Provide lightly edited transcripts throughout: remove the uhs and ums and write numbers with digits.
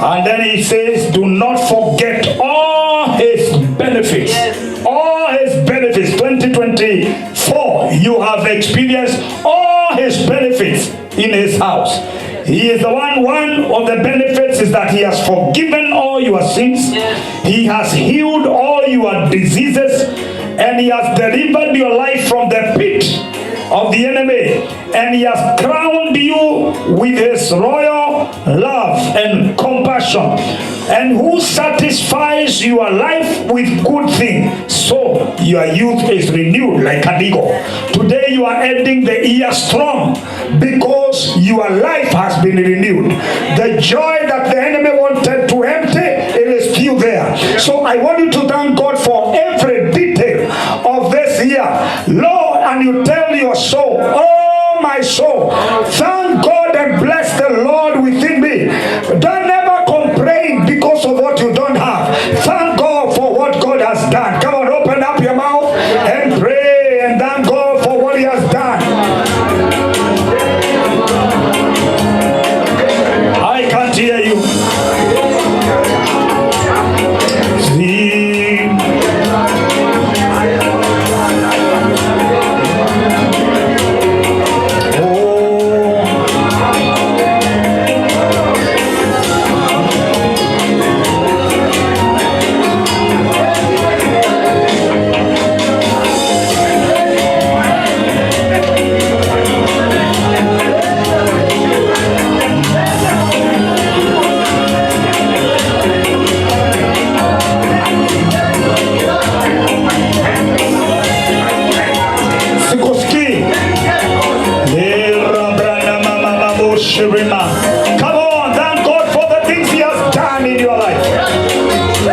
And then he says, do not forget all his benefits. Yes. All his benefits. 2024, you have experienced all his benefits in his house. He is the one of the benefits is that he has forgiven all your sins. Yes. He has healed all your diseases. And he has delivered your life from the pit of the enemy, and he has crowned you with his royal love and compassion, and who satisfies your life with good things, so your youth is renewed like an eagle. Today you are ending the year strong because your life has been renewed. The joy that the enemy wanted to empty, it is still there. So I want you to thank God for every detail of this year, Lord, and you tell your soul, oh my soul, thank God and bless the Lord within me. Don't ever complain because of what you don't have. Thank God for what God has done. Come on, open up your mouth and pray and thank God for what he has done. I can't hear you. Come on, thank God for the things he has done in your life.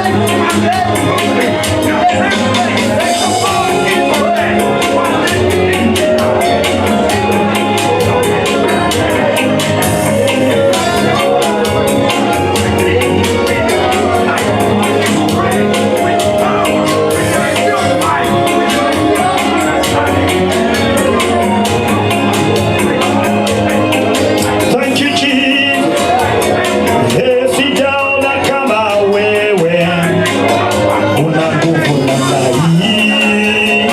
Sijaona kama wewe una nguvu namna hii.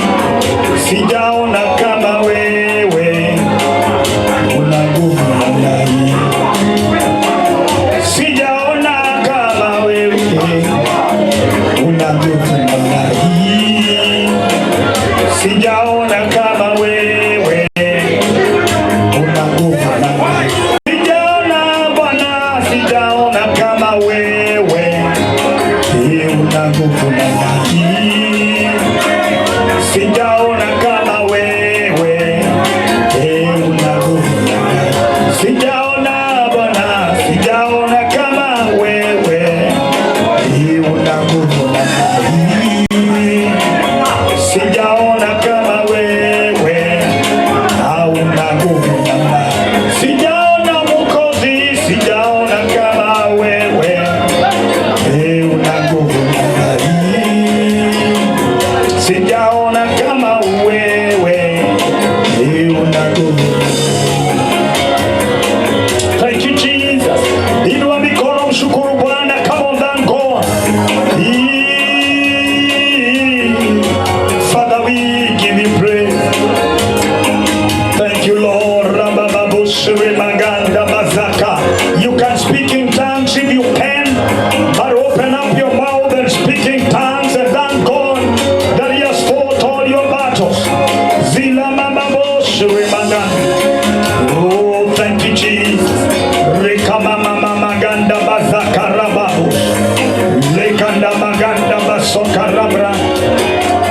Sijaona Bwana, sijaona kama wewe una nguvu namna hii. Sijaona kama wewe una nguvu namna hii. Sijaona Bwana, sijaona kama wewe una nguvu namna hii. Sijaona kama wewe hauna nguvu namna. Sijaona Mwokozi, sijaona kama wewe una nguvu namna hii. Sijaona kama wewe una nguvu. Thank you Jesus. Inua mikono mshukuru Bwana. Come on, thank God. Father, we give you praise. Thank you, Lord. You can speak in tongues if you can, but open up your mouth and speak in tongues and thank God that he has fought all your battles. Oh, thank you, Jesus.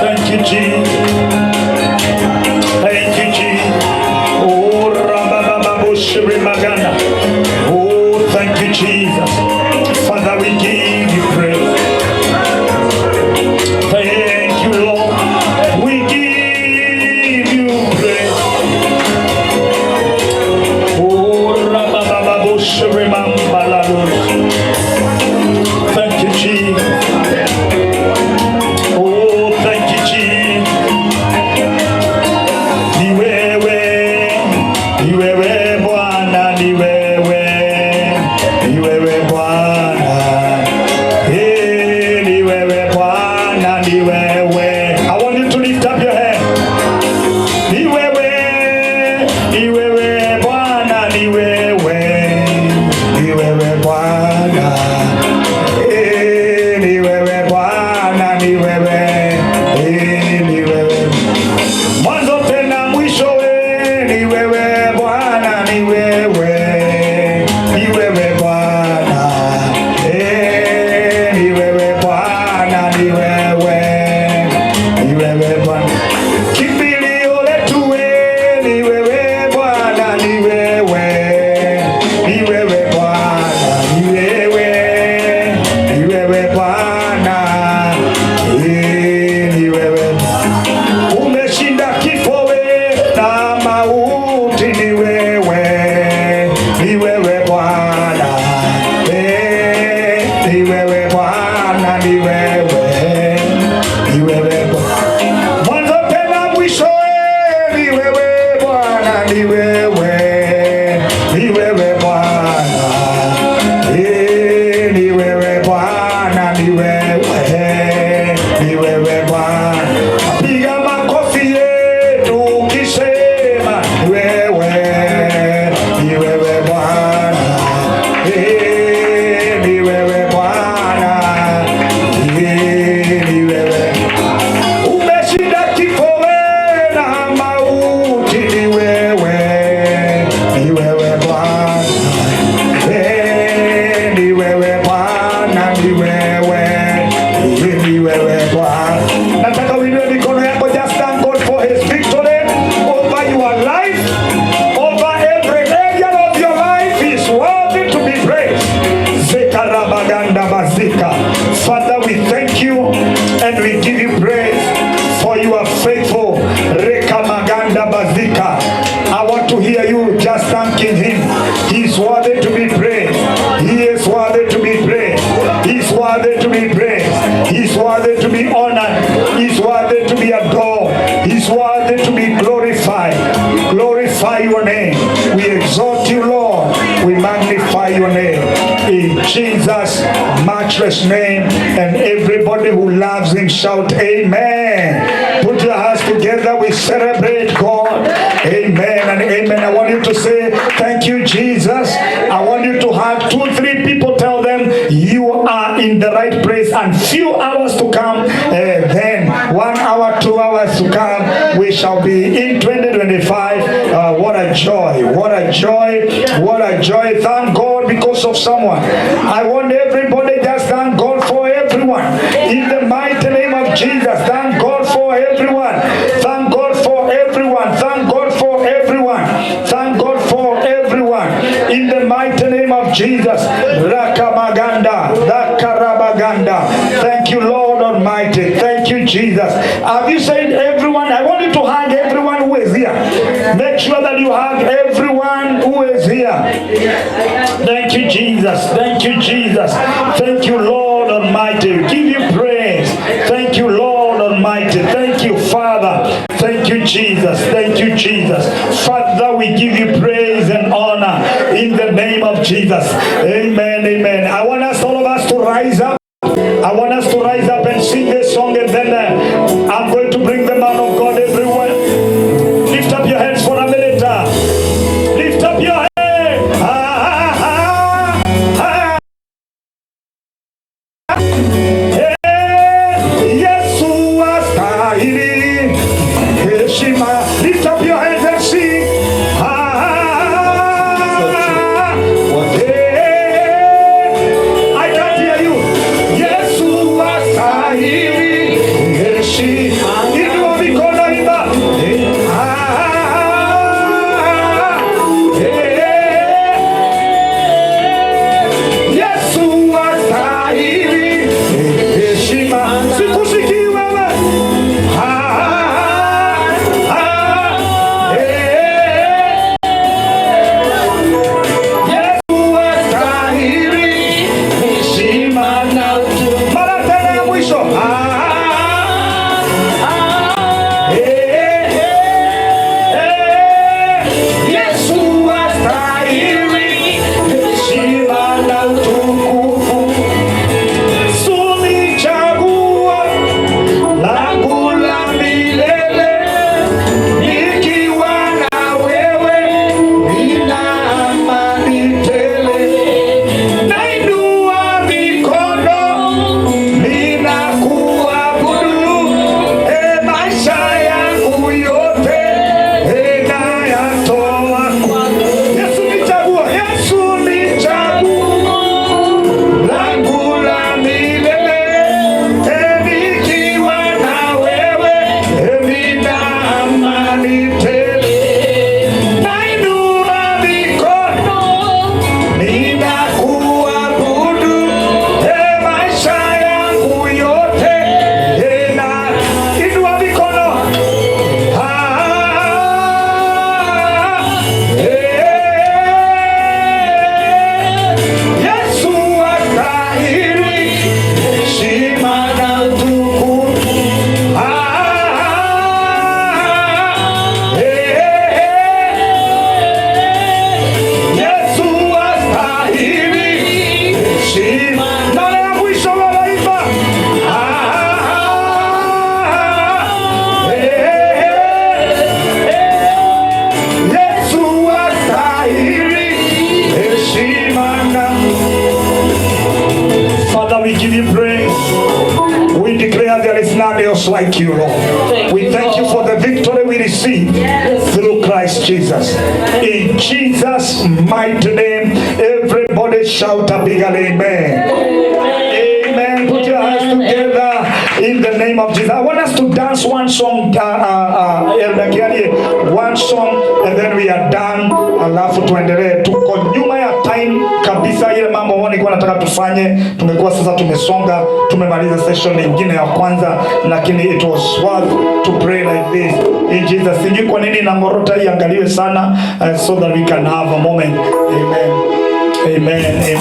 Thank you, Jesus. Thank you, Jesus. Oh, oh, thank you, Jesus. Father, we give you praise. Thank you, Lord. We give you praise. Oh, thank you, Jesus. Ni wewe Bwana, ni wewe Bwana, ni wewe, ni wewe Bwana, mwanzo tena mwisho, ni wewe Bwana, ni wewe, ni wewe Bwana, ni wewe Bwana, ni wewe, ni wewe Bwana. Piga makofi yetu ukisema ni wewe, ni wewe Bwana, ni wewe Bwana, ni wewe. Umeshinda kifo na mauti, ni wewe, ni wewe Bwana, ni wewe Bwana, ni wewe, ni wewe Bwana. Nataka uinue mikono yako, just thank God for his victory over your life, over every area of your life. He is worthy to be praised. Zekarabaganda bazika. Father, we thank you and we give you praise for you are faithful. Rekamaganda bazika. I want to hear you just thanking him. He is worthy to be praised. He is worthy to be praised. He is worthy to be praised. He is worthy to be honored. He is worthy to be adored. He is worthy to be glorified. Glorify your name. We exalt you, Lord. We magnify your name. In Jesus' matchless name. And everybody who loves him shout amen. Put your hands together. We celebrate God. Amen and amen. I want you to say thank you, Jesus. I want you to have 2-3 people. Tell them you are in the right place, and few hours to come, then 1 hour, 2 hours to come, we shall be in 2025. What a joy, what a joy, what a joy. Thank God because of someone. I want everybody just thank God for everyone. In the mighty name of Jesus, thank God for everyone. Thank God for everyone. Thank God for everyone. Thank God for everyone. In the mighty name of Jesus. Rakamaganda, Rakarabaganda. Thank you, Lord Almighty. Thank you, Jesus. Have you said everyone? I want you to hug everyone who is here. Make sure that you hug everyone who is here. Thank you, Jesus. Thank you, Jesus. Thank you, Lord Almighty. Give you praise. Thank you, Lord Almighty. Thank you, Father. Thank you, Jesus. Thank you, Jesus. Father, we give you praise and honor in the name of Jesus. Amen, amen. I want us, all of us, to rise up. I want us to rise up and sing this song, and then I'm going to bring the man of God everywhere. Lift up your hands for a minute. Lift up your hands. Yesu astahili heshima. Lift up your hands and sing. I can't hear you. Yesu astahili heshima. Inua mikono, imba. heshima. Mara ya mwisho wanaimba Yesu astahili heshima na. Father, we give you praise. We declare there is none else like you, Lord. We thank you for the victory we receive through Christ Jesus. In Jesus' mighty name, everybody shout a big amen. Amen. Put your hands together in the name of Jesus. I want us to dance one song, one song, and then we are done. Alafu tuendelee. Tuko nyuma ya time kabisa, ile mambo wao nilikuwa nataka tufanye. Tumekuwa sasa tumesonga, tumemaliza session nyingine ya kwanza, lakini it was worth to pray like this. In Jesus, sijui kwa nini Nangorota iangaliwe sana, so that we can have a moment. Amen. Amen. Amen.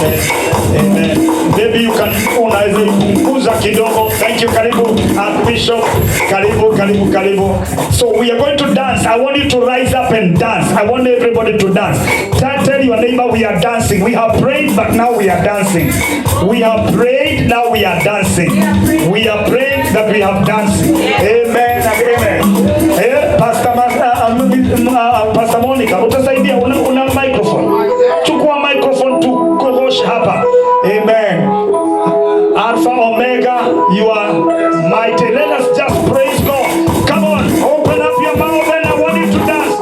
Amen. Maybe you can unaweza kukuza kidogo. Thank you. Karibu Archbishop. Karibu. So we are going to dance. I want you to rise up and dance. I want everybody to dance. Tell your neighbor we are dancing. We have prayed, but now we are dancing. We have prayed, now we are dancing. We have prayed that we have dancing. Amen and amen. Pastor Monica, utasaidia una microphone. Chukua microphone tukogoshe hapa. Amen. Alpha Omega, you are mighty. Let us just praise God. Come on, open up your mouth and I want you to dance.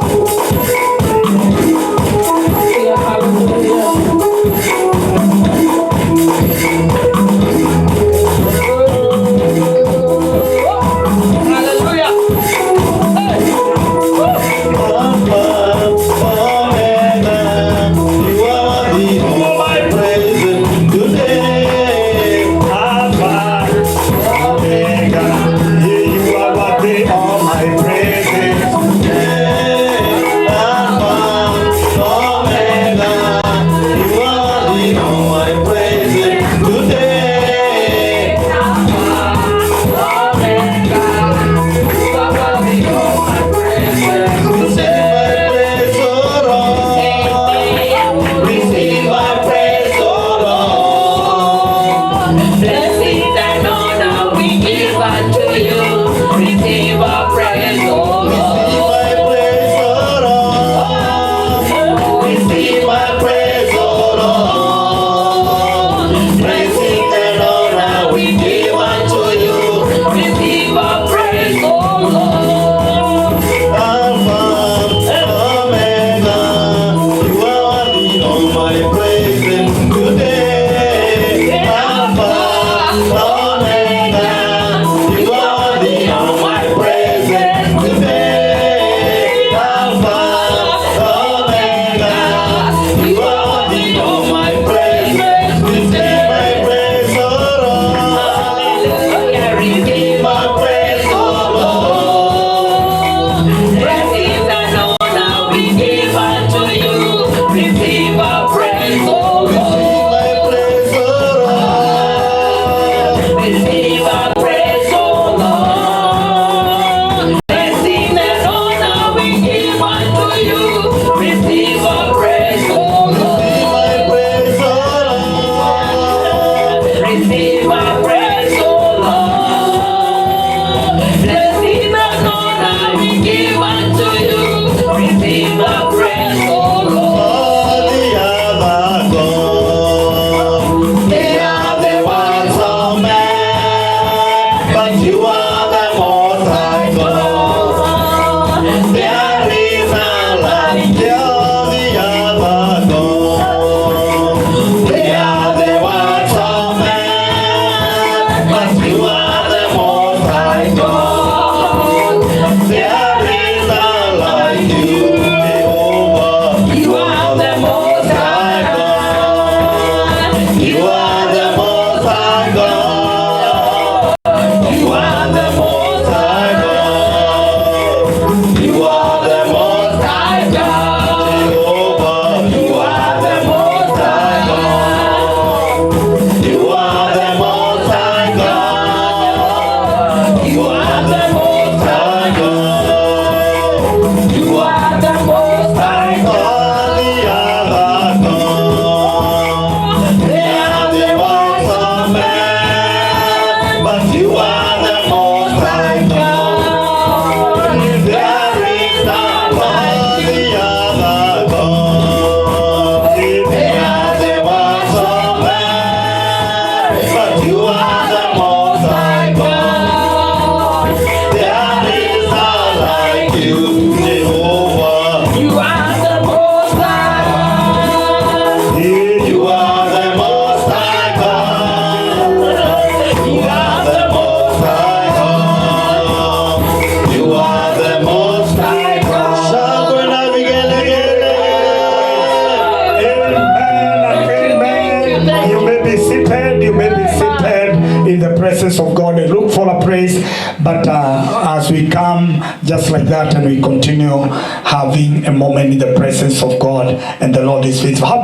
be seated in the presence of God and look for a praise. But as we come just like that and we continue having a moment in the presence of God and the Lord is faithful. How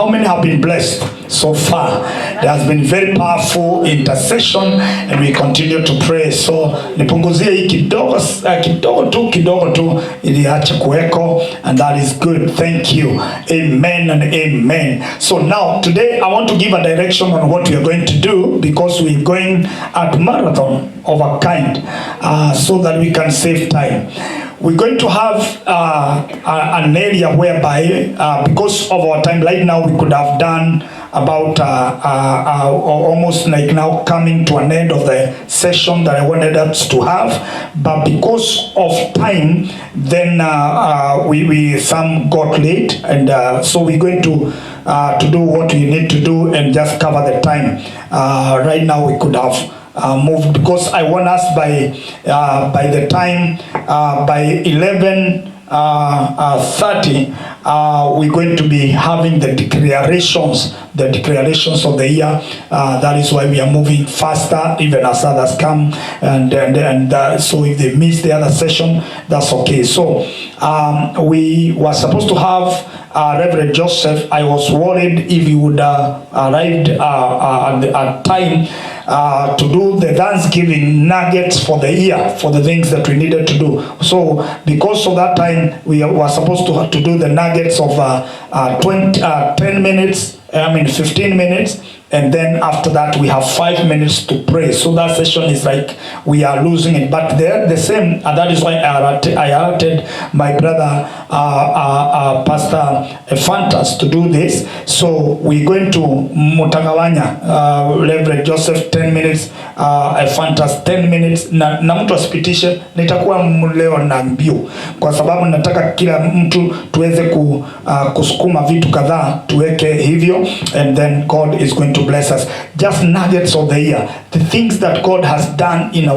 many have been blessed so far? There has been very powerful intercession and we continue to pray. So nipunguzie hii kidogo tu iliacha kuweko, and that is good. Thank you. Amen and amen. So now today I want to give a direction on what we are going to do, because we're going at marathon of a kind, so that we can save time. We're going to have an area whereby, because of our time right now, we could have done about almost like now coming to an end of the session that I wanted us to have, but because of time, then we some got late, and so we're going to do what we need to do and just cover the time. Right now we could have moved, because I want us by the time by 11:30 we're going to be having the declarations of the year. That is why we are moving faster, even as others come, and so if they miss the other session, that's okay. So we were supposed to have Reverend Joseph. I was worried if he would arrive at time to do the Thanksgiving nuggets for the year, for the things that we needed to do. So because of that time, we were supposed to do the nuggets of 10 minutes, 15 minutes, and then after that we have 5 minutes to pray. So that session is like we are losing it, but they're the same, and that is why I alerted my brother Pastor Fantas to do this. So we're going to mutagawanya Reverend Joseph 10 minutes, Fantas 10 minutes, na mtu asipitishe. Nitakuwa leo na mbio, kwa sababu nataka kila mtu tuweze kusukuma vitu kadhaa tuweke hivyo, and then God is going to bless us. Just nuggets of the year, the things that God has done in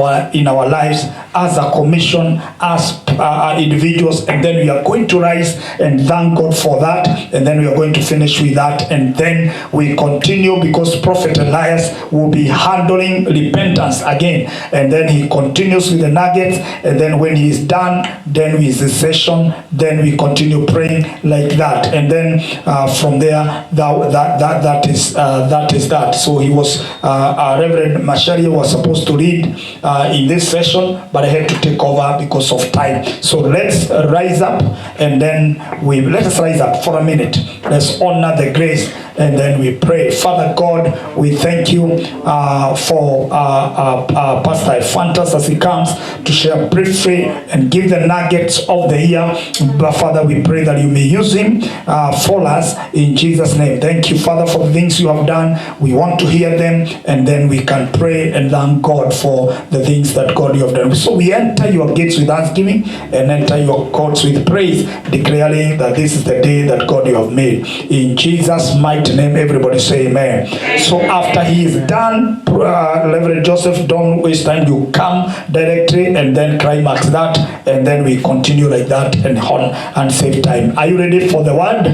our lives as a commission, as individuals, and then we are going to rise and thank God for that, and then we are going to finish with that, and then we continue, because Prophet Elias will be handling repentance again, and then he continues with the nuggets, and then when he is done, then with the session, then we continue praying like that, and then from there that is that. So he was Reverend Masharia was supposed to lead in this session, but I had to take over because of time. So let's rise up, and then let us rise up for a minute. Let's honor the grace, and then we pray. Father God, we thank you for Pastor Fantas as he comes to share briefly and give the nuggets of the year. But Father, we pray that you may use him for us in Jesus' name. Thank you, Father, for the things you have done. We want to hear them, and then we can pray and thank God for the things that God you have done. So we enter your gates with thanksgiving and enter your courts with praise, declaring that this is the day that God you have made. In Jesus' mighty name, everybody say amen. So after he is done, Reverend Joseph, don't waste time. You come directly and then climax that, and then we continue like that and save time. Are you ready for the word?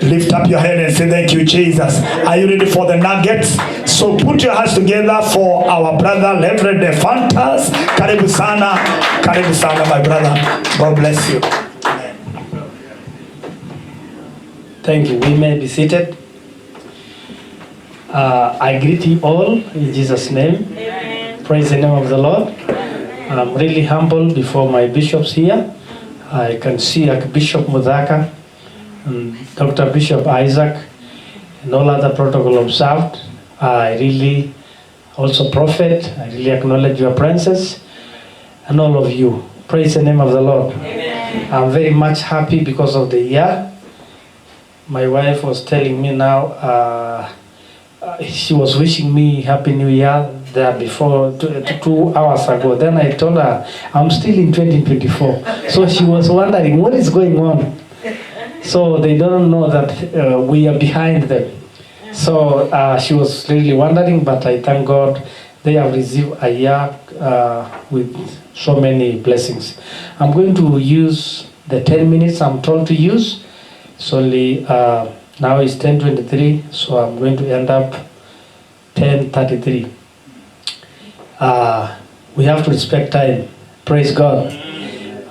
Lift up your hand and say thank you, Jesus. Are you ready for the nuggets? So put your hands together for our brother Reverend Fantas. Karibu sana my brother. God bless you. Thank you. We may be seated. I greet you all in Jesus' name. Amen. Praise the name of the Lord. I'm really humble before my bishops here. I can see Archbishop Mudhaka and Dr. Bishop Isaac and all other protocol observed. I really, also Prophet, I really acknowledge your presence and all of you. Praise the name of the Lord. Amen. I'm very much happy because of the year. My wife was telling me now, she was wishing me Happy New Year there before 2 hours ago. Then I told her, I'm still in 2024. So she was wondering, what is going on? So they don't know that we are behind them. So she was really wondering, but I thank God they have received a year with so many blessings. I'm going to use the 10 minutes I'm told to use. It's only, now it's 10:23, so I'm going to end up 10:33. We have to respect time. Praise God.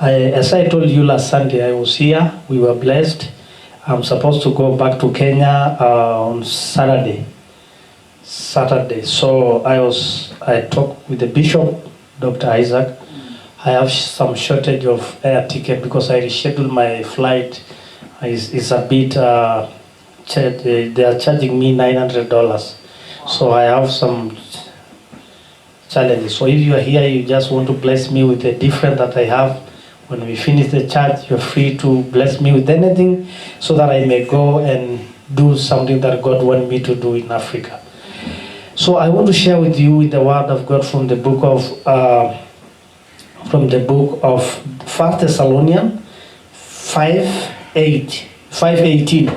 As I told you last Sunday, I was here. We were blessed. I'm supposed to go back to Kenya on Saturday. So I talked with the bishop, Dr. Isaac. I have some shortage of air ticket because I rescheduled my flight. It's a bit, they are charging me $900. So I have some challenges. So if you are here, you just want to bless me with a different that I have. When we finish the church, you're free to bless me with anything so that I may go and do something that God wants me to do in Africa. So I want to share with you the word of God from the book of 1 Thessalonians 5:18.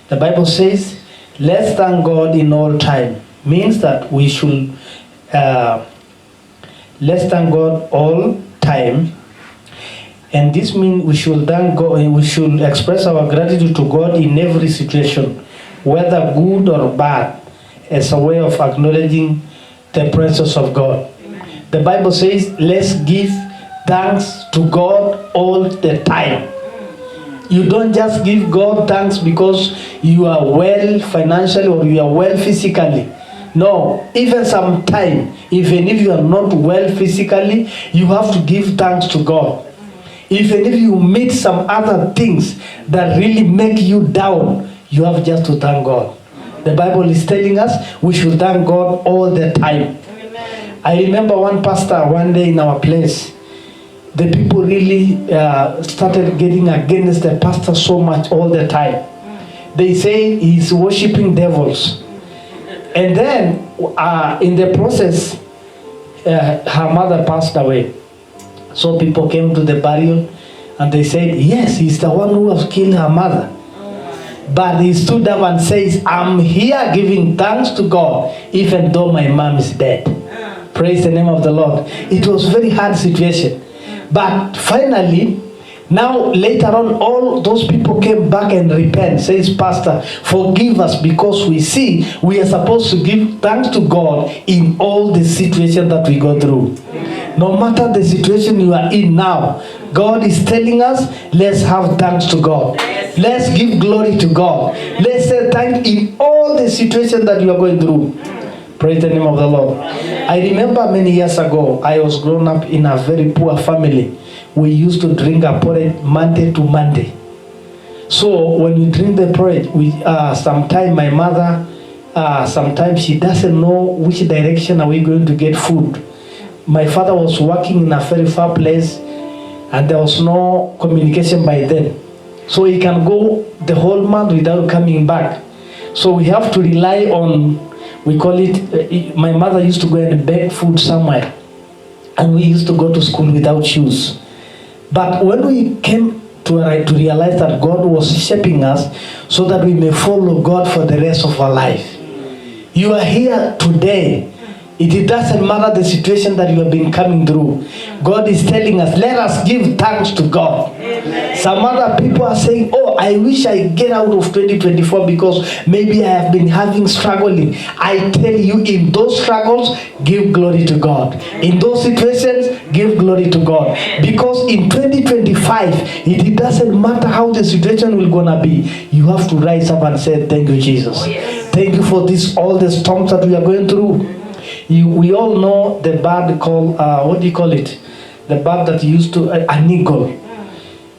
The Bible says, let's thank God in all time. Means that we should let's thank God all time. And this means we should thank God, we should express our gratitude to God in every situation, whether good or bad, as a way of acknowledging the presence of God. The Bible says, let's give thanks to God all the time. You don't just give God thanks because you are well financially or you are well physically. No, even sometime, even if you are not well physically, you have to give thanks to God. Even if you meet some other things that really make you down, you have just to thank God. The Bible is telling us we should thank God all the time. Amen. I remember one pastor one day in our place. The people really started getting against the pastor so much all the time. They say he's worshiping devils. And then in the process, her mother passed away. So people came to the burial and they said, yes, he's the one who has killed her mother. But he stood up and says, I'm here giving thanks to God, even though my mom is dead. Praise the name of the Lord. It was a very hard situation. But finally, now later on, all those people came back and repent. Says, Pastor, forgive us because we see we are supposed to give thanks to God in all the situations that we go through. No matter the situation you are in now, God is telling us, let's have thanks to God. Let's give glory to God. Let's say thank in all the situations that you are going through. Praise the name of the Lord. I remember many years ago, I was grown up in a very poor family. We used to drink a porridge Monday to Monday. So when we drink the porridge, sometimes my mother, sometimes she doesn't know which direction are we going to get food. My father was working in a very far place and there was no communication by then. So he can go the whole month without coming back. So we have to rely on, we call it, my mother used to go and beg food somewhere. And we used to go to school without shoes. But when we came to realize that God was shaping us so that we may follow God for the rest of our life. You are here today. It doesn't matter the situation that you have been coming through. God is telling us, let us give thanks to God. Amen. Some other people are saying, oh, I wish I get out of 2024 because maybe I have been having struggling. I tell you, in those struggles, give glory to God. In those situations, give glory to God. Because in 2025, it doesn't matter how the situation will gonna be. You have to rise up and say, thank you, Jesus. Thank you for all the storms that we are going through. We all know the bird called, what do you call it? The bird that used to, an eagle.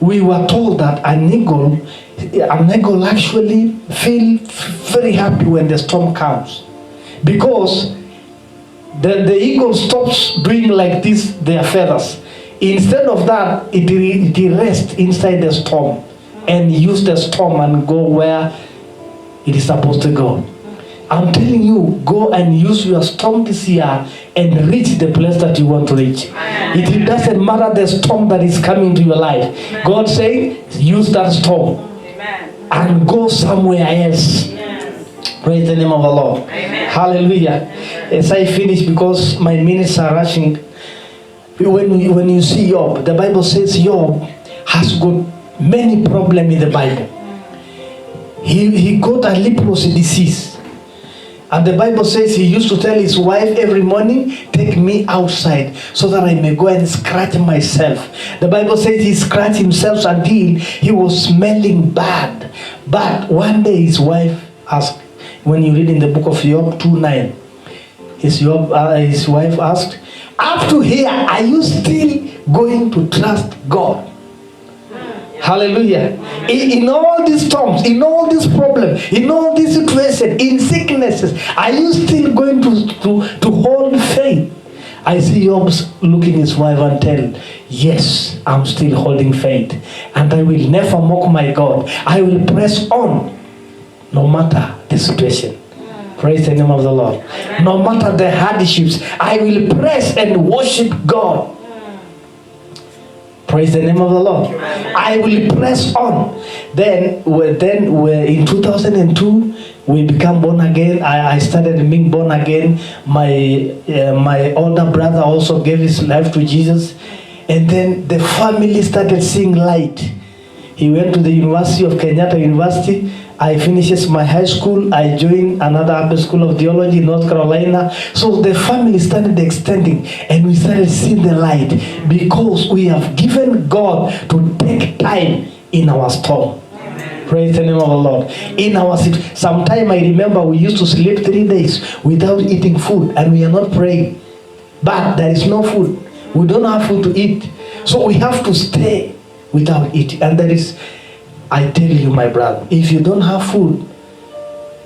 We were told that an eagle actually feel very happy when the storm comes. Because the eagle stops doing like this, their feathers. Instead of that, it rests inside the storm and use the storm and go where it is supposed to go. I'm telling you, go and use your storm this year and reach the place that you want to reach. It doesn't matter the storm that is coming to your life. God saying, use that storm and go somewhere else. Praise the name of the Lord. Hallelujah. As I finish, because my minutes are rushing, when you see Job, the Bible says Job has got many problems in the Bible. He got a leprosy disease. And the Bible says he used to tell his wife every morning, take me outside so that I may go and scratch myself. The Bible says he scratched himself until he was smelling bad. But one day his wife asked, when you read in the book of Job 2:9, his wife asked, up to here, are you still going to trust God? Hallelujah. In all these storms, in all these problems, in all these situations, in sicknesses, are you still going to hold faith? I see Job looking at his wife and tell, yes, I'm still holding faith. And I will never mock my God. I will press on no matter the situation. Praise the name of the Lord. No matter the hardships, I will press and worship God. Praise the name of the Lord. I will press on. Then in 2002, we become born again. I started being born again. My older brother also gave his life to Jesus. And then the family started seeing light. He went to the University of Kenyatta University. I finishes my high school. I joined another upper school of theology in North Carolina. So the family started extending and we started seeing the light because we have given God to take time in our storm. Amen. Praise the name of the Lord. In our sometime I remember we used to sleep 3 days without eating food and we are not praying. But there is no food. We don't have food to eat. So we have to stay without eating. And there is, I tell you, my brother, if you don't have food,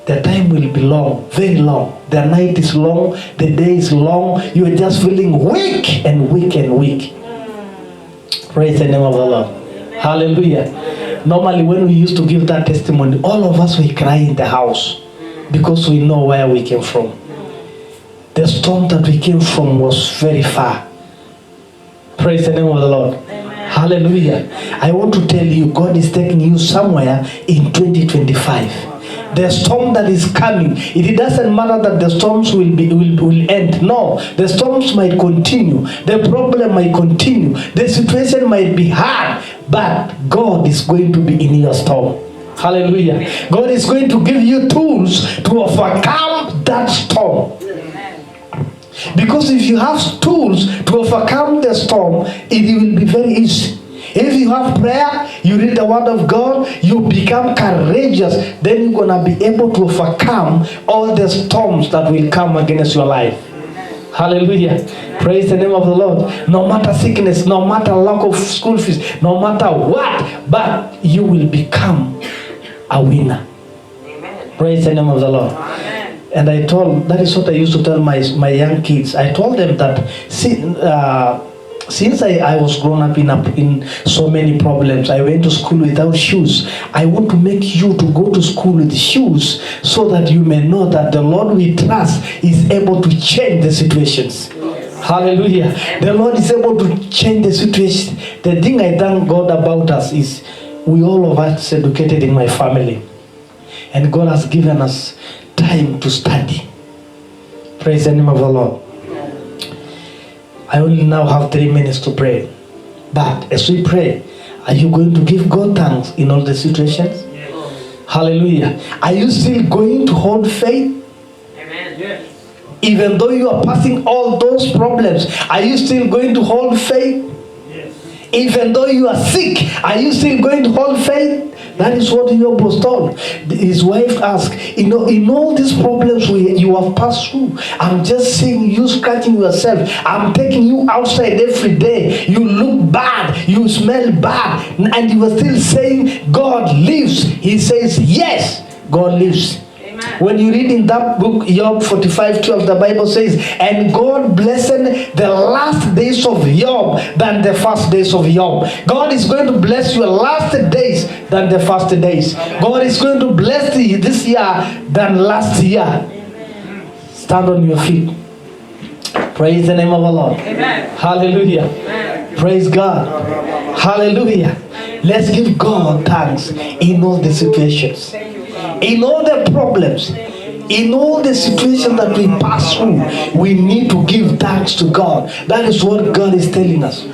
the time will be long, very long. The night is long, the day is long. You are just feeling weak and weak and weak. Praise the name of the Lord. Hallelujah. Normally when we used to give that testimony, all of us will cry in the house because we know where we came from. The storm that we came from was very far. Praise the name of the Lord. Hallelujah. I want to tell you, God is taking you somewhere in 2025. The storm that is coming, it doesn't matter that the storms will end. No, the storms might continue. The problem might continue. The situation might be hard, but God is going to be in your storm. Hallelujah. God is going to give you tools to overcome that storm. Because if you have tools to overcome the storm, it will be very easy. If you have prayer, you read the word of God, you become courageous, then you're going to be able to overcome all the storms that will come against your life. Hallelujah. Praise the name of the Lord. No matter sickness, no matter lack of school fees, no matter what, but you will become a winner. Praise the name of the Lord. And that is what I used to tell my young kids. I told them that since I was grown up in so many problems, I went to school without shoes. I want to make you to go to school with shoes so that you may know that the Lord we trust is able to change the situations. Hallelujah. The Lord is able to change the situation. The thing I thank God about us is we all of us educated in my family. And God has given us time to study. Praise the name of the Lord. I only now have 3 minutes to pray. But as we pray, are you going to give God thanks in all the situations? Yes. Hallelujah. Are you still going to hold faith? Amen. Yes. Even though you are passing all those problems, are you still going to hold faith? Yes. Even though you are sick, are you still going to hold faith? That is what Job was told. His wife asked, in all these problems you have passed through, I'm just seeing you scratching yourself. I'm taking you outside every day. You look bad. You smell bad. And you are still saying, God lives. He says, yes, God lives. When you read in that book, Job 45:12, the Bible says, and God blessed the last days of Job than the first days of Job. God is going to bless your last days than the first days. God is going to bless you this year than last year. Stand on your feet. Praise the name of the Lord. Amen. Hallelujah. Amen. Praise God. Hallelujah. Let's give God thanks in all the situations. In all the problems, in all the situations that we pass through, we need to give thanks to God. That is what God is telling us.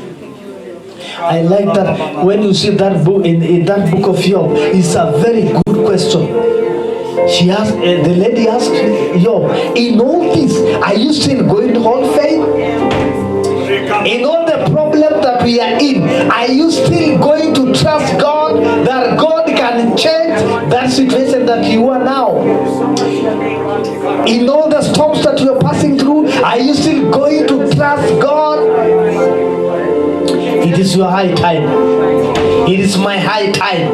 I like that when you see that book in that book of Job, it's a very good question. She asked, the lady asked Job, in all this, are you still going to hold faith? In all the problem that we are in, are you still going to trust God that God can change that situation that you are now? In all the storms that you are passing through, are you still going to trust God? It is your high time. It is my high time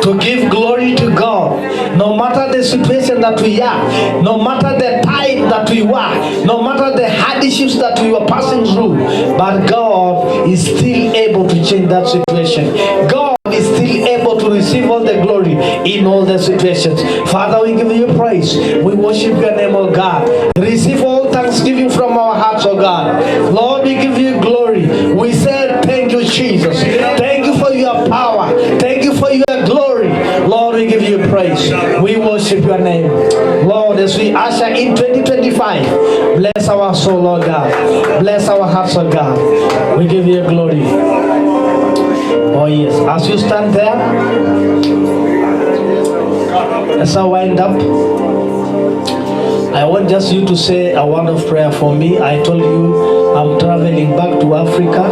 to give glory to God. No matter the situation that we are, no matter the time that we were, no matter the hardships that we were passing through, but God is still able to change that situation. God is still able to receive all the glory in all the situations. Father, we give you praise. We worship your name, oh God. Receive all thanksgiving from our hearts, oh God. Lord, we give you glory. We say thank you, Jesus. Thank you for your power. Thank you for your glory. Lord, we give you praise. We worship your name. Lord, as we usher in 2025, bless our soul, Lord God. Bless our hearts, oh God. We give you glory. Oh yes, as you stand there, as I wind up, I want just you to say a word of prayer for me. I told you I'm traveling back to Africa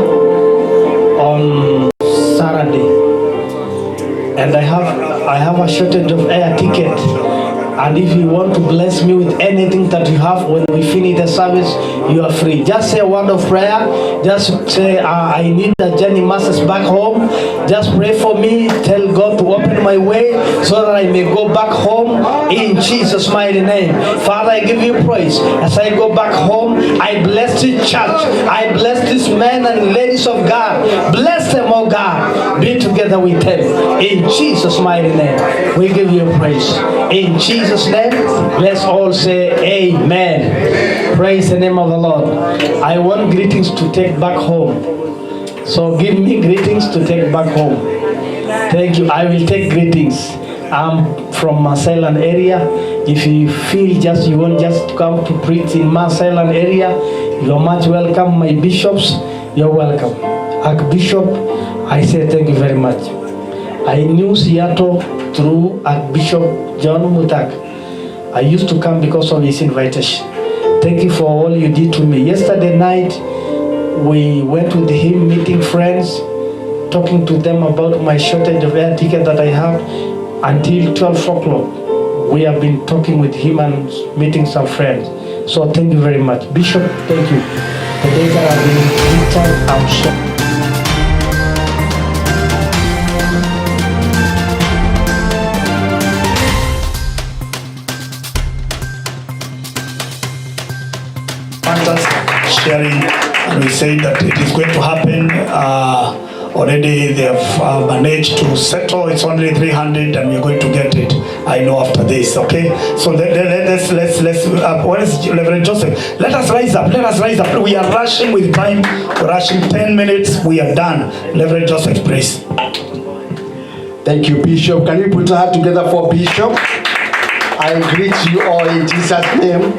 on Saturday, and I have a shortage of air ticket. And if you want to bless me with anything that you have when we finish the service, you are free. Just say a word of prayer. Just say, I need the journey masses back home. Just pray for me. Tell God to open my way so that I may go back home in Jesus' mighty name. Father, I give you praise. As I go back home, I bless this church. I bless these men and ladies of God. Bless them, oh God. Be together with them. In Jesus' mighty name, we give you praise. In Jesus' name, let's all say amen. Praise the name of the Lord. I want greetings to take back home. So give me greetings to take back home. Thank you. I will take greetings. I'm from Marseillan area. If you feel you want just to come to preach in Marseillan area, you're much welcome. My bishops, you're welcome. Archbishop, I say thank you very much. I knew Seattle through Archbishop John Mutak. I used to come because of his invitation. Thank you for all you did to me. Yesterday night, we went with him meeting friends, talking to them about my shortage of air ticket that I have until 12 o'clock. We have been talking with him and meeting some friends. So thank you very much. Bishop, thank you. The days that I've been in time, I'm so sharing, and we say that it is going to happen. Already they have managed to settle. It's only 300, and we're going to get it. I know after this. Okay. So let's. What is Reverend Joseph? Let us rise up. Let us rise up. We are rushing with time. We're rushing 10 minutes. We are done. Reverend Joseph, please. Thank you, Bishop. Can we put our hand together for Bishop? I greet you all in Jesus' name.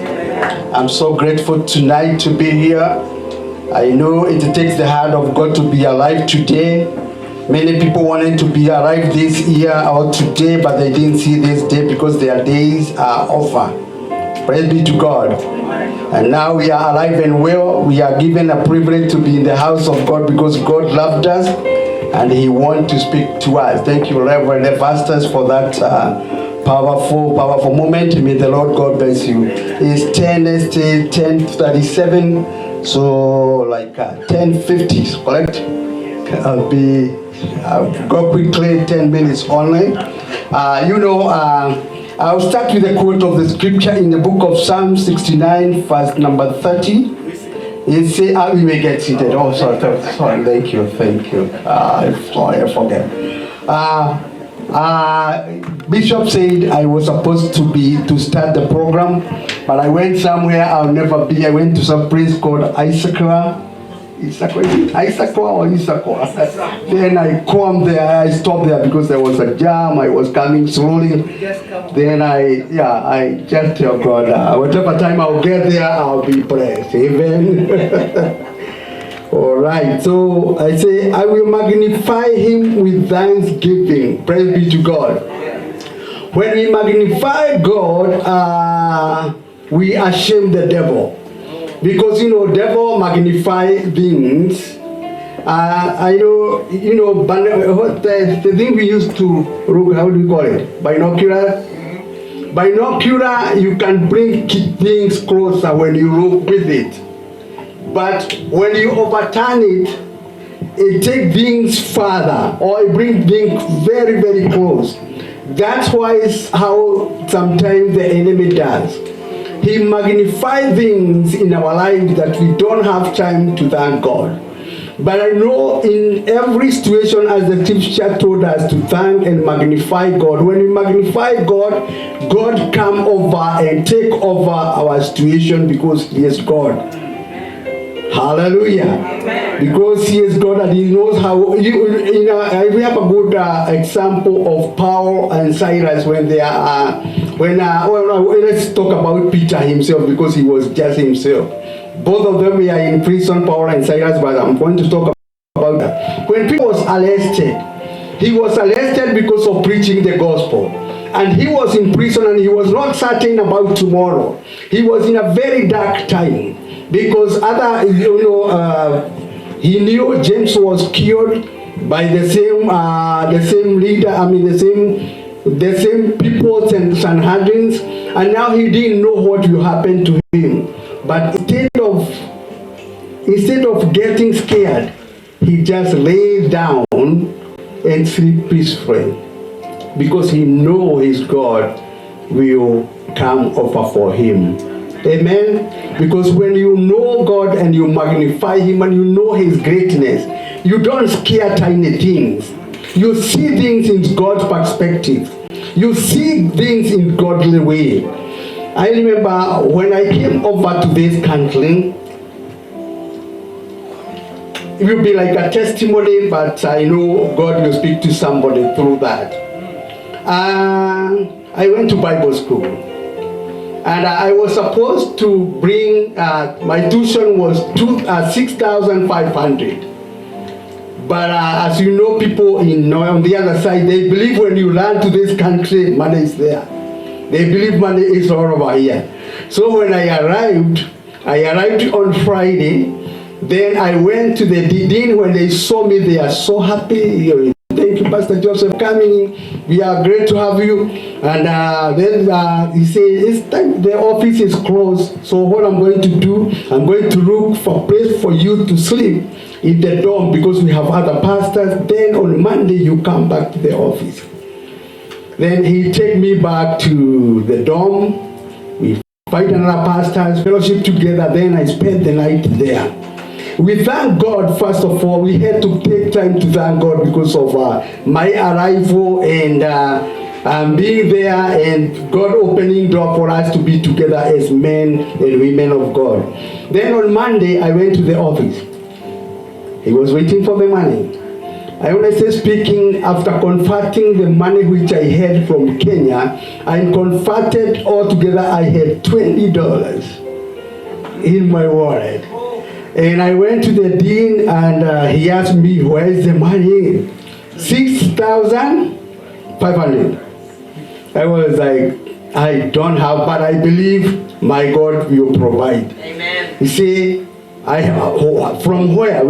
I'm so grateful tonight to be here. I know it takes the hand of God to be alive today. Many people wanted to be alive this year or today, but they didn't see this day because their days are over. Praise be to God. And now we are alive and well. We are given a privilege to be in the house of God because God loved us and He wants to speak to us. Thank you, Reverend Evastus, for that powerful moment. May the Lord God bless you. It's 10:37, so like 10:50, correct? I'll go quickly, 10 minutes only. I'll start with a quote of the scripture in the book of Psalm 69, verse number 30. It says, we may get seated. Oh, sorry, thank you. I forget. Bishop said I was supposed to start the program, but I went somewhere I'll never be. I went to some place called Issaquah. Then I come there, I stopped there because there was a jam. I was coming slowly. Then I just tell God, whatever time I'll get there, I'll be blessed. Amen. All right, so I say, I will magnify Him with thanksgiving. Praise be to God. When we magnify God, we ashame the devil. Because, devil magnify things. I know, what the thing we used to look, how do we call it? Binocular? Binocular, you can bring things closer when you look with it. But when you overturn it, it takes things further, or it brings things very, very close. That's why it's how sometimes the enemy does. He magnifies things in our lives that we don't have time to thank God. But I know in every situation, as the teacher told us, to thank and magnify God. When we magnify God, God come over and take over our situation because He is God. Hallelujah. Amen. Because He is God and He knows how. We have a good example of Paul and Silas when they are. Let's talk about Peter himself, because he was just himself. Both of them were in prison, Paul and Silas, but I'm going to talk about that. When Peter was arrested, he was arrested because of preaching the gospel. And he was in prison and he was not certain about tomorrow. He was in a very dark time. Because he knew James was killed by the same leader, the same people and Sanhedrins, and now he didn't know what will happen to him. But instead of getting scared, he just lay down and sleep peacefully, because he knows his God will come over for him. Amen. Because when you know God and you magnify Him and you know His greatness, you don't scare tiny things. You see things in God's perspective. You see things in godly way. I remember when I came over to this country, it will be like a testimony, but I know God will speak to somebody through that. I went to Bible school. And I was supposed to bring, my tuition was 6,500. But as you know, people on the other side, they believe when you land to this country, money is there. They believe money is all over here. So when I arrived on Friday. Then I went to the dean. When they saw me, they are so happy. Thank you, Pastor Joseph, coming. We are great to have you. And then he said, it's time, the office is closed. So what I'm going to do, I'm going to look for a place for you to sleep in the dorm, because we have other pastors. Then on Monday, you come back to the office. Then he take me back to the dorm. We find another pastor's fellowship together. Then I spent the night there. We thank God, first of all. We had to take time to thank God because of my arrival and being there, and God opening door for us to be together as men and women of God. Then on Monday, I went to the office. He was waiting for the money. I honestly speaking, after converting the money which I had from Kenya, I converted altogether, I had $20 in my wallet. And I went to the dean, and he asked me, where is the money? 6,500. I was like, I don't have, but I believe my God will provide. Amen. You see, from where?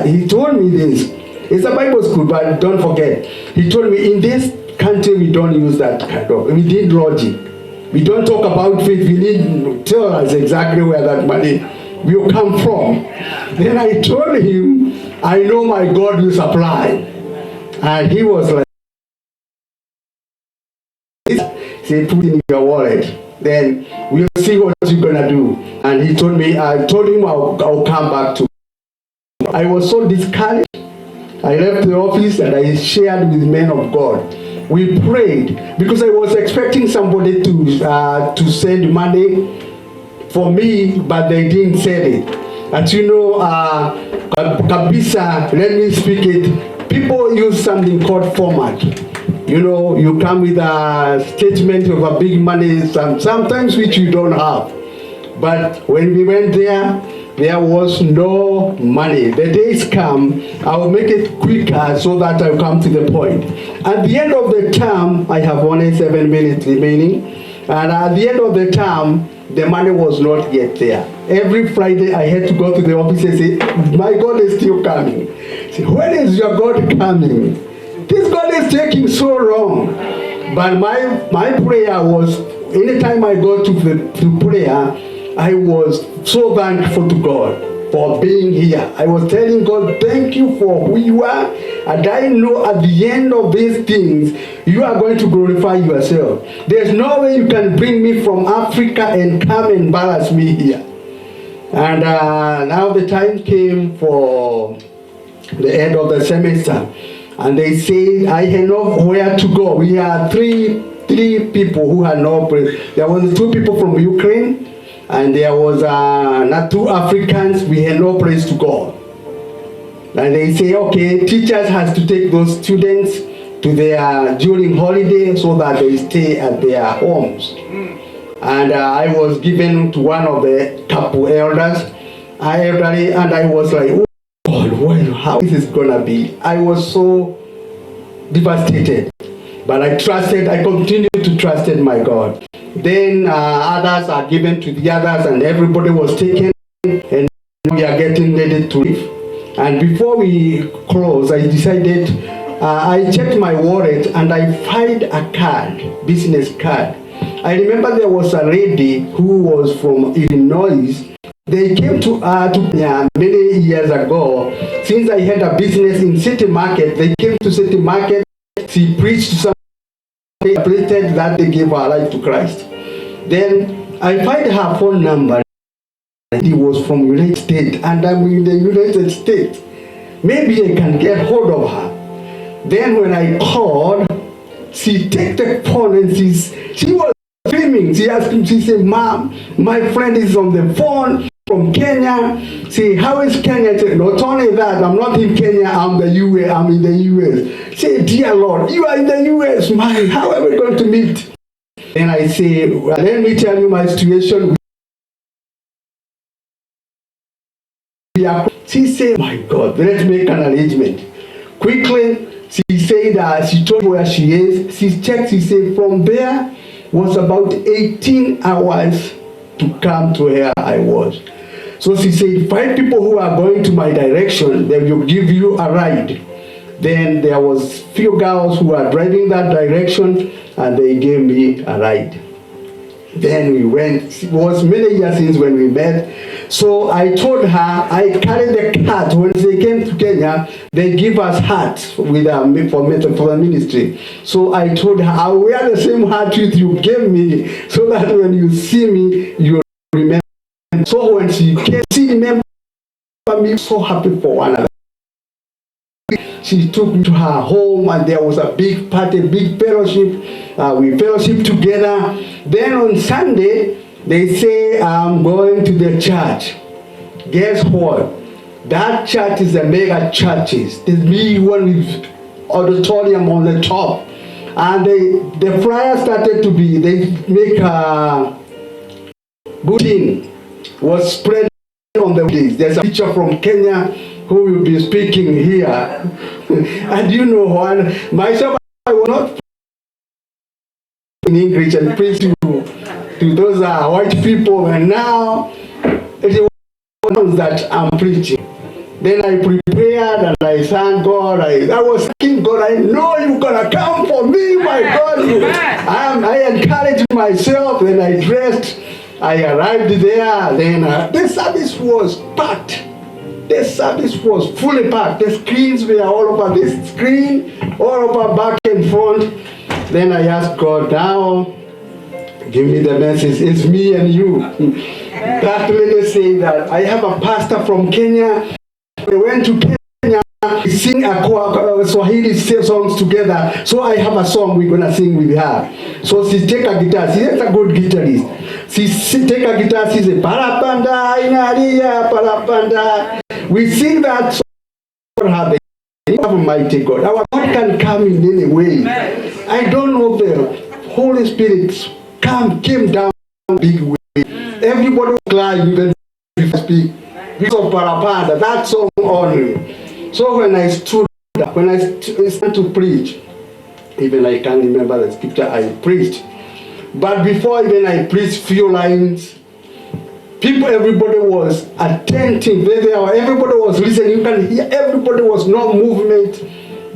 He told me this. It's a Bible school, but don't forget. He told me, in this country, we don't use that kind of, we need logic. We don't talk about faith. We need to tell us exactly where that money will come from. Then I told him, I know my God will supply. And he was like, say, put in your wallet. Then we'll see what you're gonna do. And he told me, I told him I'll come back to. I was so discouraged. I left the office and I shared with men of God. We prayed because I was expecting somebody to send money for me, but they didn't send it. As you know, kabisa, let me speak it. People use something called format. You know, you come with a statement of a big money, sometimes which you don't have. But when we went there, there was no money. The days come, I will make it quicker so that I come to the point. At the end of the term, I have only 7 minutes remaining. And at the end of the term, the money was not yet there. Every Friday, I had to go to the office and say, my God is still coming. Say, when is your God coming? This God is taking so long. But my prayer was, anytime I go to prayer, I was so thankful to God for being here. I was telling God, thank you for who you are. And I know at the end of these things, you are going to glorify yourself. There's no way you can bring me from Africa and come and embarrass me here. And now the time came for the end of the semester. And they say, I had nowhere to go. We had three people who had no place. There was 2 people from Ukraine. And there was not 2 Africans, we had no place to go. And they say, okay, teachers has to take those students to their during holiday so that they stay at their homes. And I was given to one of the couple elders, and I was like, oh God, how is this gonna be? I was so devastated. But I continued to trust in my God. Then others are given to the others, and everybody was taken, and we are getting ready to leave. And before we close, I decided, I checked my wallet and I found a card, business card. I remember there was a lady who was from Illinois. They came to Kenya many years ago. Since I had a business in City Market, they came to City Market. She preached to some. They prayed that they gave her life to Christ. Then I find her phone number. He was from United States, and I'm in the United States. Maybe I can get hold of her. Then when I called, she took the phone and she was screaming. She asked him, she said, Mom, my friend is on the phone from Kenya. Say, how is Kenya? I said, not only that, I'm not in Kenya, I'm in the US. Say, dear Lord, you are in the US, man, how are we going to meet? And I say, well, let me tell you my situation. She said, my God, let's make an arrangement. Quickly, she said, she told where she is. She checked, she said, from there was about 18 hours to come to where I was. So she said, 5 people who are going to my direction, they will give you a ride. Then there was few girls who were driving that direction, and they gave me a ride. Then we went. It was many years since when we met. So I told her, I carried the cart. When they came to Kenya, they give us hats with for the ministry. So I told her, I'll wear the same hat with you gave me, so that when you see me, you'll remember. So when she came, she remembered me, so happy for one another. She took me to her home, and there was a big party, big fellowship. We fellowship together. Then on Sunday, they say, I'm going to the church. Guess what? That church is a mega church. It's big one with auditorium on the top. And the flyer started to be, they make a bulletin was spread on the days. There's a picture from Kenya who will be speaking here. And you know what? Myself, I was not in English and preach to those white people, and now it was that I'm preaching. Then I prepared and I thanked God. I was thanking God. I know you're gonna come for me, my God. I encouraged myself, and I dressed. I arrived there. Then the service was packed. The service was fully packed. The screens were all over this screen, all over back and front. Then I asked God, now give me the message. It's me and you. That lady said that I have a pastor from Kenya. We went to Kenya, we sing a Swahili songs together. So I have a song we're gonna sing with her. So she take a guitar. She is a good guitarist. She take a guitar. She say, "Parapanda inaria, parapanda." We sing that song for her. Almighty God, our God can come in any way. I don't know, the Holy Spirit came down big way. Everybody was crying even if I speak. Bishop Parapanda, that song only. So when I stood up, when I started to preach, even I can't remember the scripture I preached. But before even I preached few lines, people, everybody was attentive. Everybody was listening. You can hear everybody was no movement.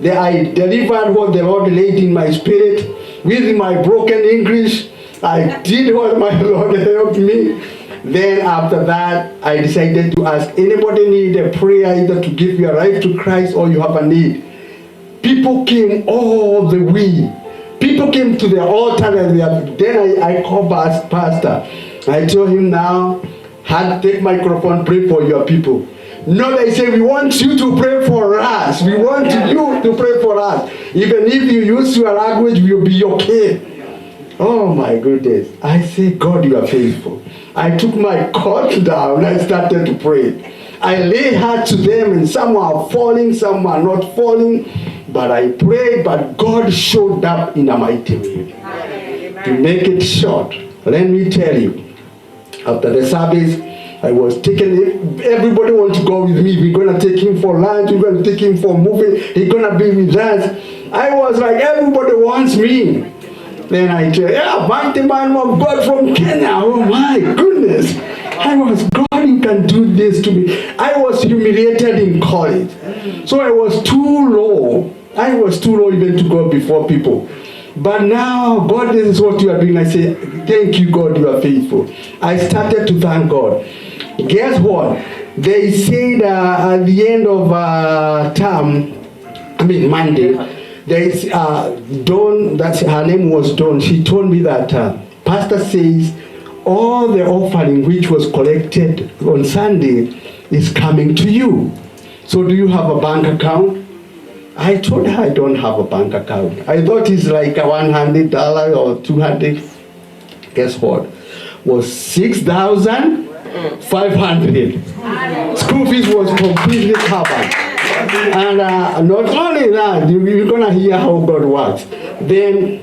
I delivered what the Lord laid in my spirit with my broken English. I did what my Lord helped me. Then after that, I decided to ask anybody need a prayer either to give your life to Christ or you have a need. People came all the way. People came to the altar and then I called Pastor. I told him now, take microphone, pray for your people. No, they say, we want you to pray for us. We want you to pray for us. Even if you use your language, we'll be okay. Oh my goodness. I say, God, you are faithful. I took my coat down and I started to pray. I lay hands to them and some are falling, some are not falling. But I prayed, but God showed up in a mighty way. To make it short, let me tell you, after the service, I was taken, everybody wants to go with me. We're going to take him for lunch, we're going to take him for movie, he's going to be with us. I was like, everybody wants me. Then I tell, yeah, mighty man of God from Kenya. Oh my goodness. I was, God, you can do this to me. I was humiliated in college. So I was too low. I was too low even to go before people. But now, God, this is what you are doing. I say, thank you, God, you are faithful. I started to thank God. Guess what? They said at the end of Monday, there Dawn, that's her name was Dawn. She told me that Pastor says all the offering which was collected on Sunday is coming to you. So do you have a bank account? I told her I don't have a bank account. I thought it's like a $100 or $200. Guess what? Was $6,500. School fees was completely covered. And not only that, you're gonna hear how God works. Then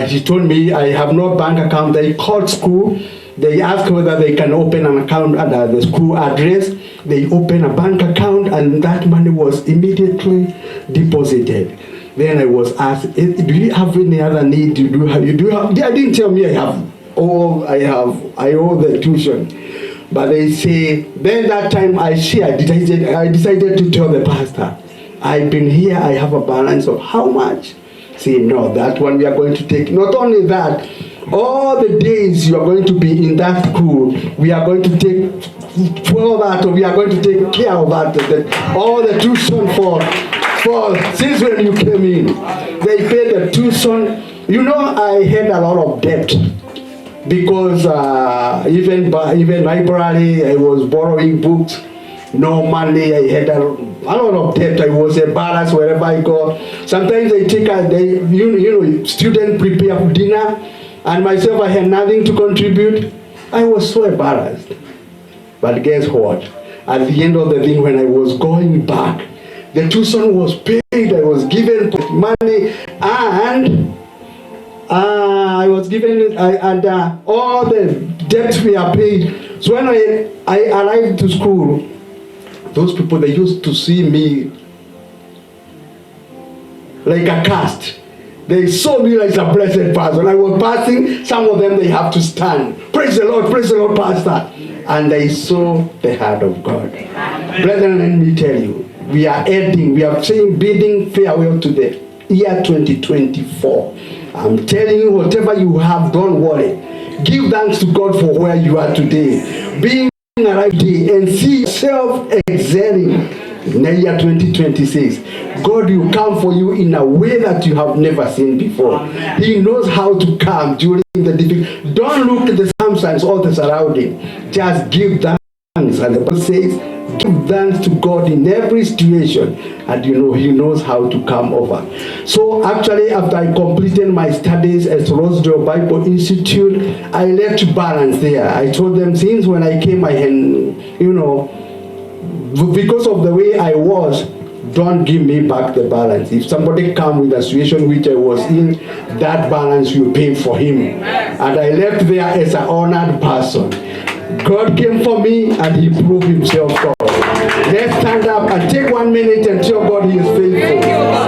she told me I have no bank account. They called school. They asked whether they can open an account at the school address. They opened a bank account and that money was immediately deposited. Then I was asked, do you have any other need? You do have, they didn't tell me I owe the tuition. But they say, then that time I decided to tell the pastor, I've been here, I have a balance of how much? Say, no, that one we are going to take. Not only that, all the days you are going to be in that school, we are going to take 12 out of, we are going to take care of that, all the tuition for since when you came in. They paid the tuition. You know, I had a lot of debt. Because even library, I was borrowing books, no money. I had a lot of debt. I was embarrassed wherever I go. Sometimes I take student prepare dinner, and myself I had nothing to contribute. I was so embarrassed. But guess what? At the end of the thing, when I was going back, the tuition was paid. I was given money and. I was given, all the debts we are paid. So when I arrived to school, those people, they used to see me like a caste. They saw me like a blessed person. I was passing, some of them, they have to stand. Praise the Lord, Pastor. And they saw the heart of God. Brethren, let me tell you, we are bidding farewell to the year 2024. I'm telling you, whatever you have, don't worry. Give thanks to God for where you are today. Being alive today and see yourself excelling in the year 2026. God will come for you in a way that you have never seen before. He knows how to come during the difficult. Don't look at the circumstance or the surrounding. Just give thanks. And the Bible says, give thanks to God in every situation, and He knows how to come over. So actually, after I completed my studies at Rosedale Bible Institute, I left balance there. I told them, since when I came, I had, because of the way I was, don't give me back the balance. If somebody come with a situation which I was in, that balance will pay for him. And I left there as an honored person. God came for me and he proved himself God. Let's stand up and take 1 minute and tell God he is faithful.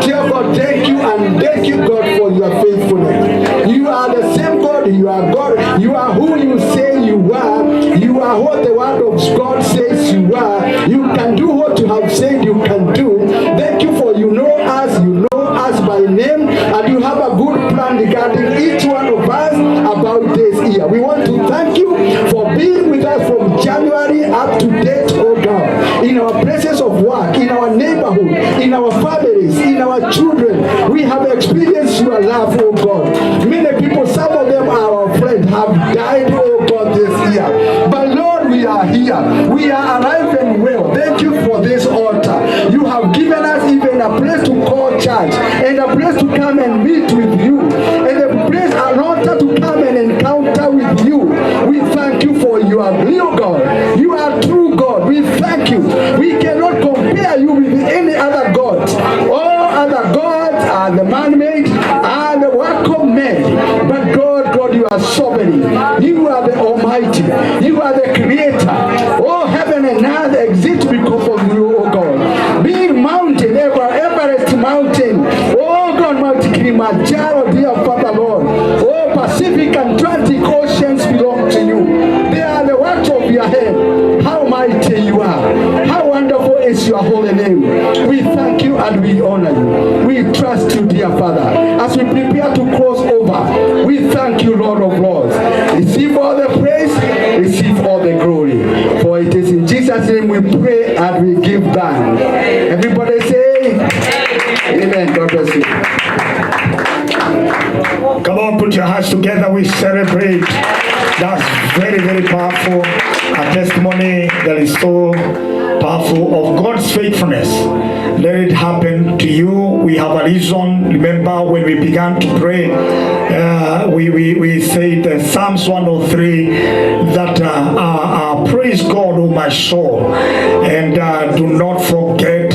Tell God thank you and thank you God for your faithfulness. You are the same God. You are God. You are who you say you are. You are what the word of God says you are. You can do what you have said you can do. Thank you for you know us by name, and you have a good plan regarding each one of us about this year. We want to thank you for being with us from January up to date, oh God, in our places of work, in our neighborhood, in our families, in our children. We have experienced your love, oh God. Many people, some of them are our friends, have died, oh God, this year. But Lord, we are here. We are alive and well. Thank you for this altar. You have given us even a place to call church, and a place to come and meet with you, and a place, an altar to come and encounter with you. We thank you for you are real God. You are true God. We thank you. We cannot compare you with any other God. All other gods are the man-made, are the work of men. But God, you are sovereign. You are the Almighty. You are the Creator. Oh, heaven and earth exist because of you, oh God. Being mountain, Everest mountain, oh God, Mount Kilimanjaro, dear Father Lord. Oh, Pacific and Atlantic oceans belong to you. They are the works of your hand. How mighty you are. How wonderful is your holy name. We thank you and we honor you. We trust you, dear Father. As we prepare to cross over, we thank you, Lord of Lords. Receive all the praise, receive all the glory. For it is in Jesus' name we pray and we give thanks. Everybody say, amen. God bless you. Come on, put your hands together. We celebrate. That's very, very powerful. A testimony that is so powerful of God's faithfulness. Let it happen to you. We have a reason. Remember when we began to pray, we said Psalms 103 that praise God, O my soul, and do not forget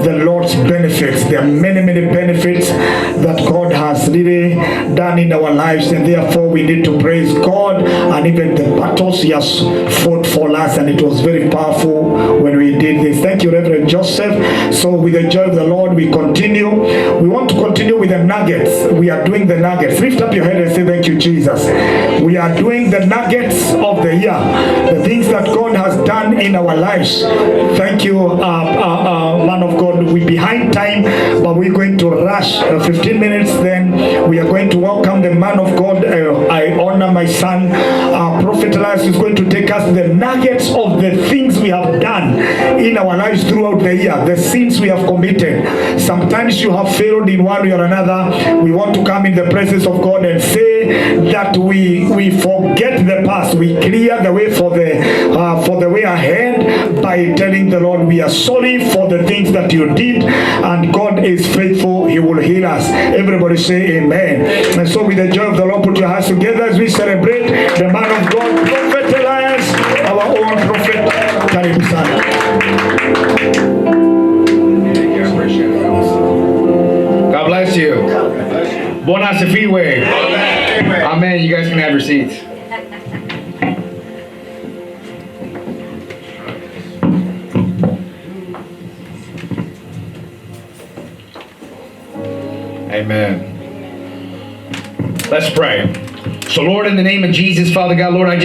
the Lord's benefits. There are many, many benefits that God has really done in our lives, and therefore we need to praise God, and even the battles He has fought for us, and it was very powerful when we did this. Thank you, Reverend Joseph. So with the joy of the Lord, we continue. We want to continue with the nuggets. We are doing the nuggets. Lift up your head and say, thank you, Jesus. We are doing the nuggets of the year, the things that God has done in our lives. Thank you, man of God. We're behind time, but we're going to rush 15 minutes. Then we are going to welcome the man of God. I honor my son, Prophet Elias, who's going to take us the nuggets of the things we have done in our lives throughout the year, the sins we have committed. Sometimes you have failed in one way or another. We want to come in the presence of God and say that we forget the past. We clear the way for the way ahead by telling the Lord we are sorry for the things that you did, and God is faithful. He will heal us. Everybody say amen. And so with the joy of the Lord, put your hands together as we celebrate the man of God, Prophet Elias, our own prophet. Karibu sana. God bless you. Bwana asifiwe. Amen. You guys can have your seats. Amen. Let's pray. So Lord, in the name of Jesus, Father God, Lord, I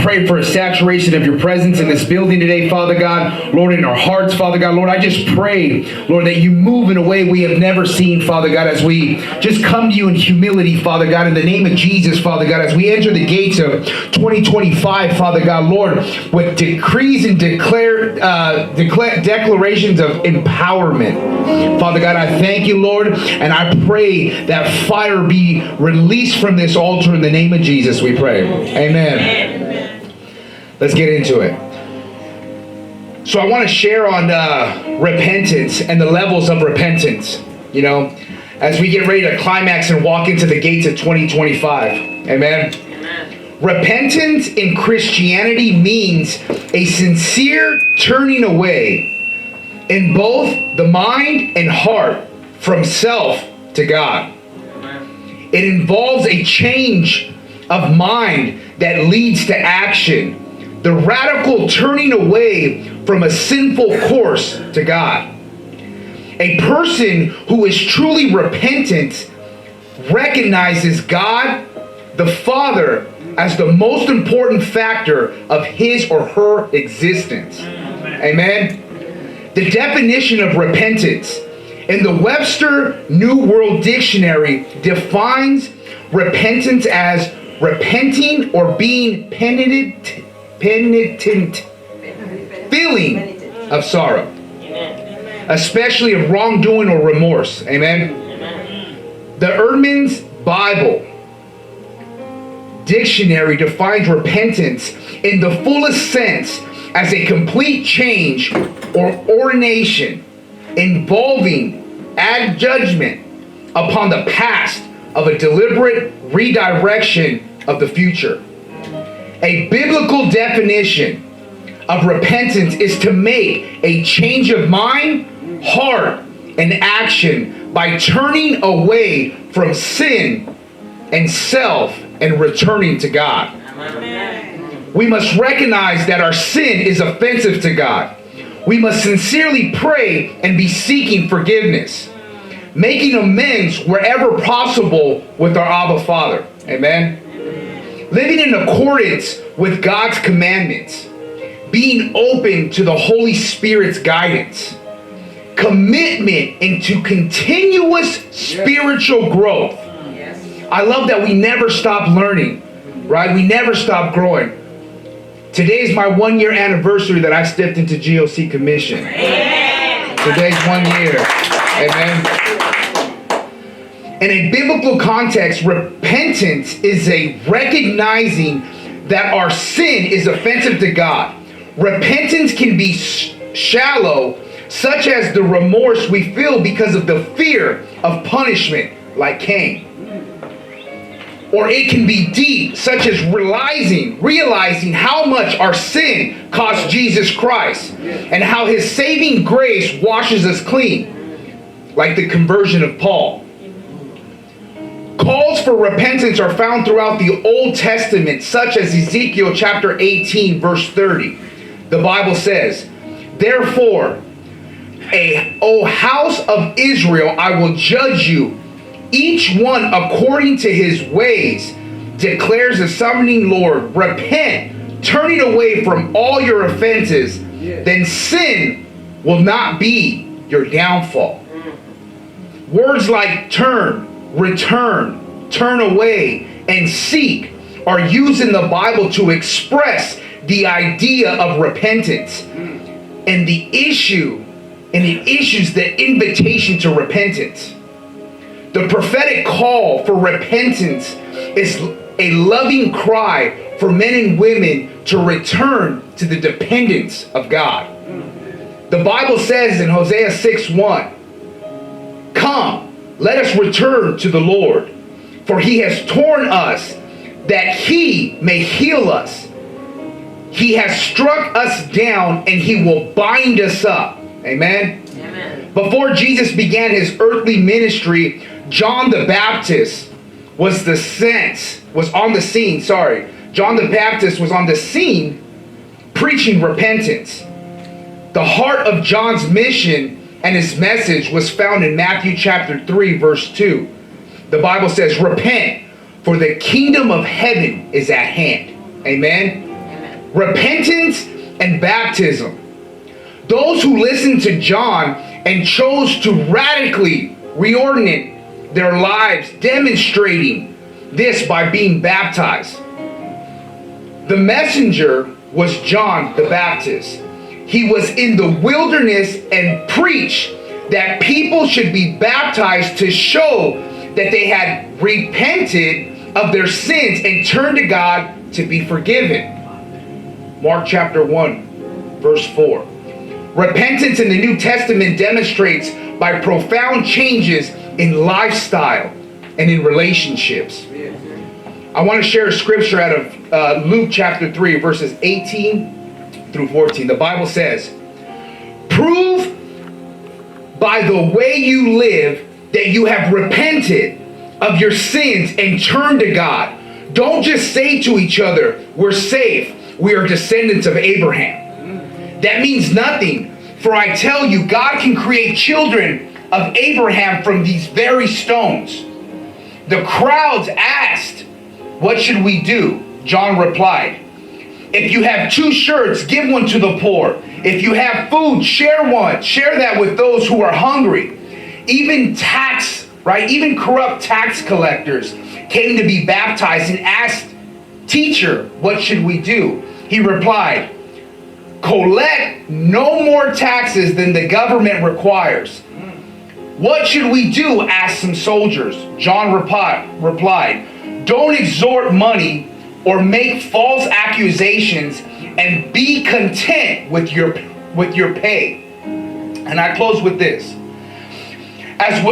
pray for a saturation of your presence in this building today, Father God. Lord, in our hearts, Father God, Lord, I just pray, Lord, that you move in a way we have never seen, Father God, as we just come to you in humility, Father God, in the name of Jesus, Father God, as we enter the gates of 2025, Father God, Lord, with decrees and declarations of empowerment. Father God, I thank you, Lord, and I pray that fire be released from this altar in the name of Jesus, we pray. Amen. Let's get into it. So I want to share on repentance and the levels of repentance, you know, as we get ready to climax and walk into the gates of 2025. Amen. Repentance in Christianity means a sincere turning away in both the mind and heart from self to God. It involves a change of mind that leads to action, the radical turning away from a sinful course to God. A person who is truly repentant recognizes God, the Father, as the most important factor of his or her existence. Amen. The definition of repentance in the Webster New World Dictionary defines repentance as repenting or being penitent feeling of sorrow, especially of wrongdoing or remorse. Amen. The Ehrman's Bible Dictionary defines repentance in the fullest sense as a complete change or ordination involving judgment upon the past of a deliberate redirection of the future. A biblical definition of repentance is to make a change of mind, heart, and action by turning away from sin and self and returning to God. We must recognize that our sin is offensive to God. We must sincerely pray and be seeking forgiveness, making amends wherever possible with our Abba Father. Amen. Living in accordance with God's commandments, being open to the Holy Spirit's guidance, commitment into continuous spiritual growth. I love that we never stop learning, right? We never stop growing. Today's my 1 year anniversary that I stepped into GOC Commission. Today's 1 year. Amen. In a biblical context, repentance is a recognizing that our sin is offensive to God. Repentance can be shallow, such as the remorse we feel because of the fear of punishment, like Cain. Or it can be deep, such as realizing how much our sin cost Jesus Christ and how his saving grace washes us clean, like the conversion of Paul. Calls for repentance are found throughout the Old Testament, such as Ezekiel chapter 18, verse 30. The Bible says, "Therefore, O house of Israel, I will judge you, each one according to his ways, declares the sovereign Lord. Repent, turning away from all your offenses, then sin will not be your downfall." Words like turn, return, turn away, and seek are used in the Bible to express the idea of repentance. And the issues the invitation to repentance. The prophetic call for repentance is a loving cry for men and women to return to the dependence of God. The Bible says in Hosea 6:1, "Come, let us return to the Lord, for he has torn us that he may heal us. He has struck us down and he will bind us up." Amen. Amen. Before Jesus began his earthly ministry, John the Baptist was on the scene. John the Baptist was on the scene preaching repentance. The heart of John's mission and his message was found in Matthew chapter 3, verse 2. The Bible says, "Repent, for the kingdom of heaven is at hand." Amen. Repentance and baptism. Those who listened to John and chose to radically reorient their lives, demonstrating this by being baptized. The messenger was John the Baptist. He was in the wilderness and preached that people should be baptized to show that they had repented of their sins and turned to God to be forgiven. Mark chapter 1, verse 4. Repentance in the New Testament demonstrates by profound changes in lifestyle and in relationships. I want to share a scripture out of Luke chapter 3, verses 18 through 14. The Bible says, "Prove by the way you live that you have repented of your sins and turned to God. Don't just say to each other, 'We're safe,' we are descendants of Abraham. That means nothing, for I tell you, God can create children of Abraham from these very stones. The crowds asked, what should we do? John replied, if you have 2 shirts, give one to the poor. If you have food, share one. Share that with those who are hungry. Even corrupt tax collectors came to be baptized and asked, teacher, what should we do? He replied, collect no more taxes than the government requires. What should we do? Asked some soldiers. John replied, don't extort money or make false accusations, and be content with your pay. And I close with this. As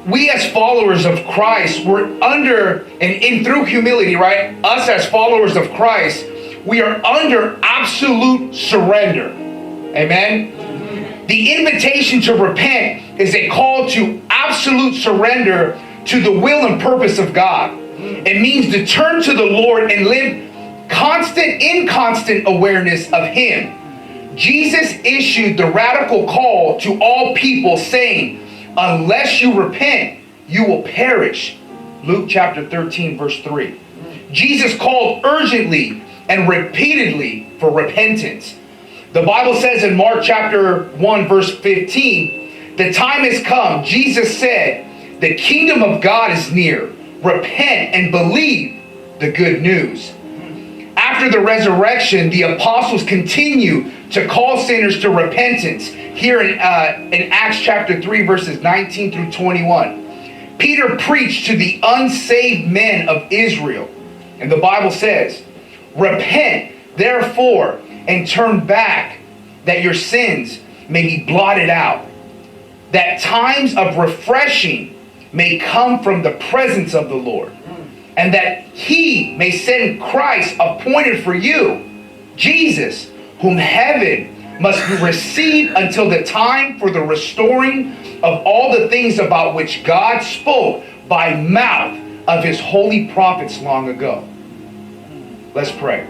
we as followers of Christ, we're under, and through humility, right? Us as followers of Christ, we are under absolute surrender. Amen? The invitation to repent is a call to absolute surrender to the will and purpose of God. It means to turn to the Lord and live in constant awareness of Him. Jesus issued the radical call to all people saying, unless you repent, you will perish. Luke chapter 13, verse 3. Jesus called urgently and repeatedly for repentance. The Bible says in Mark chapter 1, verse 15, the time has come, Jesus said, the kingdom of God is near. Repent and believe the good news. After the resurrection, the apostles continue to call sinners to repentance. Here in Acts chapter 3, verses 19 through 21. Peter preached to the unsaved men of Israel. And the Bible says, repent, therefore, and turn back, that your sins may be blotted out, that times of refreshing may come from the presence of the Lord, and that He may send Christ appointed for you, Jesus, whom heaven must receive until the time for the restoring of all the things about which God spoke by mouth of His holy prophets long ago. Let's pray.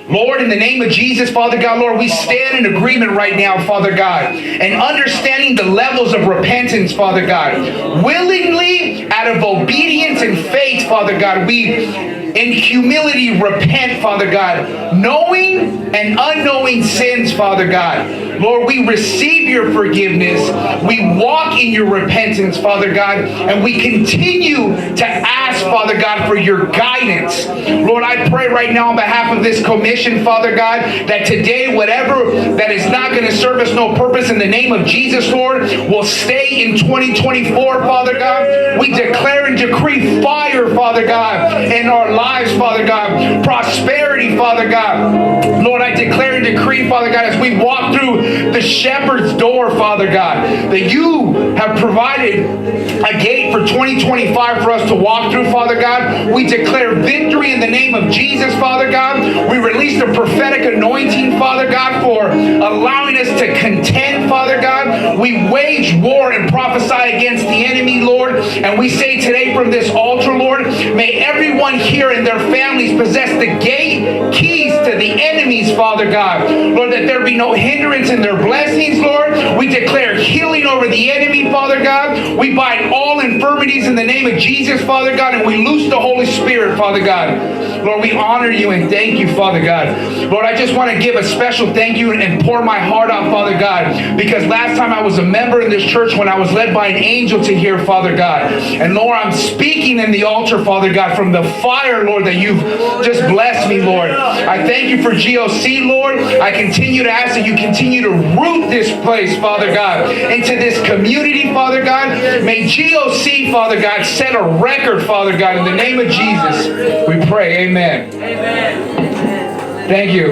Lord, in the name of Jesus, Father God, Lord, we stand in agreement right now, Father God, and understanding the levels of repentance, Father God. Willingly, out of obedience and faith, Father God, we in humility repent, Father God, knowing and unknowing sins, Father God. Lord, we receive your forgiveness. We walk in your repentance, Father God, and we continue to ask, Father God, for your guidance. Lord, I pray right now on behalf of this commission, Father God, that today, whatever that is not going to serve us no purpose, in the name of Jesus, Lord, will stay in 2024, Father God. We declare and decree fire, Father God, in our lives, Father God. Prosperity, Father God. Lord, I declare and decree, Father God, as we walk through the shepherd's door, Father God, that you have provided a gate for 2025 for us to walk through, Father God. We declare victory in the name of Jesus, Father God. We release the prophetic anointing, Father God, for allowing us to contend, Father God. We wage war and prophesy against the enemy, Lord. And we say today from this altar, Lord, may everyone here and their families possess the gate keys to the enemies, Father God. Lord, that there be no hindrance in their blessings, Lord. We declare healing over the enemy, Father God. We bind all infirmities in the name of Jesus, Father God, and we loose the Holy Spirit, Father God. Lord, we honor you and thank you, Father God. Lord, I just want to give a special thank you and pour my heart out, Father God, because last time I was a member in this church when I was led by an angel to here, Father God. And Lord, I'm speaking in the altar, Father God, from the fire, Lord, that you've just blessed me, Lord. I thank you for GOC, Lord. I continue to ask that you continue to root this place, Father God, into this community, Father God. May GOC, Father God, set a record, Father God, in the name of Jesus. We pray, amen. Amen. Thank you.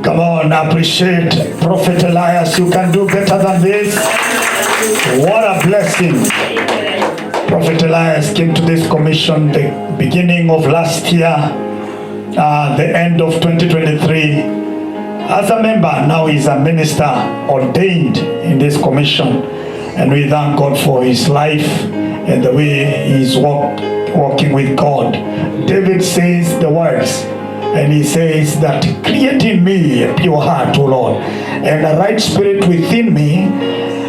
Come on, appreciate Prophet Elias. You can do better than this. What a blessing. Prophet Elias came to this commission the beginning of last year, the end of 2023. As a member, now he's a minister ordained in this commission. And we thank God for his life and the way he's walking with God. David says the words, and he says that, create in me a pure heart, O Lord, and a right spirit within me.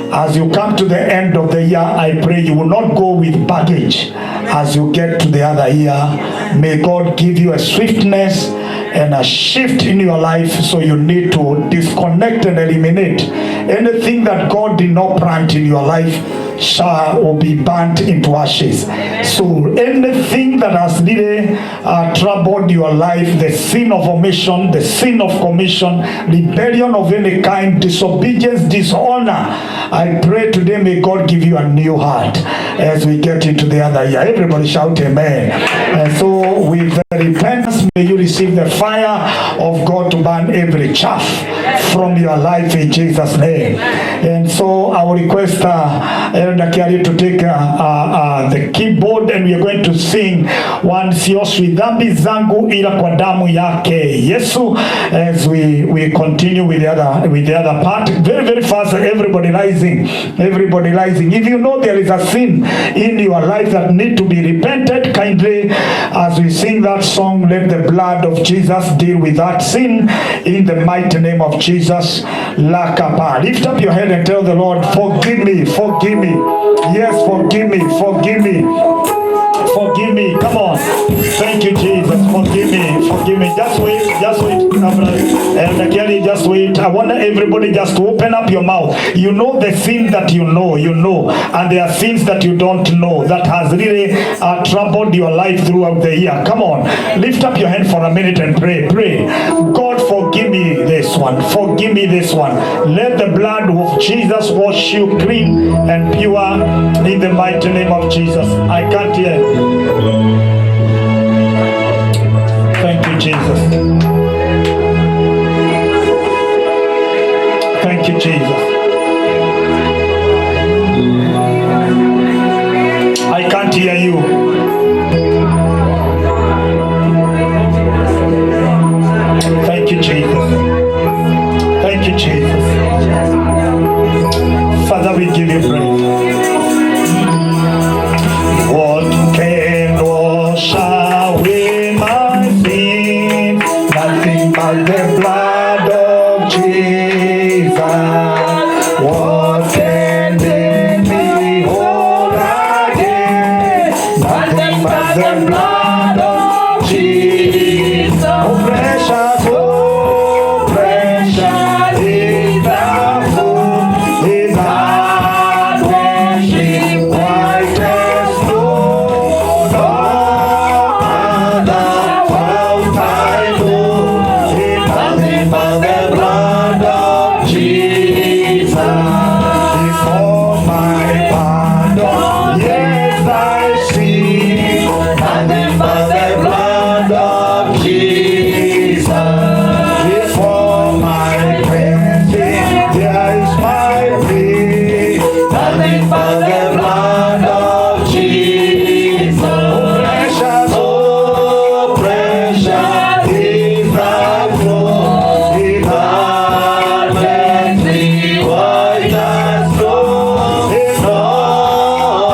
As you come to the end of the year, I pray you will not go with baggage as you get to the other year. May God give you a swiftness and a shift in your life, so you need to disconnect and eliminate anything that God did not plant in your life will be burnt into ashes. So anything that has really troubled your life, the sin of omission, the sin of commission, rebellion of any kind, disobedience, dishonor, I pray today may God give you a new heart as we get into the other year. Everybody shout amen. And so with the repentance, may you receive the fire of God to burn every chaff from your life in Jesus' name. And so I will request Elder Kiari to take the keyboard, and we are going to sing one sioswi dhambi zangu ila kwa damu yake Yesu, as we continue with the other part. Very fast, everybody rising. If you know there is a sin in your life that need to be repented, kindly as we sing that song, let the blood of Jesus deal with that sin in the mighty name of Jesus. Lakapa. Lift up your head and tell the Lord, forgive me. Yes, forgive me. Forgive me. Come on. Thank you, Jesus. Forgive me. Just wait. Elder Kelly, just wait. I want everybody just to open up your mouth. You know the sin that you know. And there are sins that you don't know that has really troubled your life throughout the year. Come on. Lift up your hand for a minute and pray. God, forgive me this one. Let the blood of Jesus wash you clean and pure in the mighty name of Jesus. I can't hear. Thank you, Jesus. Thank you, Jesus. I can't hear you. Thank you, Jesus. Thank you, Jesus. Father, we give you praise. What can wash away my sin? Nothing but the blood of Jesus. What can make me whole again? Nothing but the blood of Jesus. Oh, precious is the flow, His heart washing white as snow. No other fount I know, it's nothing but the blood of Jesus. Before my pardon, yes I see, nothing but the blood of Jesus. Before my cleansing, there is my plea, nothing but the blood of Jesus. Oh precious is the flow, His heart makes me white as snow. It's no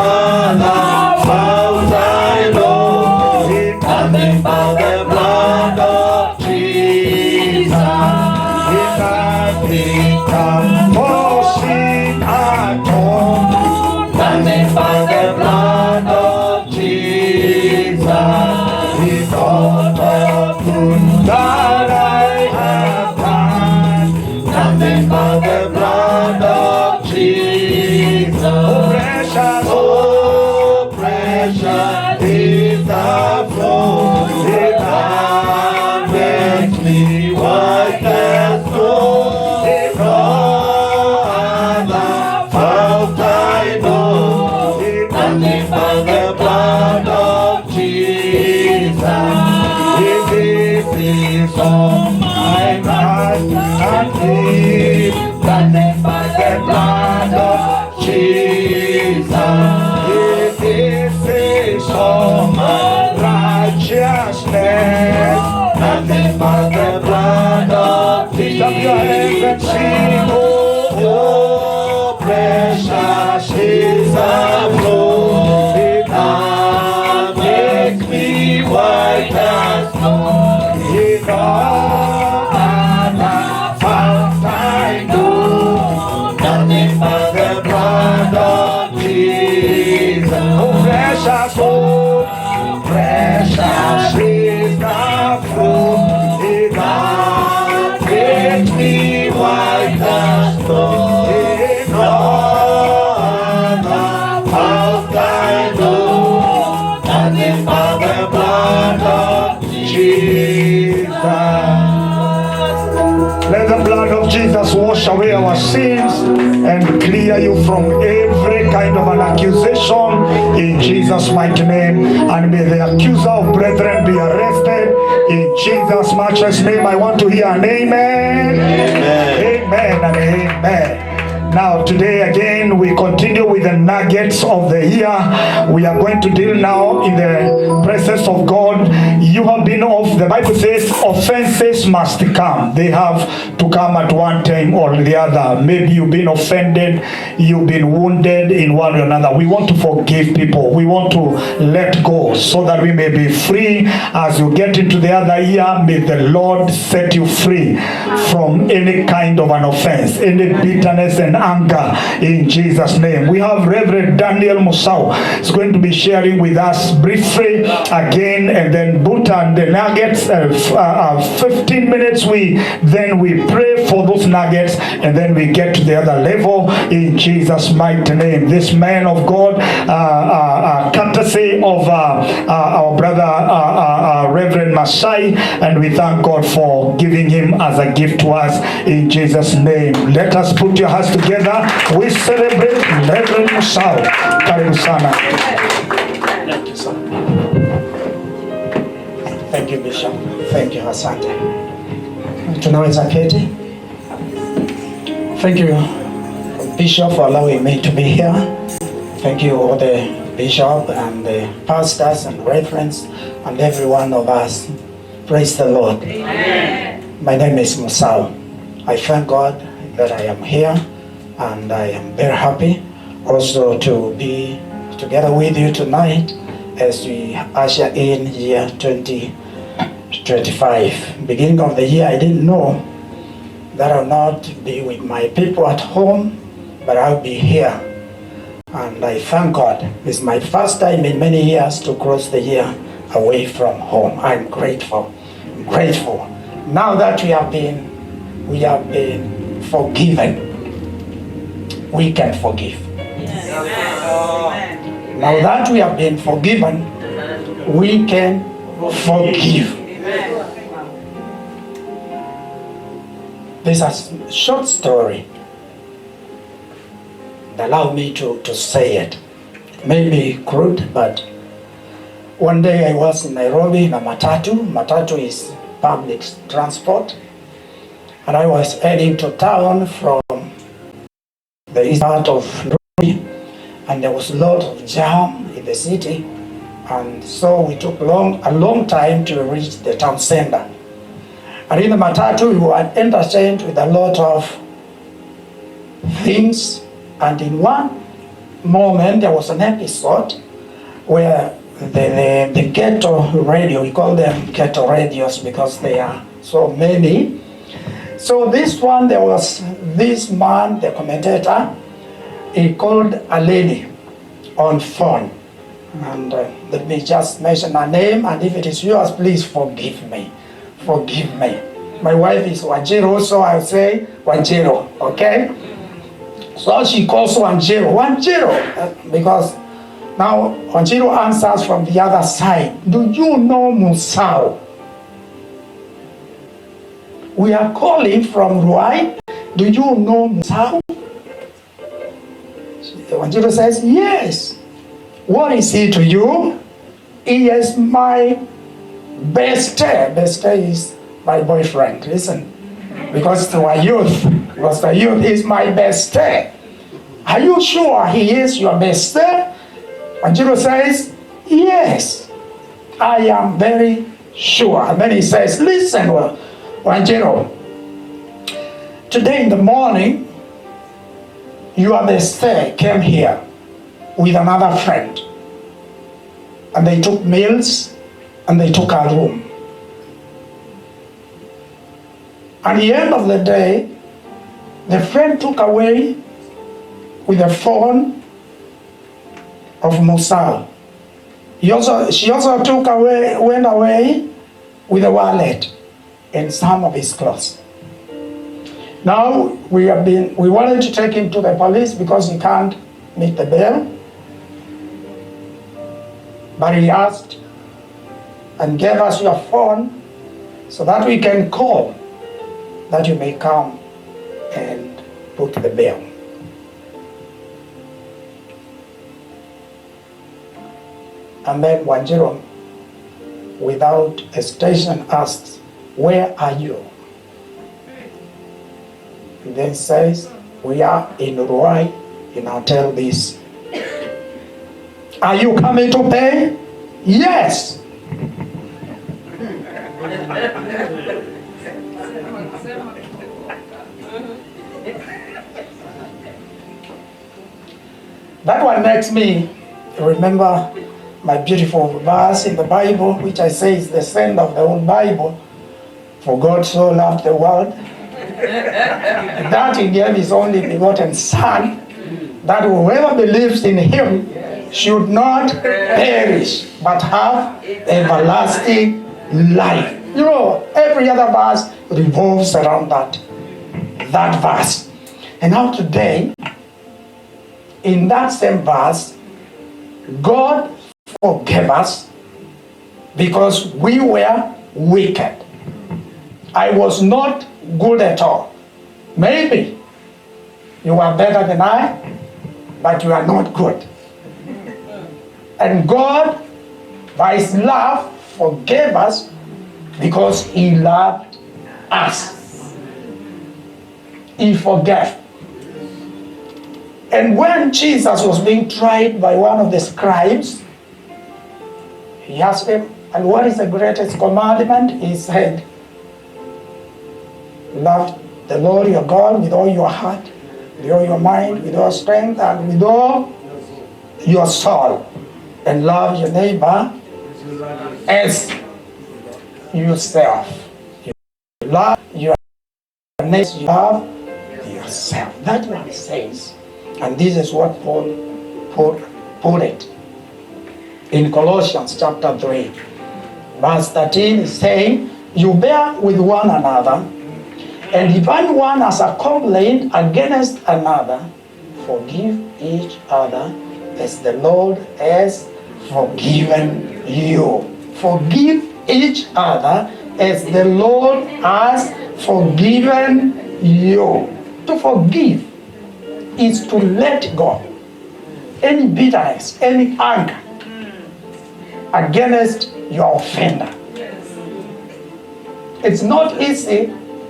other fount I know, it's nothing but the blood of Jesus. If I become for sin atone, nothing but the blood of Jesus. With all the good that I have done, nothing but the blood of Jesus. Oh precious is the flow, His heart makes me white as snow. It's no other fount I know, it's nothing but the blood of Jesus. If it is on my heart and keep, nothing but the blood of Jesus. If it is on my righteousness, nothing but the blood of Jesus. Lift up your hands and sing. Oh, precious is the flow, no other fount I know, nothing but the blood of Jesus. Oh, precious is the fruit that makes me white as snow. No other fount I know, nothing but the blood of Jesus. Let the blood of Jesus wash away our sins and clear you from every kind of an accusation in Jesus' mighty name. And may the accuser of brethren be arrested in Jesus' matchless name. I want to hear an amen. Amen, amen and amen. Now today again we continue with the nuggets of the year. We are going to deal now in the presence of God. You have been off. The Bible says offenses must come. They have to come at one time or the other. Maybe you've been offended, you've been wounded in one or another. We want to forgive people. We want to let go so that we may be free as you get into the other year. May the Lord set you free from any kind of an offense, any bitterness and anger in Jesus' name. We have Reverend Daniel Musau is going to be sharing with us briefly again, and then Bhutan the nuggets. 15 minutes. We pray for those nuggets, and then we get to the other level in Jesus' mighty name. This man of God, courtesy of our brother Reverend Masai, and we thank God for giving him as a gift to us in Jesus' name. Let us put your hands together. We celebrate Reverend Musau. Karibu sana. Thank you, sir. Thank you, Bishop. Thank you, asante. Tunaweza keti. Thank you, Bishop, for allowing me to be here. Thank you, all the Bishop and the pastors and reverends and every one of us. Praise the Lord. Amen. My name is Musau. I thank God that I am here, and I am very happy also to be together with you tonight as we usher in year 2025. Beginning of the year, I didn't know that I'll not be with my people at home, but I'll be here. And I thank God. It's my first time in many years to cross the year away from home. I'm grateful. Grateful. Now that we have been forgiven, we can forgive. Yes. Now that we have been forgiven, we can forgive. There's a short story. Allow me to say it. It may be crude, but one day I was in Nairobi in a matatu. Matatu is public transport. And I was heading to town from the east part of Nairobi, and there was a lot of jam in the city, and so we took a long time to reach the town center. And in the matatu we were entertained with a lot of things, and in one moment there was an episode where the ghetto radio, we call them ghetto radios because they are so many. So this one, there was this man, the commentator, he called a lady on phone. And let me just mention her name, and if it is yours, please forgive me. Forgive me. My wife is Wanjiru, so I'll say Wanjiru, okay? So she calls Wanjiru, because now Wanjiru answers from the other side. Do you know Musau? We are calling from Ruai. Do you know Musau? Wanjiru says, yes. What is he to you? He is my bestie. Bestie is my boyfriend. Listen, because to our youth, is my bestie. Are you sure he is your bestie? Wanjiru says, yes, I am very sure. And then he says, listen, Wanjiru, today in the morning, your bestie came here with another friend, and they took meals and they took our room. At the end of the day, the friend took away with the phone of Musa. She also went away with a wallet and some of his clothes. Now we wanted to take him to the police because he can't meet the bail. But he asked and gave us your phone so that we can call that you may come and put the bail. And then Wanjiru, without hesitation, asked, "Where are you?" He then says, "We are in Ruai, in hotel this." "Are you coming to pay?" "Yes." That one makes me remember my beautiful verse in the Bible, which I say is the center of the whole Bible. For God so loved the world that he gave his only begotten Son, that whoever believes in him should not perish, but have everlasting life. You know, every other verse revolves around that verse. And now today, in that same verse, God forgave us because we were wicked. I was not good at all. Maybe you are better than I, but you are not good. And God, by his love, forgave us because he loved us. He forgave. And when Jesus was being tried by one of the scribes, he asked him, "And what is the greatest commandment?" He said, "Love the Lord your God with all your heart, with all your mind, with all strength, and with all your soul. And love your neighbor as yourself." You love your neighbor, you love yourself. That one says, and this is what Paul put it in Colossians chapter 3. Verse 13 is saying, "You bear with one another, and if anyone has a complaint against another, forgive each other as the Lord has forgiven you." Forgive each other as the Lord has forgiven you. To forgive is to let go any bitterness, any anger against your offender. It's not easy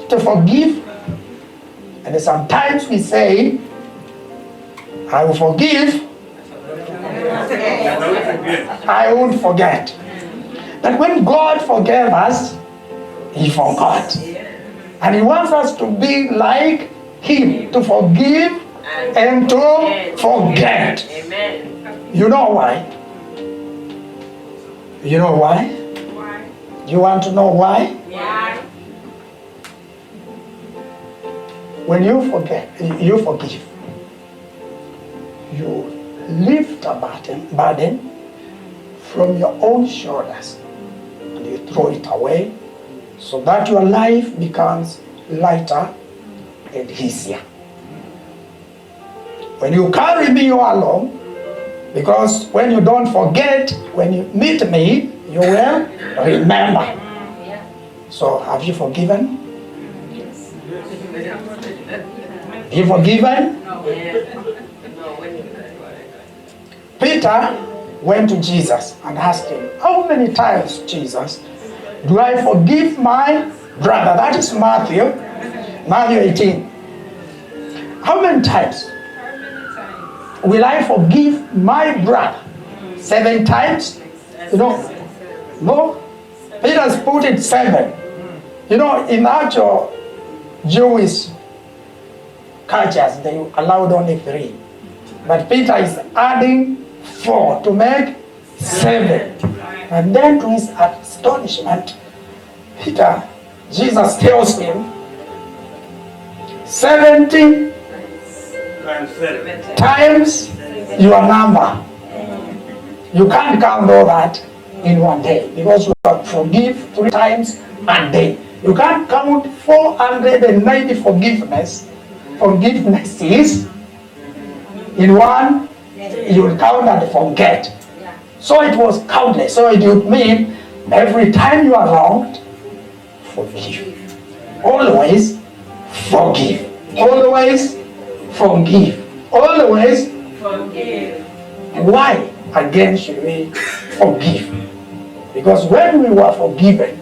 to forgive, and sometimes we say, "I will forgive, I won't forget." But when God forgave us, he forgot. And he wants us to be like him, to forgive and to forget. You know why? You know why? You want to know why? When you forgive, you lift a burden from your own shoulders and you throw it away so that your life becomes lighter and easier. When you carry me all along, because when you don't forget, when you meet me, you will remember. So have you forgiven? You forgiven? Peter went to Jesus and asked him, "How many times, Jesus, do I forgive my brother?" That is Matthew 18. "How many times will I forgive my brother? 7 times? You know, no. Peter's put it 7. You know, in actual Jewish cultures, they allowed only 3. But Peter is adding 4 to make 7. And then to his astonishment, Jesus tells him, 70 times your number. You can't count all that in one day because you have forgive 3 times a day. You can't count 490 forgiveness. Forgiveness is in one, you will count and forget. So it was countless. So it would mean every time you are wronged, forgive. Always forgive. Always forgive. Always forgive. Why again should we forgive? Because when we were forgiven,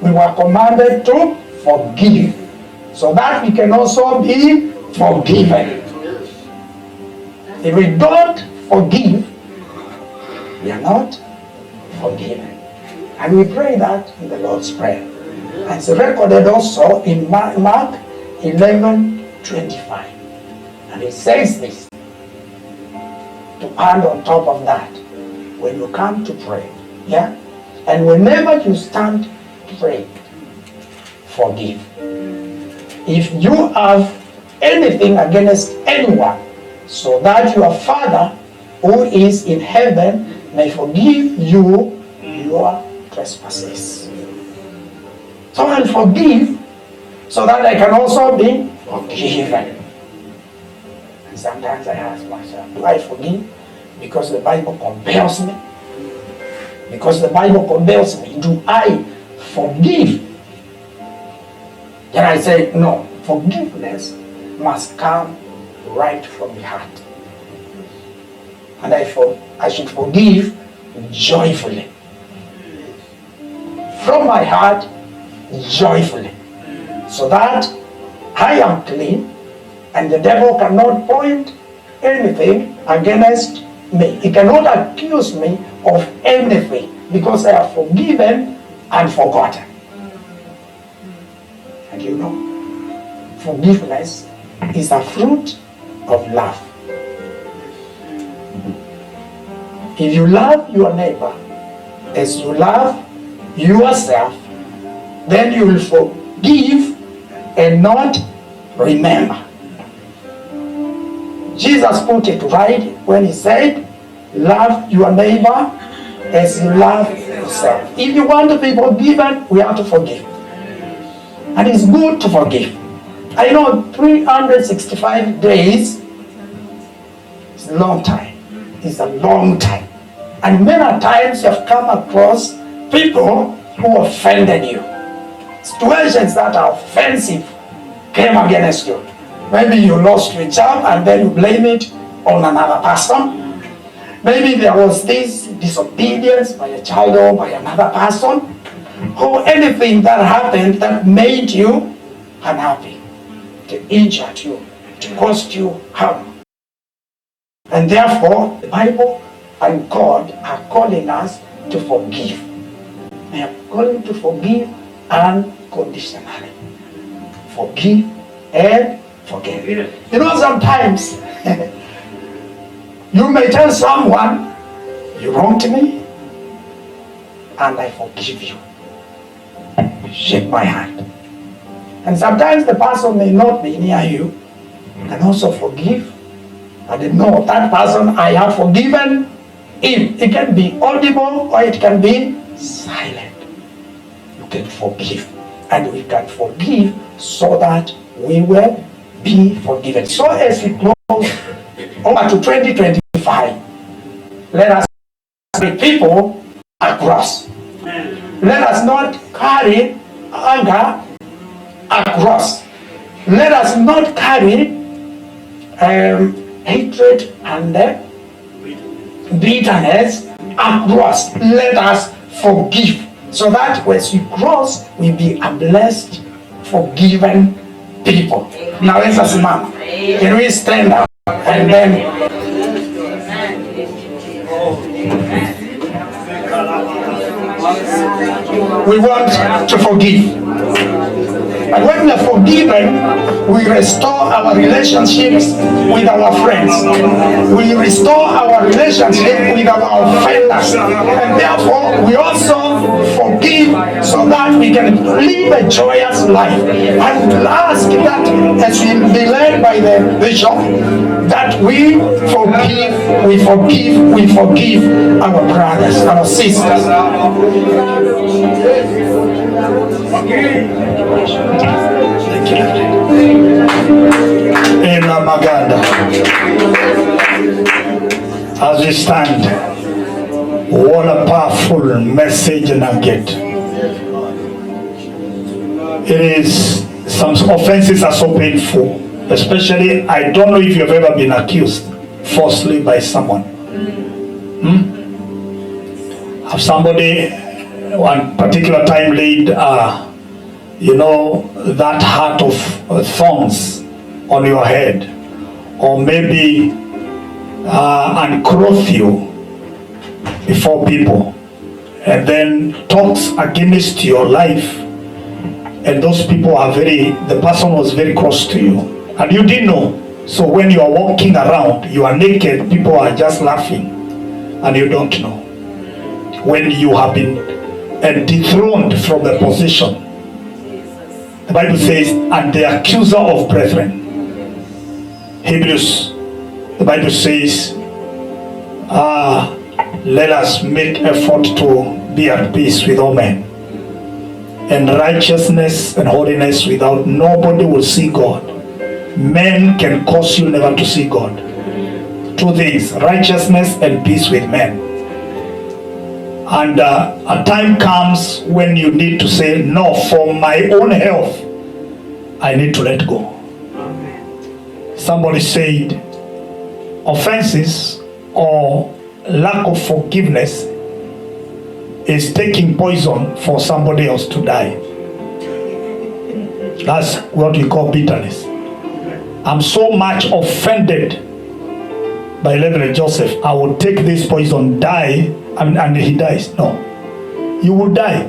we were commanded to forgive, so that we can also be forgiven. If we don't forgive, we are not forgiven. And we pray that in the Lord's Prayer. And it's recorded also in Mark 11:25. And it says this, to add on top of that, when you come to pray, yeah? And whenever you stand to pray, forgive. If you have anything against anyone, so that your Father who is in heaven may forgive you your trespasses. So I'll forgive so that I can also be forgiven. And sometimes I ask myself, do I forgive because the Bible compels me? Because the Bible compels me, do I forgive? Then I say, no, forgiveness must come right from the heart. And I should forgive joyfully. From my heart, joyfully. So that I am clean and the devil cannot point anything against me. He cannot accuse me of anything because I have forgiven and forgotten. And you know, forgiveness is a fruit of love. If you love your neighbor as you love yourself, then you will forgive and not remember. Jesus put it right when he said, love your neighbor as you love yourself. If you want to be forgiven, we have to forgive. And it's good to forgive. I know 365 days is a long time. It's a long time. And many times you have come across people who offended you. Situations that are offensive came against you. Maybe you lost your job and then you blame it on another person. Maybe there was this disobedience by a child or by another person, or anything that happened that made you unhappy, to injure you, to cause you harm. And therefore, the Bible and God are calling us to forgive. They are calling to forgive unconditionally. Forgive and forgive. You know, sometimes you may tell someone, you wronged me, and I forgive you. Shake my hand. And sometimes the person may not be near you, and also forgive. And know that person, I have forgiven him. It can be audible or it can be silent. You can forgive. And we can forgive so that we will be forgiven. So as we close over to 2025, let us be people across. Let us not carry anger across. Let us not carry hatred and bitterness across. Let us forgive, so that as we cross, we be a blessed, forgiven people. Now let's us mom. Can we stand up and then we want to forgive. But when we are forgiven, we restore our relationships with our friends. We restore our relationship with our offenders. And therefore, we also forgive so that we can live a joyous life. I would ask that as we be led by the bishop, that we forgive our brothers, our sisters. In Maganda, as we stand, what a powerful message nugget. It is, some offenses are so painful, especially, I don't know if you've ever been accused falsely by someone. Have somebody one particular time laid that heart of thorns on your head, or maybe unclothe you before people, and then talks against your life, and those people are the person was very close to you, and you didn't know. So when you are walking around, you are naked, people are just laughing, and you don't know. When you have been dethroned from the position, the Bible says, and the accuser of brethren, Hebrews, the Bible says, let us make effort to be at peace with all men, and righteousness and holiness without nobody will see God. Men can cause you never to see God. Two things, righteousness and peace with men. And a time comes when you need to say, no, for my own health, I need to let go. Somebody said, offenses or lack of forgiveness is taking poison for somebody else to die. That's what we call bitterness. I'm so much offended by Reverend Joseph, I will take this poison, die, and he dies. No, you will die.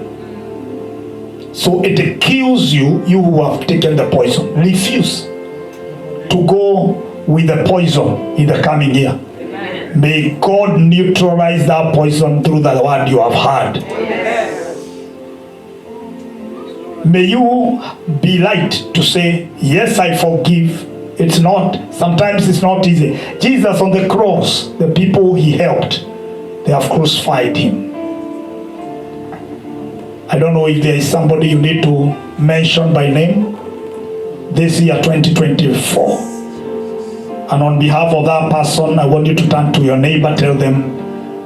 So it kills you, you who have taken the poison. Refuse to go with the poison in the coming year. May God neutralize that poison through the word you have heard. May you be light to say, yes, I forgive. It's not, sometimes it's not easy. Jesus on the cross, the people he helped, they have crucified him. I don't know if there is somebody you need to mention by name this year 2024. And on behalf of that person, I want you to turn to your neighbor, tell them,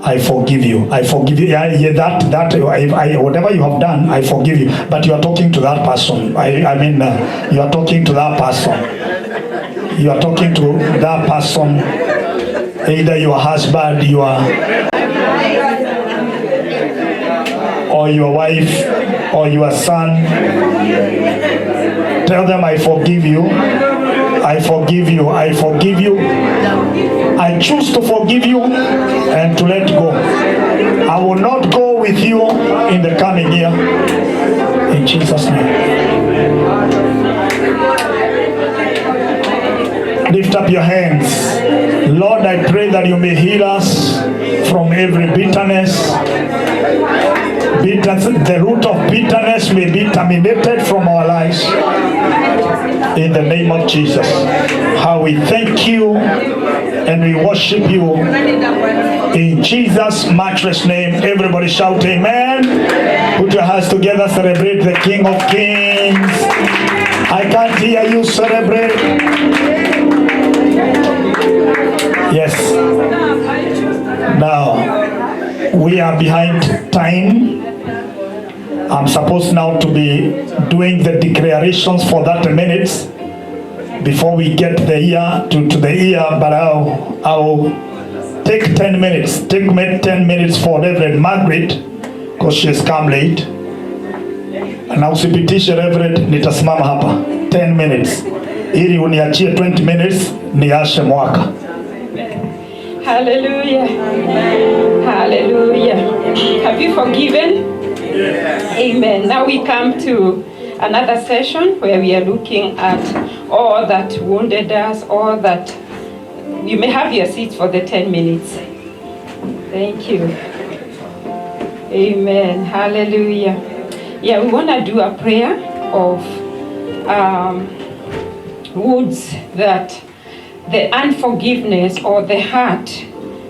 I forgive you. I forgive you. Whatever you have done, I forgive you. But you are talking to that person. You are talking to that person. You are talking to that person, either your husband, or your wife, or your son. Tell them, I forgive you. I forgive you. I forgive you. I choose to forgive you and to let go. I will not go with you in the coming year. In Jesus' name. Lift up your hands. Lord, I pray that you may heal us from every bitterness. The root of bitterness may be terminated from our lives. In the name of Jesus. How we thank you and we worship you. In Jesus' matchless name. Everybody shout amen. Put your hands together. Celebrate the King of Kings. I can't hear you celebrate. Yes. Now, we are behind time. I'm supposed now to be doing the declarations for 30 minutes before we get the ear to the ear, but I'll take 10 minutes. Take 10 minutes for Reverend Margaret because she has come late. And usipitishe Reverend, nitasimama hapa 10 minutes ili uniachie 20 minutes niashe mwaka. Hallelujah. Hallelujah. Have you forgiven? Yes. Amen. Now we come to another session where we are looking at all that wounded us, all that. You may have your seats for the 10 minutes. Thank you. Amen. Hallelujah. Yeah, we want to do a prayer of wounds that the unforgiveness or the hurt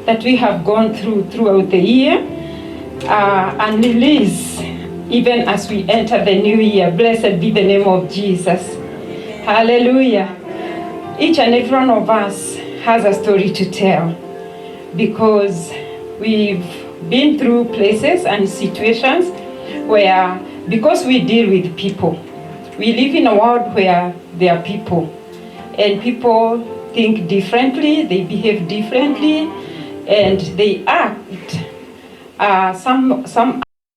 that we have gone throughout the year and release even as we enter the new year. Blessed be the name of Jesus. Hallelujah. Each and every one of us has a story to tell because we've been through places and situations where, because we deal with people, we live in a world where there are people, and people think differently, they behave differently, and they act. Some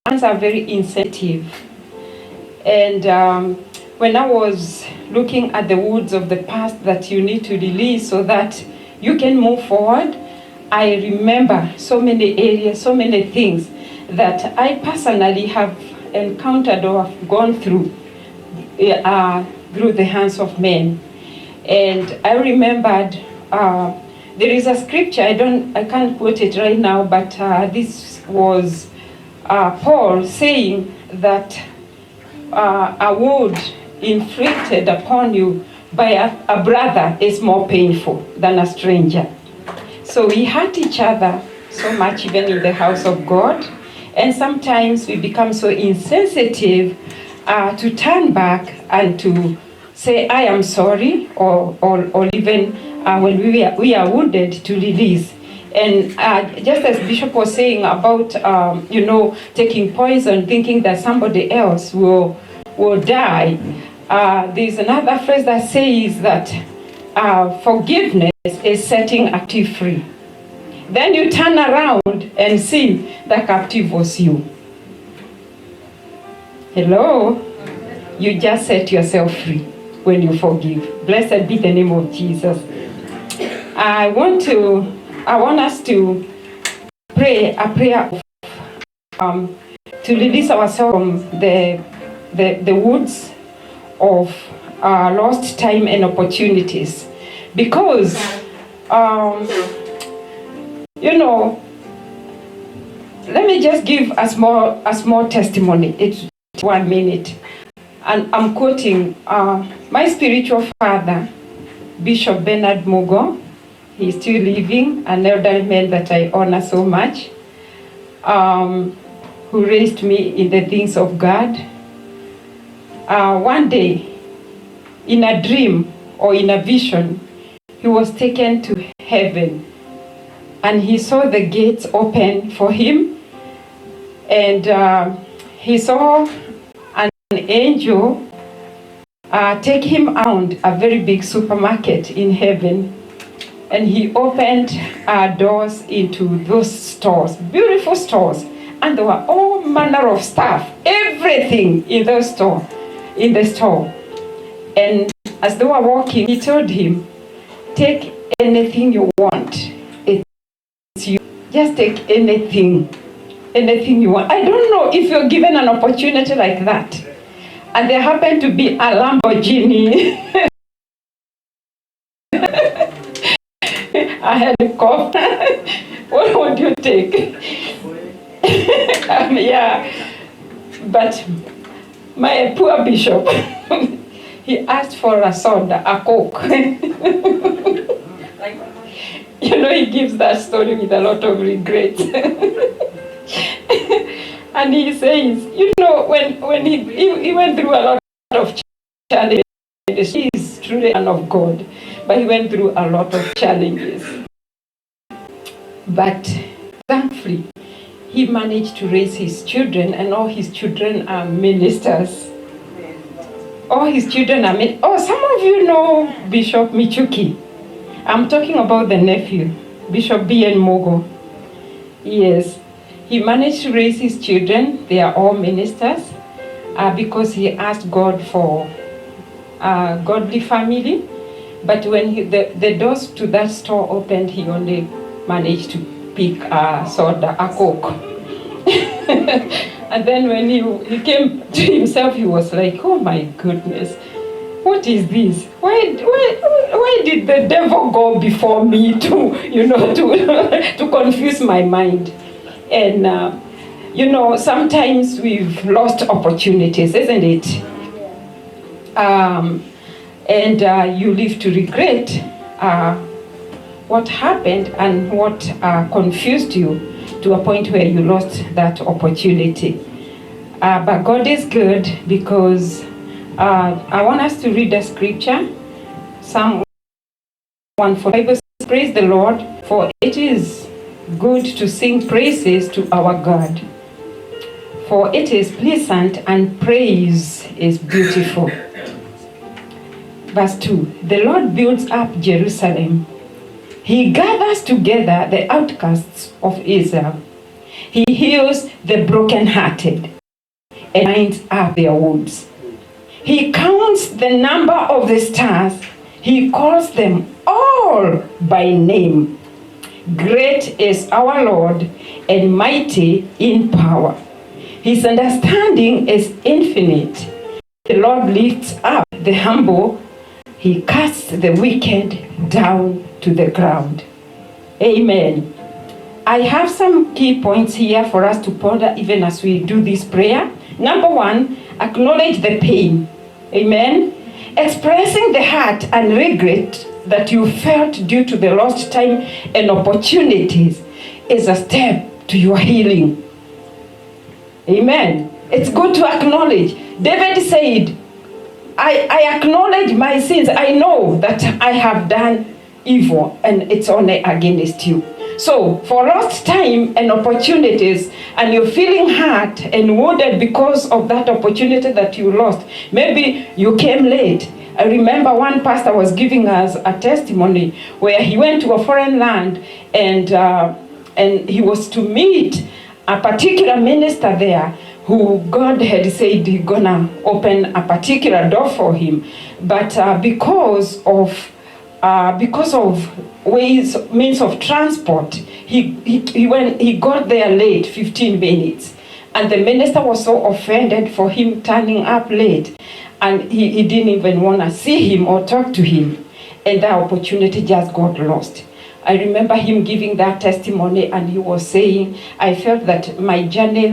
are very insensitive. And when I was looking at the wounds of the past that you need to release so that you can move forward, I remember so many areas, so many things that I personally have encountered or have gone through the hands of men. And I remembered there is a scripture, I can't quote it right now, but this was Paul saying that a wound inflicted upon you by a brother is more painful than a stranger. So we hurt each other so much, even in the house of God. And sometimes we become so insensitive to turn back and to say, I am sorry, or even when we are wounded, to release. And just as Bishop was saying about, taking poison, thinking that somebody else will die, there's another phrase that says that forgiveness is setting a captive free. Then you turn around and see the captive was you. Hello? You just set yourself free when you forgive. Blessed be the name of Jesus. I want us to pray a prayer to release ourselves from the woods of lost time and opportunities. Because, let me just give a small testimony. It's 1 minute. And I'm quoting my spiritual father, Bishop Bernard Mugo. He's still living, an elderly man that I honor so much, who raised me in the things of God. One day, in a dream or in a vision, he was taken to heaven, and he saw the gates open for him, and he saw an angel take him around a very big supermarket in heaven, and he opened doors into those stores, beautiful stores, and there were all manner of stuff, everything in the store. And as they were walking, he told him, take anything you want. It's you. Just take anything you want. I don't know if you're given an opportunity like that, and there happened to be a Lamborghini, a helicopter. What would you take? Yeah, but my poor bishop, he asked for a soda, a Coke. He gives that story with a lot of regret. And he says, when he went through a lot of challenges, he is truly a man of God, but he went through a lot of challenges. But thankfully, he managed to raise his children, and all his children are ministers. All his children are some of you know Bishop Michuki. I'm talking about the nephew, Bishop B.N. Mogo. Yes, he managed to raise his children. They are all ministers because he asked God for a godly family. But when the doors to that store opened, he only managed to pick a soda, a Coke. And then when he came to himself, he was like, oh my goodness, what is this? Why did the devil go before me to confuse my mind? And, sometimes we've lost opportunities, isn't it? And you live to regret what happened and what confused you to a point where you lost that opportunity. But God is good, because I want us to read the scripture. Psalm 1:4. Bible says, praise the Lord, for it is good to sing praises to our God. For it is pleasant and praise is beautiful. Verse 2. The Lord builds up Jerusalem. He gathers together the outcasts of Israel. He heals the brokenhearted and binds up their wounds. He counts the number of the stars. He calls them all by name. Great is our Lord and mighty in power. His understanding is infinite. The Lord lifts up the humble. He casts the wicked down to the ground. Amen. I have some key points here for us to ponder even as we do this prayer. Number 1, acknowledge the pain. Amen. Expressing the hurt and regret that you felt due to the lost time and opportunities is a step to your healing. Amen. It's good to acknowledge. David said, I acknowledge my sins. I know that I have done evil and it's only against you. So for lost time and opportunities, and you're feeling hurt and wounded because of that opportunity that you lost, maybe you came late. I remember one pastor was giving us a testimony where he went to a foreign land and he was to meet a particular minister there who God had said he's gonna open a particular door for him, but because of means of transport, he got there late, 15 minutes, and the minister was so offended for him turning up late, and he didn't even want to see him or talk to him, and that opportunity just got lost. I remember him giving that testimony, and he was saying, I felt that my journey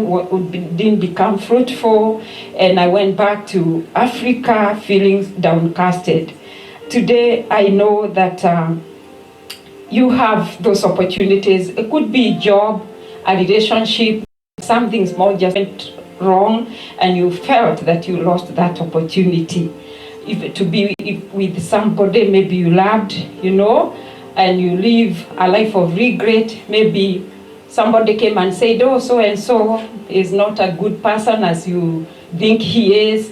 didn't become fruitful, and I went back to Africa feeling downcasted. Today, I know that you have those opportunities. It could be a job, a relationship, something small just went wrong, and you felt that you lost that opportunity. If to be with somebody maybe you loved, and you live a life of regret. Maybe somebody came and said, oh, so-and-so is not a good person as you think he is,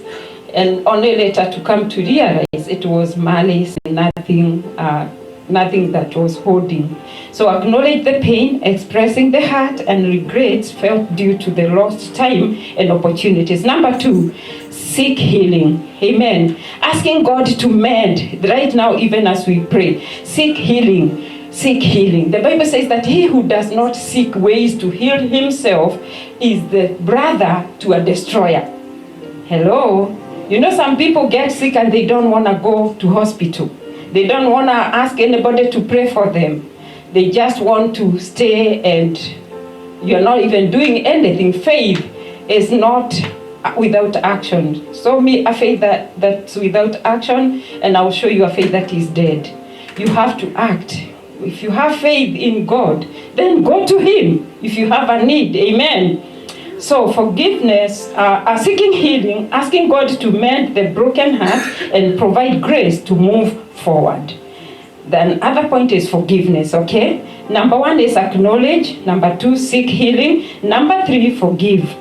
and only later to come to realize it was malice and nothing that was holding. So acknowledge the pain, expressing the hurt and regrets felt due to the lost time and opportunities. Number 2, seek healing. Amen. Asking God to mend right now, even as we pray. Seek healing. Seek healing. The Bible says that he who does not seek ways to heal himself is the brother to a destroyer. Hello? Some people get sick and they don't want to go to hospital. They don't want to ask anybody to pray for them. They just want to stay, and you're not even doing anything. Faith is not without action. Show me a faith that's without action, and I'll show you a faith that is dead. You have to act. If you have faith in God, then go to him if you have a need. Amen. So forgiveness, seeking healing, asking God to mend the broken heart and provide grace to move forward. Then other point is forgiveness, okay? Number 1 is acknowledge. Number 2, seek healing. Number 3, forgive.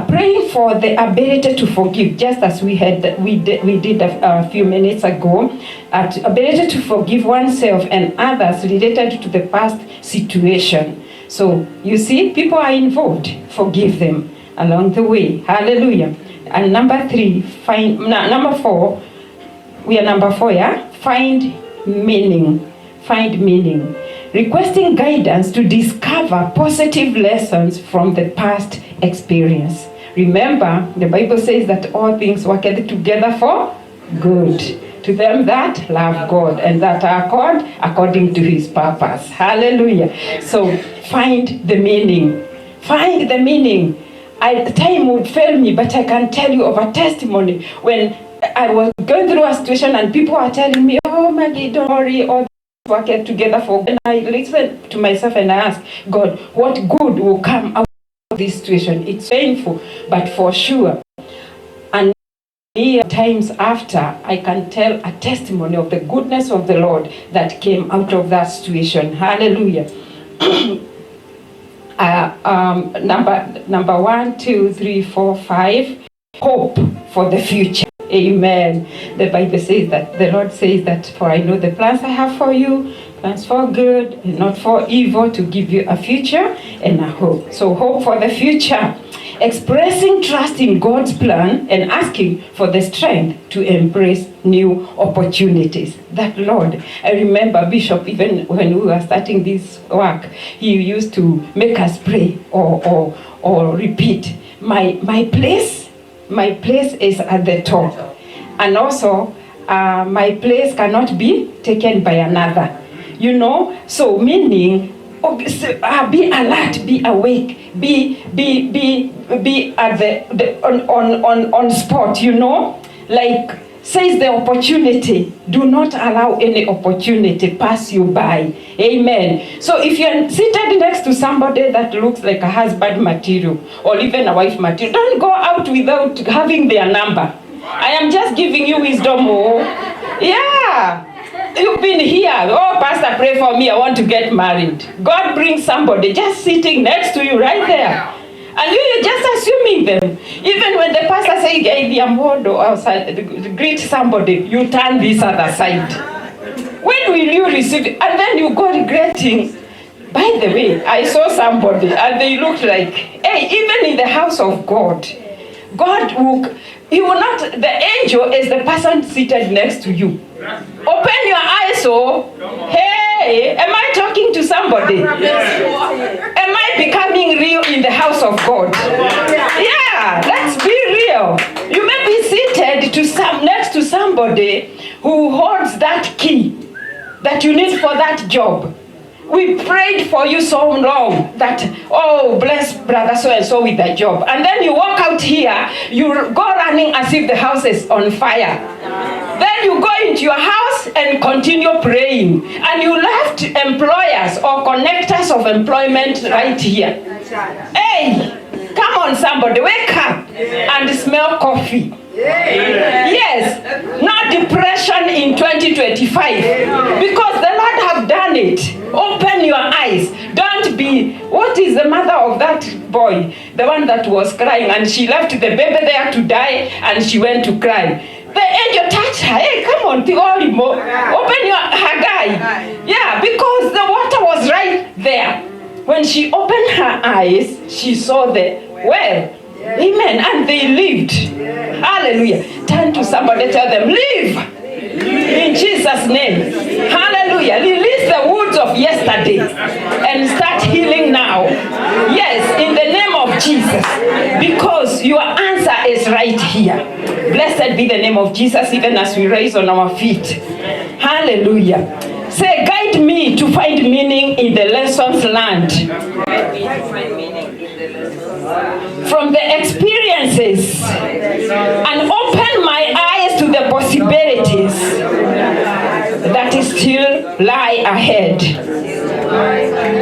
Praying for the ability to forgive, just as we did a few minutes ago, ability to forgive oneself and others related to the past situation. So you see, people are involved. Forgive them along the way. Hallelujah. And number 4. We are number 4, yeah. Find meaning. Find meaning. requesting guidance to discover positive lessons from the past experience. Remember, the Bible says that all things work together for good to them that love God and that are called according to his purpose. Hallelujah. So find the meaning. Find the meaning. Time would fail me, but I can tell you of a testimony when I was going through a situation and people are telling me, oh Maggie, don't worry, all work together for good. And I listened to myself and I asked God, what good will come out of this situation? It's painful, but for sure. And times after, I can tell a testimony of the goodness of the Lord that came out of that situation. Hallelujah. Number 1, 2, 3, 4, 5. Hope for the future. Amen. The Bible says that the Lord says that, for I know the plans I have for you, plans for good and not for evil, to give you a future and a hope. So hope for the future. Expressing trust in God's plan and asking for the strength to embrace new opportunities. That Lord, I remember Bishop, even when we were starting this work, he used to make us pray or repeat, my place is at the top. And also, my place cannot be taken by another. You know, so meaning, be alert, be awake, be at the on spot, you know, like says the opportunity. Do not allow any opportunity pass you by. Amen. So if you're seated next to somebody that looks like a husband material or even a wife material, don't go out without having their number. I am just giving you wisdom. Oh, yeah. You've been here. Oh, Pastor, pray for me. I want to get married. God brings somebody just sitting next to you right there. And you're just assuming them. Even when the pastor says, greet somebody, you turn this other side. When will you receive it? And then you go regretting. By the way, I saw somebody and they looked like, hey, even in the house of God, he will not, the angel is the person seated next to you. Open your eyes, oh. Hey, am I talking to somebody? Am I becoming real in the house of God? Yeah, let's be real. You may be seated next to somebody who holds that key that you need for that job. We prayed for you so long that, oh, bless brother so-and-so with that job. And then you walk out here, you go running as if the house is on fire. Then you go into your house and continue praying. And you left employers or connectors of employment right here. Hey, come on somebody, wake up and smell coffee. Yes, not depression in 2025, because the Lord have done it. Open your eyes. Don't be, what is the mother of that boy, the one that was crying and she left the baby there to die and she went to cry. The angel touched her. Hey, come on, open her guy. Yeah, because the water was right there. When she opened her eyes, she saw the well. Amen. And they lived. Hallelujah. Turn to somebody, tell them, live. In Jesus' name. Hallelujah. Release the wounds of yesterday and start healing now. Yes, in the name of Jesus. Because your answer is right here. Blessed be the name of Jesus, even as we rise on our feet. Hallelujah. Say, guide me to find meaning in the lessons learned. From the experiences, and open my eyes to the possibilities that still lie ahead.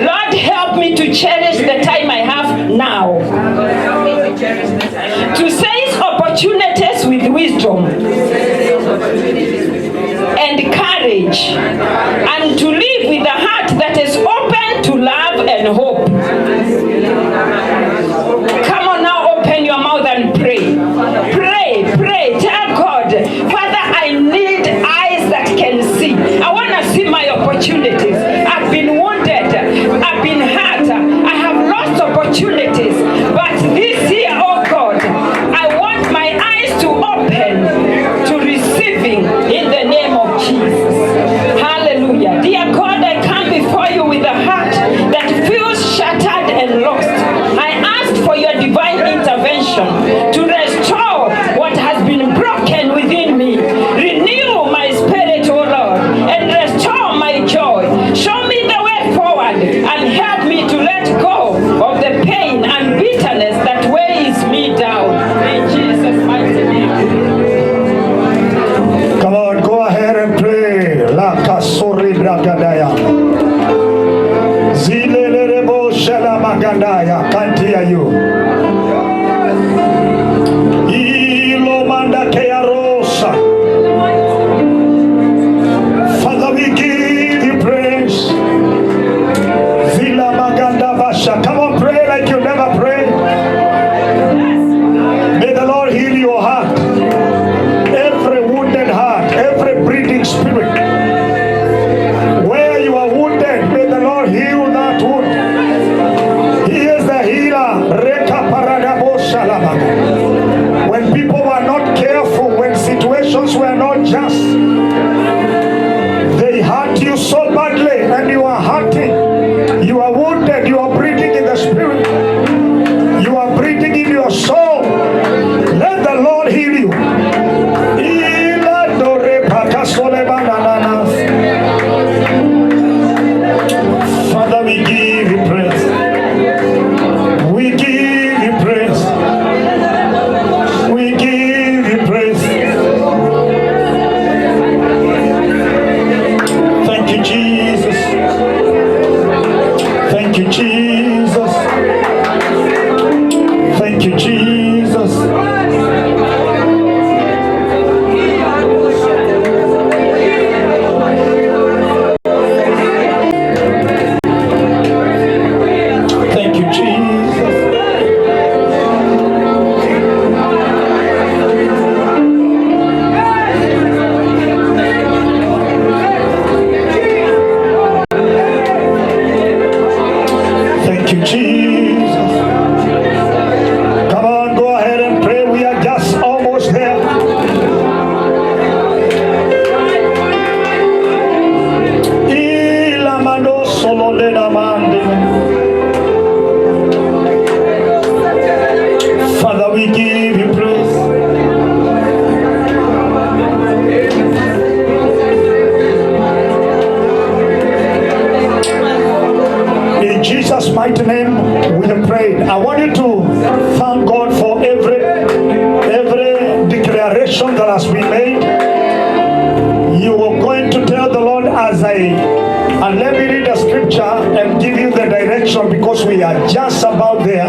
Lord, help me to cherish the time I have now, to seize opportunities with wisdom and courage, and to live with a heart that is open to love and hope. Come on now, open your mouth and pray. Pray. Tell God, Father, I need eyes that can see. I want to see my opportunities. I've been wounded. I've been hurt. I have lost opportunities. But this year, oh God, I want my eyes to open to receiving in the name of Jesus. Hallelujah. Dear God, I come before you with Kearosa. Father, we give you praise. Zila Maganda Basha. Come on, pray like you never prayed. May the Lord heal your heart. Every wounded heart, every breathing spirit. Where you are wounded, may the Lord heal that wound. He is the healer. Reka Paradabo Shalamaga. When people were not careful, when situations were not just, they hurt you so badly and you are hurting. You are wounded, you are breathing in the spirit. You are breathing in your soul. Let the Lord heal you. Father, we give you praise. We give you praise. We give you praise. Thank you, Jesus. Thank you, Jesus. Thank you, Jesus. Thank you, Jesus. Thank you, Jesus. Come on, go ahead and pray. We are just almost there. Ilamando solodena mande. Father, we give you praise. In Jesus' mighty name, we have prayed. I want you to thank God for every declaration that has been made. You are going to tell the Lord and let me read the scripture and give you the direction because we are just about there.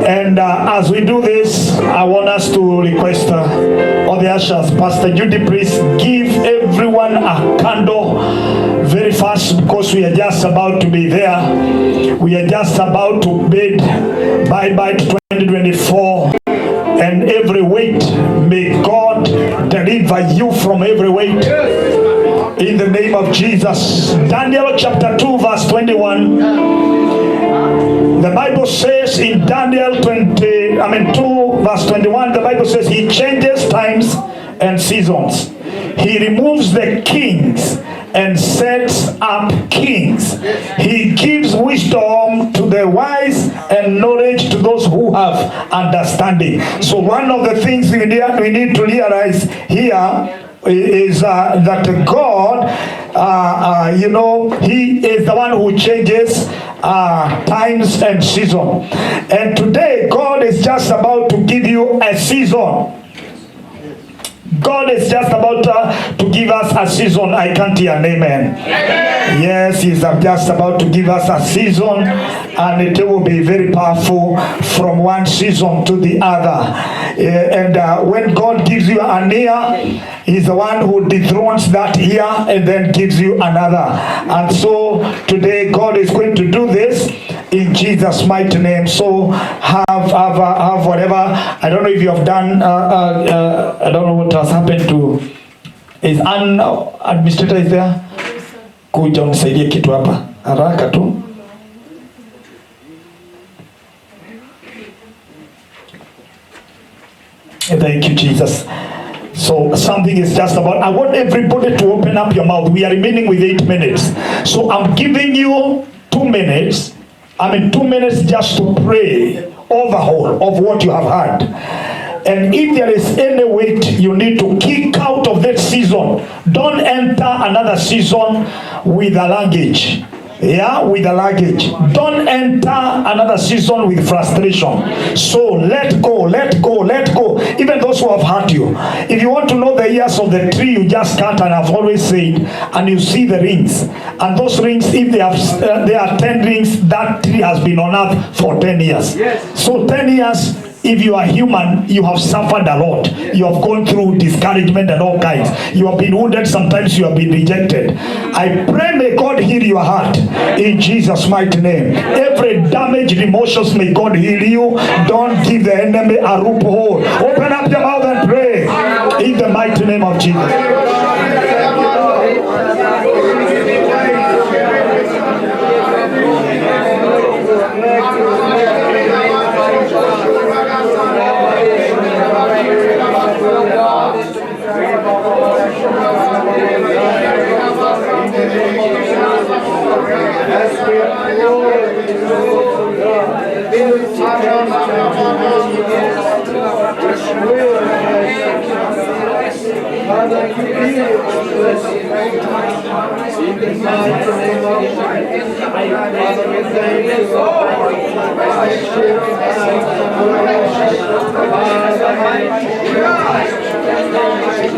And as we do this, I want us to request all the ushers, Pastor Judy, please give everyone a candle very fast because we are just about to be there. We are just about to bid bye-bye to 2024 and every weight. May God deliver you from every weight in the name of Jesus. Daniel chapter 2 verse 21. The Bible says in Daniel 2 verse 21, the Bible says he changes times and seasons. He removes the kings and sets up kings. He gives wisdom to the wise and knowledge to those who have understanding. So one of the things we need to realize here is that God, He is the one who changes times and season. And today, God is just about to give you a season. God is just about to give us a season. I can't hear an amen. Yes, He's just about to give us a season, and it will be very powerful from one season to the other. And when God gives you an year, He's the one who dethrones that year and then gives you another. And so today God is going to do this in Jesus' mighty name. So have whatever. I don't know if you have done. I don't know what has happened to. Is an administrator is there? Kuja unisaidie kitu hapa haraka tu. Thank you, Jesus. So something is just about, I want everybody to open up your mouth. We are remaining with 8 minutes. So I'm giving you 2 minutes. 2 minutes just to pray overhaul of what you have heard. And if there is any weight you need to kick out of that season, don't enter another season with a luggage. With a luggage. Don't enter another season with frustration. So let go, let go, let go. Even those who have hurt you. If you want to know the years of the tree you just cut, and I've always said, and you see the rings, and those rings, if they are 10 rings, that tree has been on earth for 10 years. Yes. So 10 years if you are human, you have suffered a lot. You have gone through discouragement and all kinds. You have been wounded, sometimes you have been rejected. I pray may God heal your heart in Jesus' mighty name. Every damaged emotions, may God heal you. Don't give the enemy a loophole. Open up your mouth and pray in the mighty name of Jesus.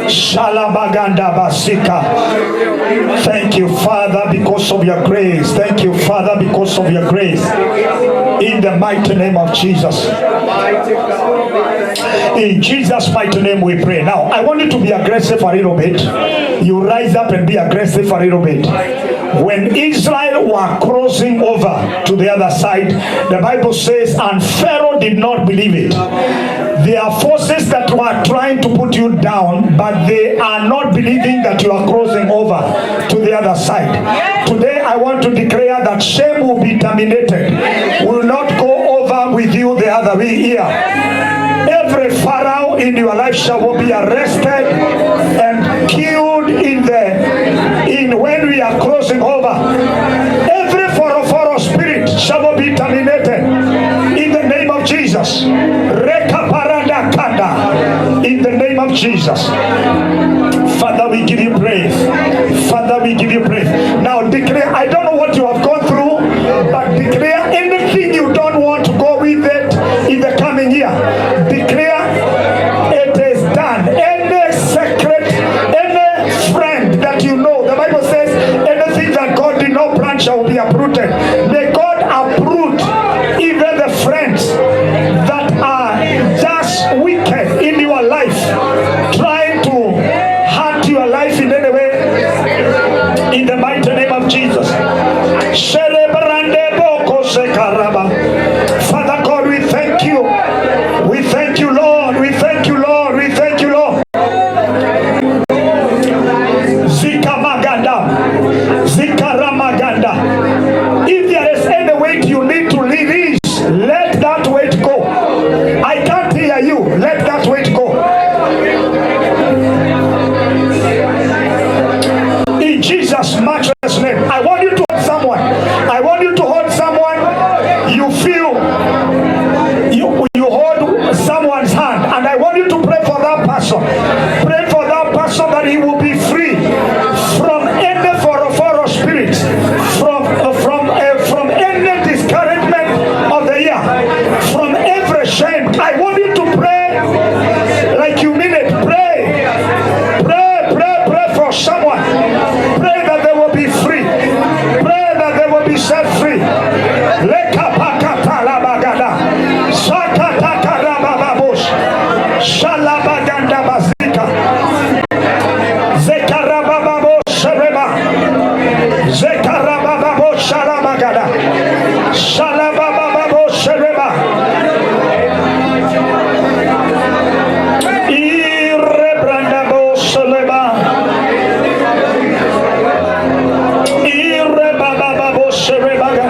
Shalabaganda Basika. Thank you, Father, because of your grace. Thank you, Father, because of your grace. In the mighty name of Jesus. In Jesus' mighty name we pray. Now, I want you to be aggressive a little bit. You rise up and be aggressive a little bit. When Israel were crossing over to the other side, the Bible says, and Pharaoh did not believe it. There are forces that were trying to put you down, but they are not believing that you are crossing over to the other side. Today I want to declare that shame will be terminated. Will not go over with you the other way here. Every Pharaoh in your life shall be arrested and killed when we are crossing over. Every Pharaoh spirit shall be terminated in the name of Jesus. In the name of Jesus. Father, we give you praise. Father, we give you praise. Now declare, I don't know what you have gone through, but declare anything you don't want to go with it in the coming year. Declare it is done. Any secret, any friend that you know, the Bible says anything that God did not plant shall be uprooted. May God uproot even the friends that are just wicked in your life, trying to hurt your life in any way, in the mighty name of Jesus. Father God, we thank you. We thank you, Lord. We thank you, Lord. We thank you, Lord. Zika Maganda. Zika Ramaganda. If there is any weight you need to release, let that weight go. I can't hear you. Let that weight go. In Jesus' matchless name, I want you to hold someone. I want you to hold someone. You feel you hold someone's hand, and I want you to pray for that person. Pray for that person that he will be free from any pharaoh spirit, from any discouragement of the year, from every shame. I want you to pray like you mean it. Pray for someone. Pray that they will be free. Pray that they will be set free. Shalabaganda bazika. Zekarababo shareba. Zekarababo shalabagada. Shalababo shareba. Irebrandabo shaleba. Irebababo sharebaga.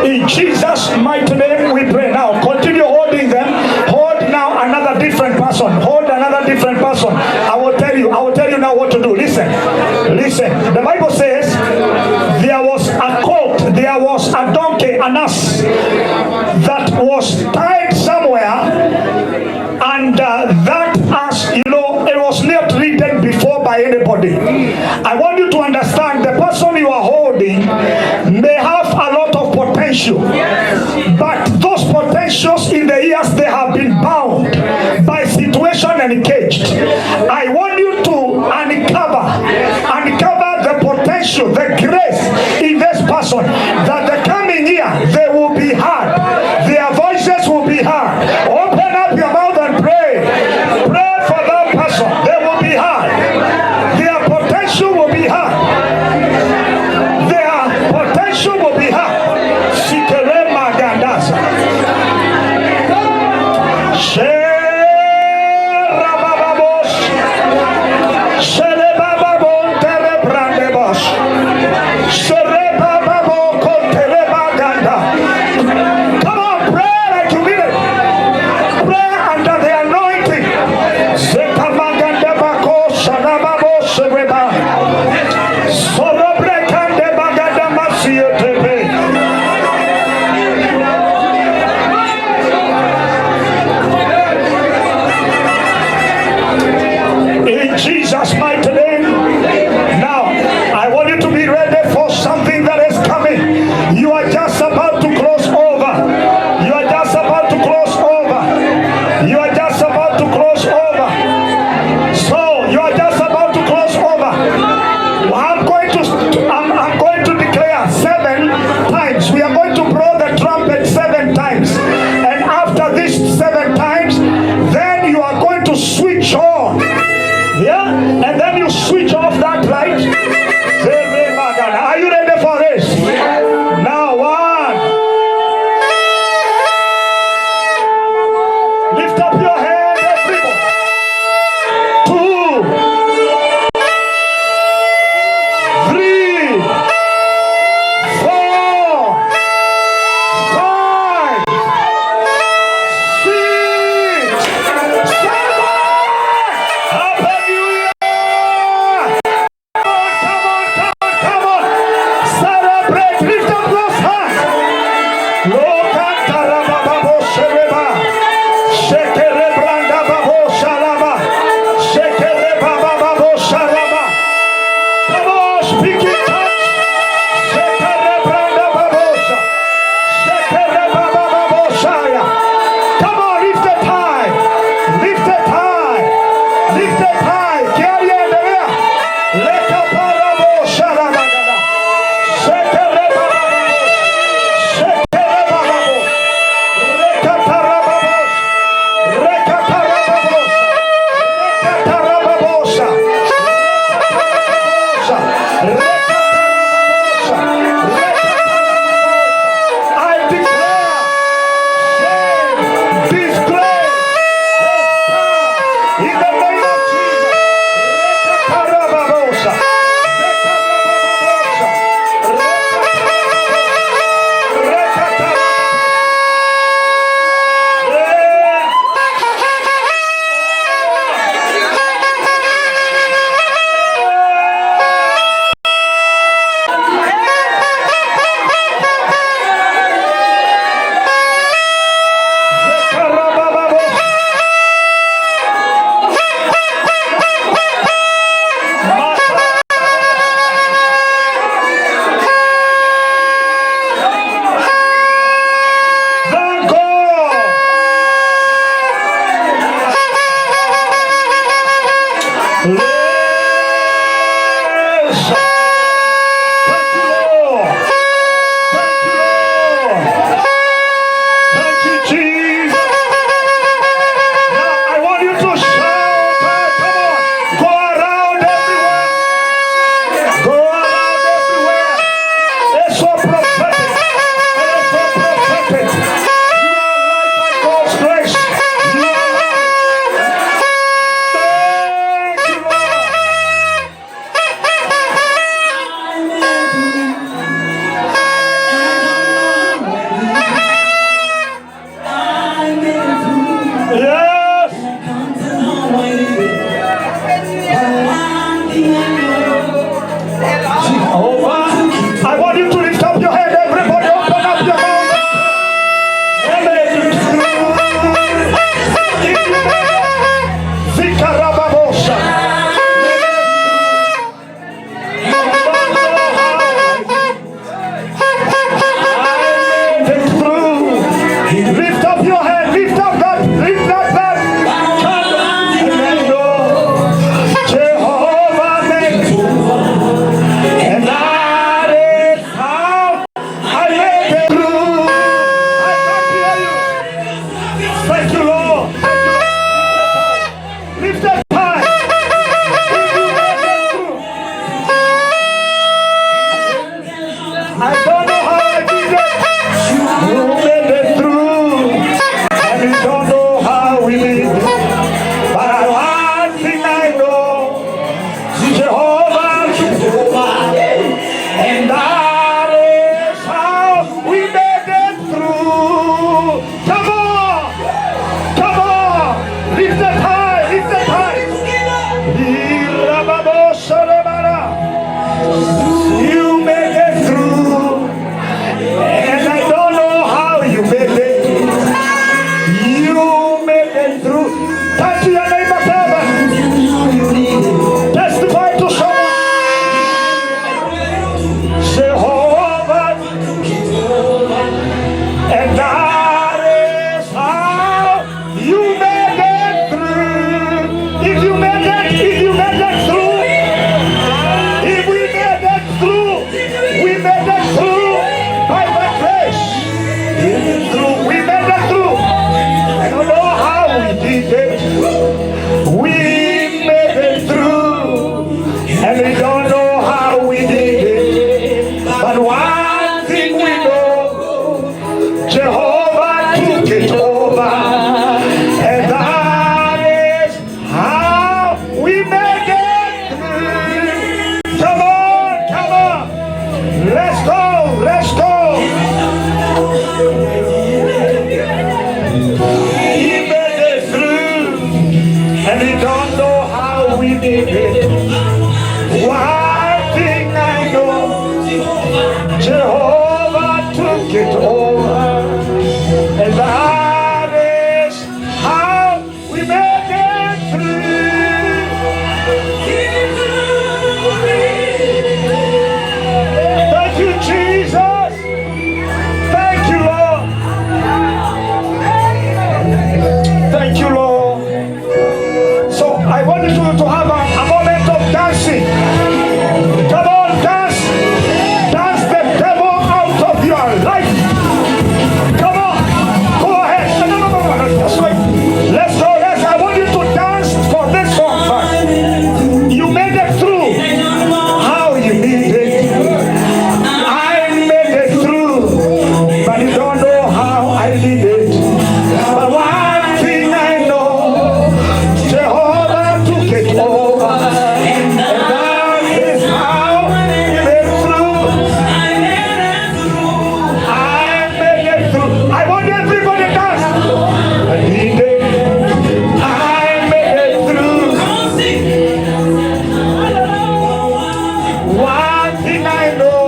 In Jesus' mighty name we pray. Now continue holding them. Hold now another different person. Hold another different person. I will tell you now what to do. Listen. The Bible says there was a colt, there was a donkey, an ass that was tied somewhere, and that ass, it was not ridden before by anybody. I want you to understand, the person you are holding may have a lot of potential, but those potentials in the years they have been bound by situation and caged. I want you to uncover the potential, the grace place in this person that the coming year they will be heard. Their voices will be heard. Open up your mouth and pray. Pray for that person. They will be heard. Their potential will be heard. Their potential will be heard. Sikere magandasa. Sherabababos. Sherebababon terebrandebos. Sherebababo konterebaganda. Don't know how I did it. You made it through. And you don't know how we did it. But one thing I know, Jehovah, Jehovah, and that is how we made it through. Come on, come on, lift it high, lift it high. You made it through, and I don't know how you made it. You made it through. Touch your neighbor, tell them. Testify to someone. Jehovah, and that is how you made it through. If you made it through, if we made it through, we made it through by the grace. We made it through. I don't know how we did it. We made it through, and we don't know how we did it. But one thing we know, Jehovah took it over, and that is how we made it through. Come on, come on, let's go, let's go. He made it through, and we don't know how we did it. One thing I know, Jehovah took it over, and that is how we made it through. Thank you, Jesus. Thank you, Lord. Thank you, Lord. So I want you to have a moment of dancing. Come on, dance. Dance the devil out of your life. Come on. Go ahead. No. That's right. Let's go. I want you to dance for this song first. You made it through. How you made it. I made it through. But you don't know how I did it. But one thing I know, Jehovah took it over, and that is how we made it through. I made it through. I want everybody to dance. I did it. I made it through. One thing I know,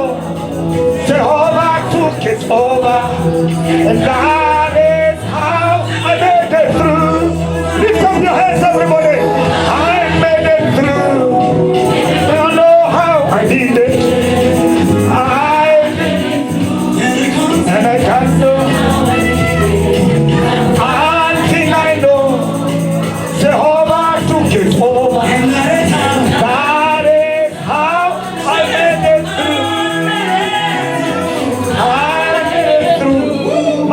Jehovah took it over, and that is how I made it through. Lift up your hands, everybody. I made it through. I don't know how I did it. And I can't know. One thing I know, Jehovah took it over. That is how I made it through. I made it through.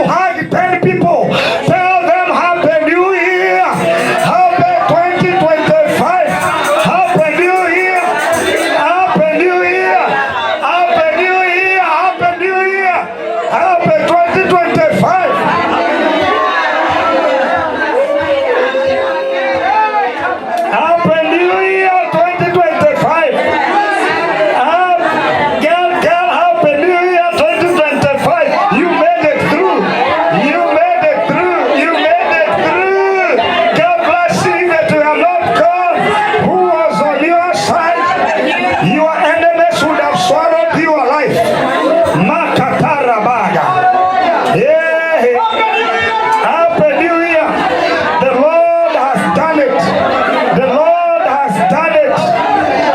to hug 10 people. Tell them Happy New Year. Happy 2025. Happy New Year. Happy New Year. Happy New Year. Happy New Year. Happy 2025. Happy New Year 2025. Girl, Happy New Year 2025. You made it through. You made it through. You made it through. God bless you that you are not gone. Who was on your side? Your enemies would have swallowed your life. Makatarabaga. Yeah. Happy New Year. The Lord has done it. The Lord has done it.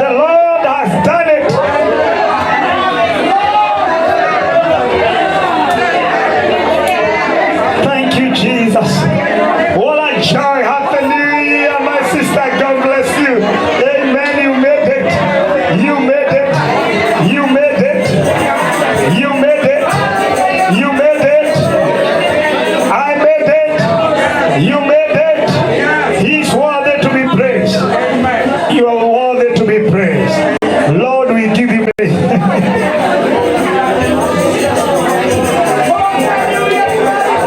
The Lord has done it. Thank you, Jesus. What a joy. Happy New Year, my sister. God bless you. Amen. You made it. You made it. You made it. You made it. You made it. I made it. You made it. He's worthy to be praised. You are worthy to be praised. Lord, we give you praise.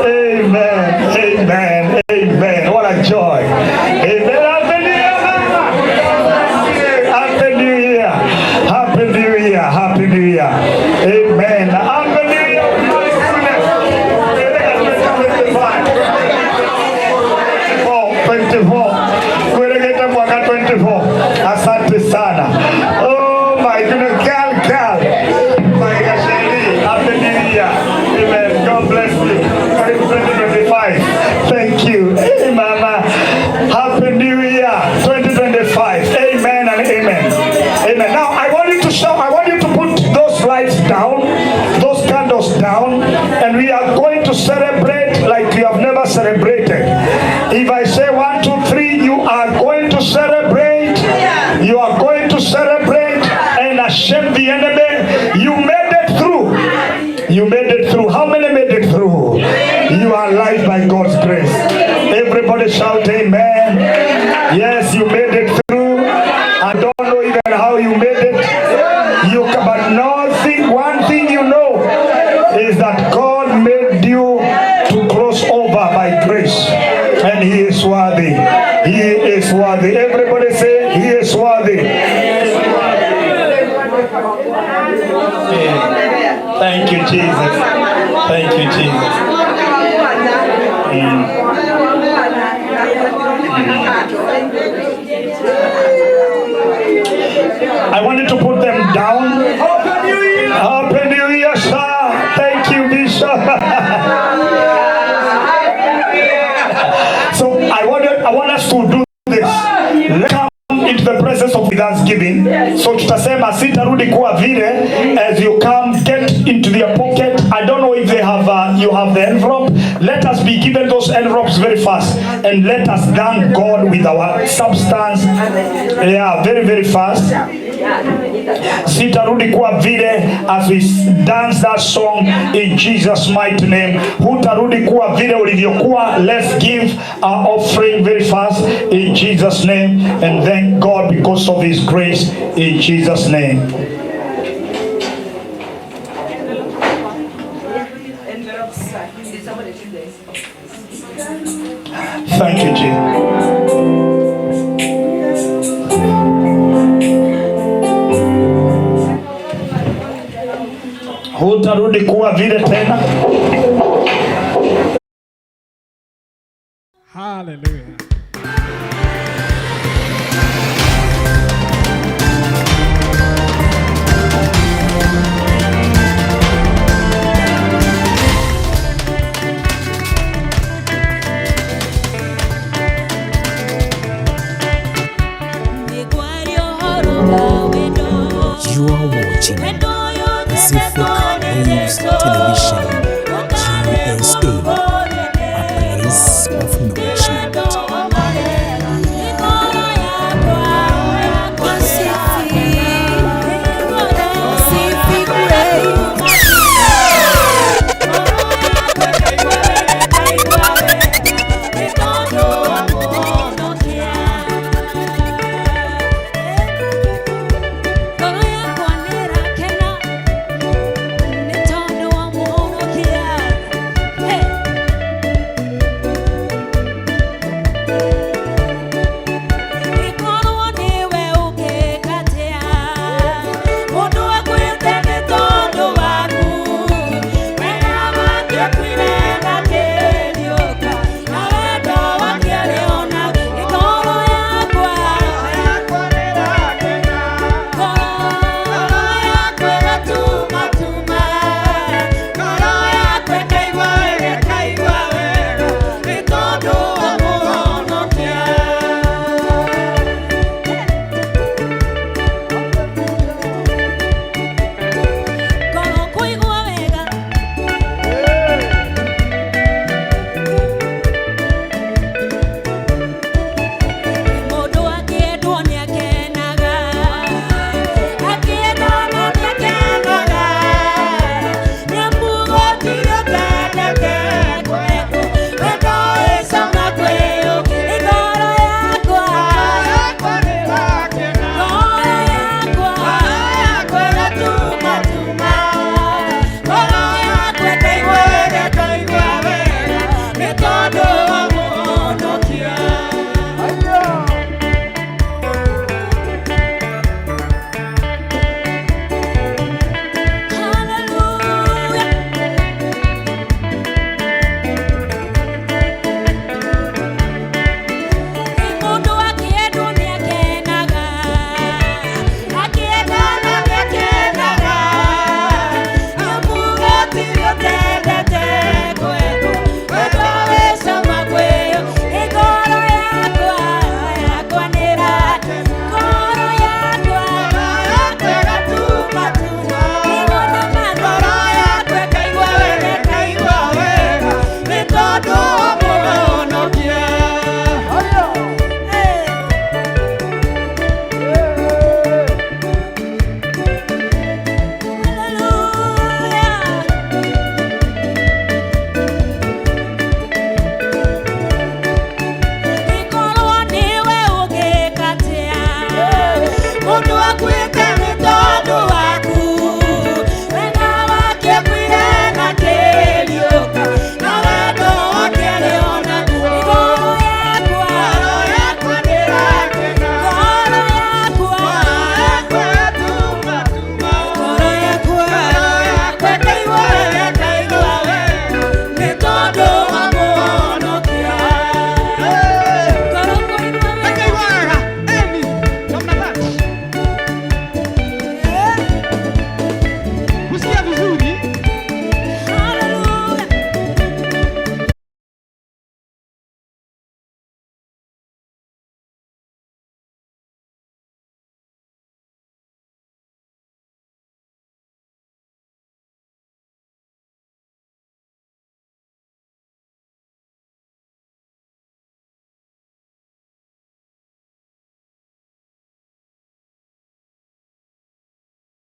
Amen. Amen. Amen. What a joy. Amen. Happy New Year, Mama. Happy New Year. Happy New Year. Happy New Year. Amen. Happy New Year. Kuelekea mwaka 24. Asante sana. Oh my goodness. Girl. My gosh. Happy New Year. Amen. God bless you. 2025. Thank you. Hey, Mama. Happy New Year 2025. Amen and amen. Amen. Now I want you to shout. I want you to put those lights down, those candles down, and we are going to celebrate like you have never celebrated. If I say 1, 2, 3, you are going to celebrate. You are going to celebrate and shame the enemy. You made it through. You made it through. How many made it through? You are alive by God's grace. Everybody shout amen. Yes, you made it through. I don't know even how you made it. But nothing, one thing you know is that God made you to cross over by grace. And He is worthy. He is worthy. Everybody say He is worthy. Thank you, Jesus. Thank you, Jesus. I want you to put them down. Happy New Year. Happy New Year, sir. Thank you, Bishop. So I want us to do this. Let's come into the presence of thanksgiving. So tutasema sitarudi kuwa vile. As you come, get into their pocket. I don't know if they have you have the envelope. Let us be given those envelopes very fast, and let us thank God with our substance. Yeah, very, very fast. Sitarudi kuwa vile, as we dance that song in Jesus mighty name. Hutarudi kuwa vile ulivyokuwa. Let's give our offering very fast in Jesus name, and thank God because of His grace in Jesus name. Thank you, Jesus. Hutarudi kuwa vile tena. Hallelujah. You are watching Pacific Waves Television, USA, a place of nourishment.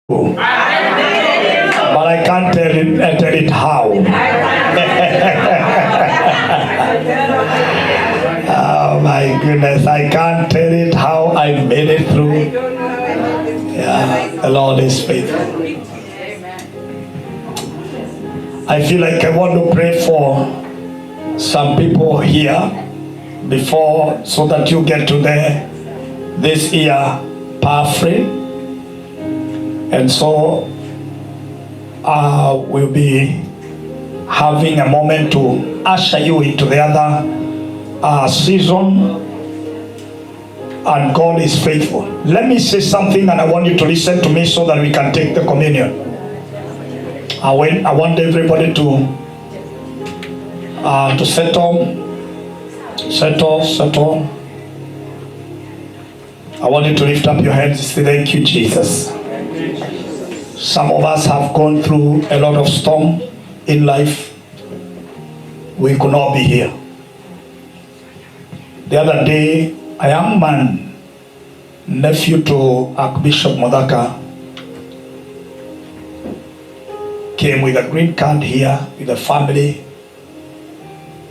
But I can't tell it how. Oh my goodness, I can't tell it how I made it through. Yeah, the Lord is faithful. I feel like I want to pray for some people here before, so that you get to this year pathway. And so we'll be having a moment to usher you into the other season, and God is faithful. Let me say something, and I want you to listen to me so that we can take the communion. I want everybody to settle. I want you to lift up your hands and say, thank you, Jesus. Some of us have gone through a lot of storm in life. We could not be here. The other day, a young man, nephew to Archbishop Modaka, came with a green card here with a family.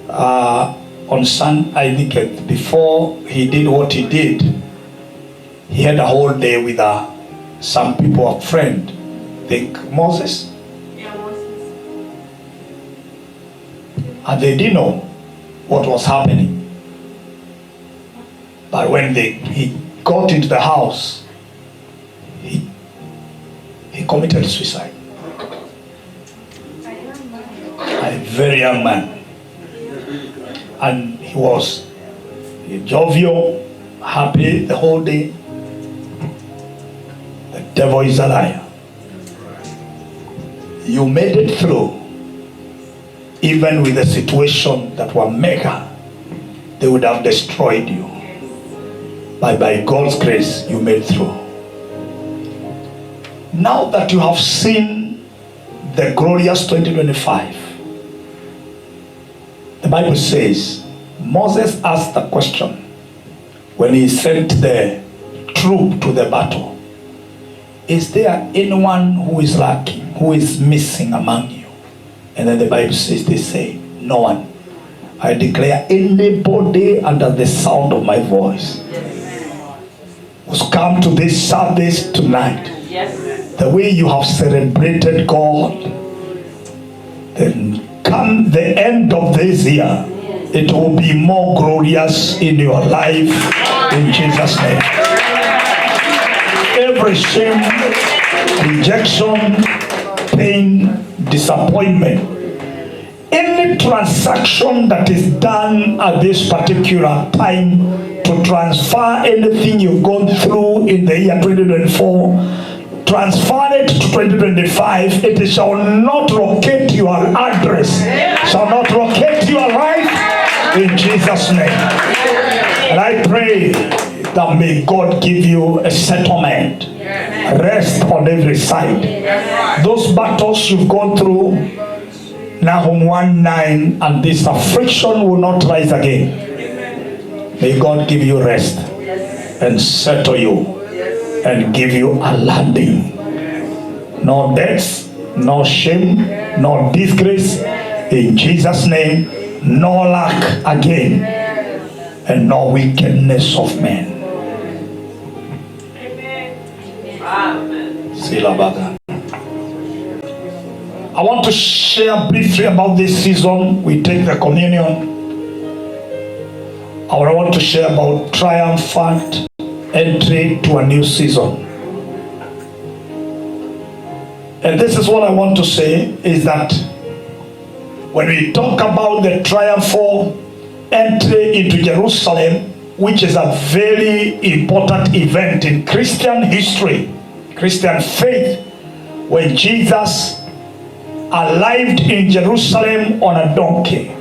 On Sunday, I think before he did what he did, he had a whole day with some people, a friend. I think Moses. And they didn't know what was happening. But when he got into the house, he committed suicide. A very young man. And he was jovial, happy the whole day. The devil is a liar. You made it through, even with a situation that were mega, they would have destroyed you. But by God's grace, you made through. Now that you have seen the glorious 2025, the Bible says, Moses asked the question when he sent the troop to the battle, is there anyone who is lacking, who is missing among you? And then the Bible says, they say, no one. I declare anybody under the sound of my voice who's come to this service tonight, the way you have celebrated God, then come the end of this year, it will be more glorious in your life, in Jesus' name. Every shame, rejection, pain, disappointment, any transaction that is done at this particular time to transfer anything you've gone through in the year 2024, transfer it to 2025, it shall not locate your address, shall not locate your life, in Jesus' name. And I pray that may God give you a settlement, rest on every side. Those battles you've gone through, Nahum 1:9, and this affliction will not rise again. May God give you rest and settle you and give you a landing. No debts, no shame, no disgrace. In Jesus' name, no lack again, and no wickedness of men. Amen. I want to share briefly about this season. We take the communion. I want to share about triumphant entry to a new season. And this is what I want to say, is that when we talk about the triumphal entry into Jerusalem, which is a very important event in Christian history, Christian faith, when Jesus arrived in Jerusalem on a donkey,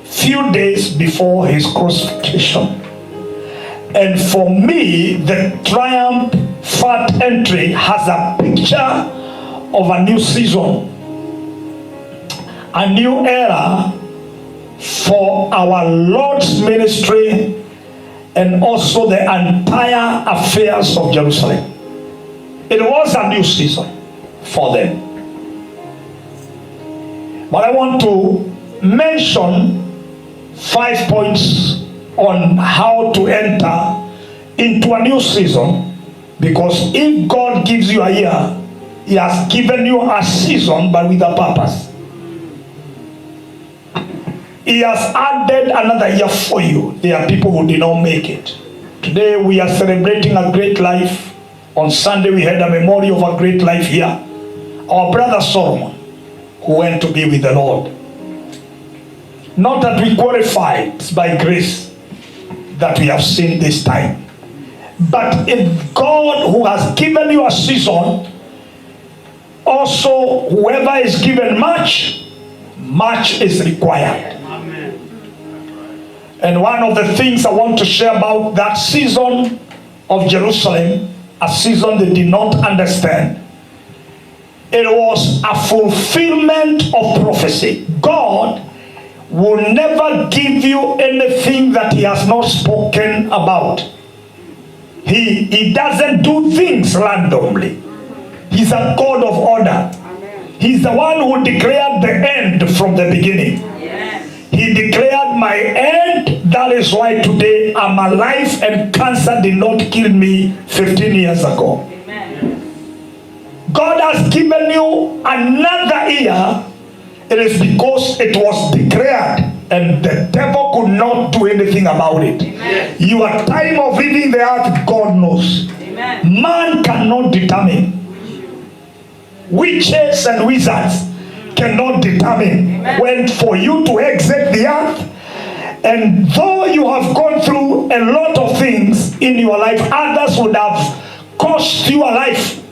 few days before his crucifixion. And for me, the triumphant entry has a picture of a new season, a new era for our Lord's ministry and also the entire affairs of Jerusalem. It was a new season for them. But I want to mention 5 points on how to enter into a new season, because if God gives you a year, He has given you a season, but with a purpose. He has added another year for you. There are people who did not make it. Today we are celebrating a great life. On Sunday we had a memorial of a great life here. Our brother Solomon, who went to be with the Lord. Not that we qualified, it's by grace that we have seen this time. But if God, who has given you a season, also whoever is given much, much is required. Amen. And one of the things I want to share about that season of Jerusalem, a season they did not understand, it was a fulfillment of prophecy. God will never give you anything that He has not spoken about. He doesn't do things randomly. He's a God of order. He's the one who declared the end from the beginning. He declared my end. That is why today I'm alive and cancer did not kill me 15 years ago. God has given you another year. It is because it was declared and the devil could not do anything about it. Amen. Your time of leaving the earth, God knows. Amen. Man cannot determine. Witches and wizards cannot determine when for you to exit the earth. And though you have gone through a lot of things in your life, others would have cost you a life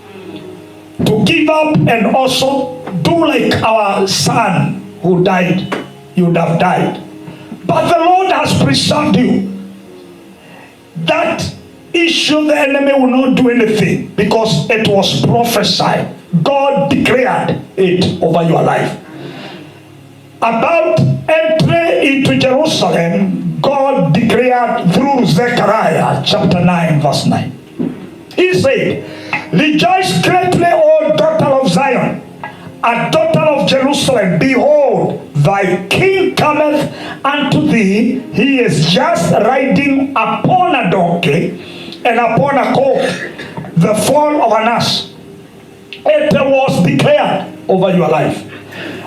to give up and also do like our son who died. You would have died. But the Lord has preserved you. That issue, the enemy will not do anything because it was prophesied. God declared it over your life. About entry into Jerusalem, God declared through Zechariah chapter 9 verse 9. He said, rejoice greatly, O daughter of Zion, a daughter of Jerusalem, behold, thy king cometh unto thee. He is just riding upon a donkey and upon a colt, the foal of an ass. It was declared over your life.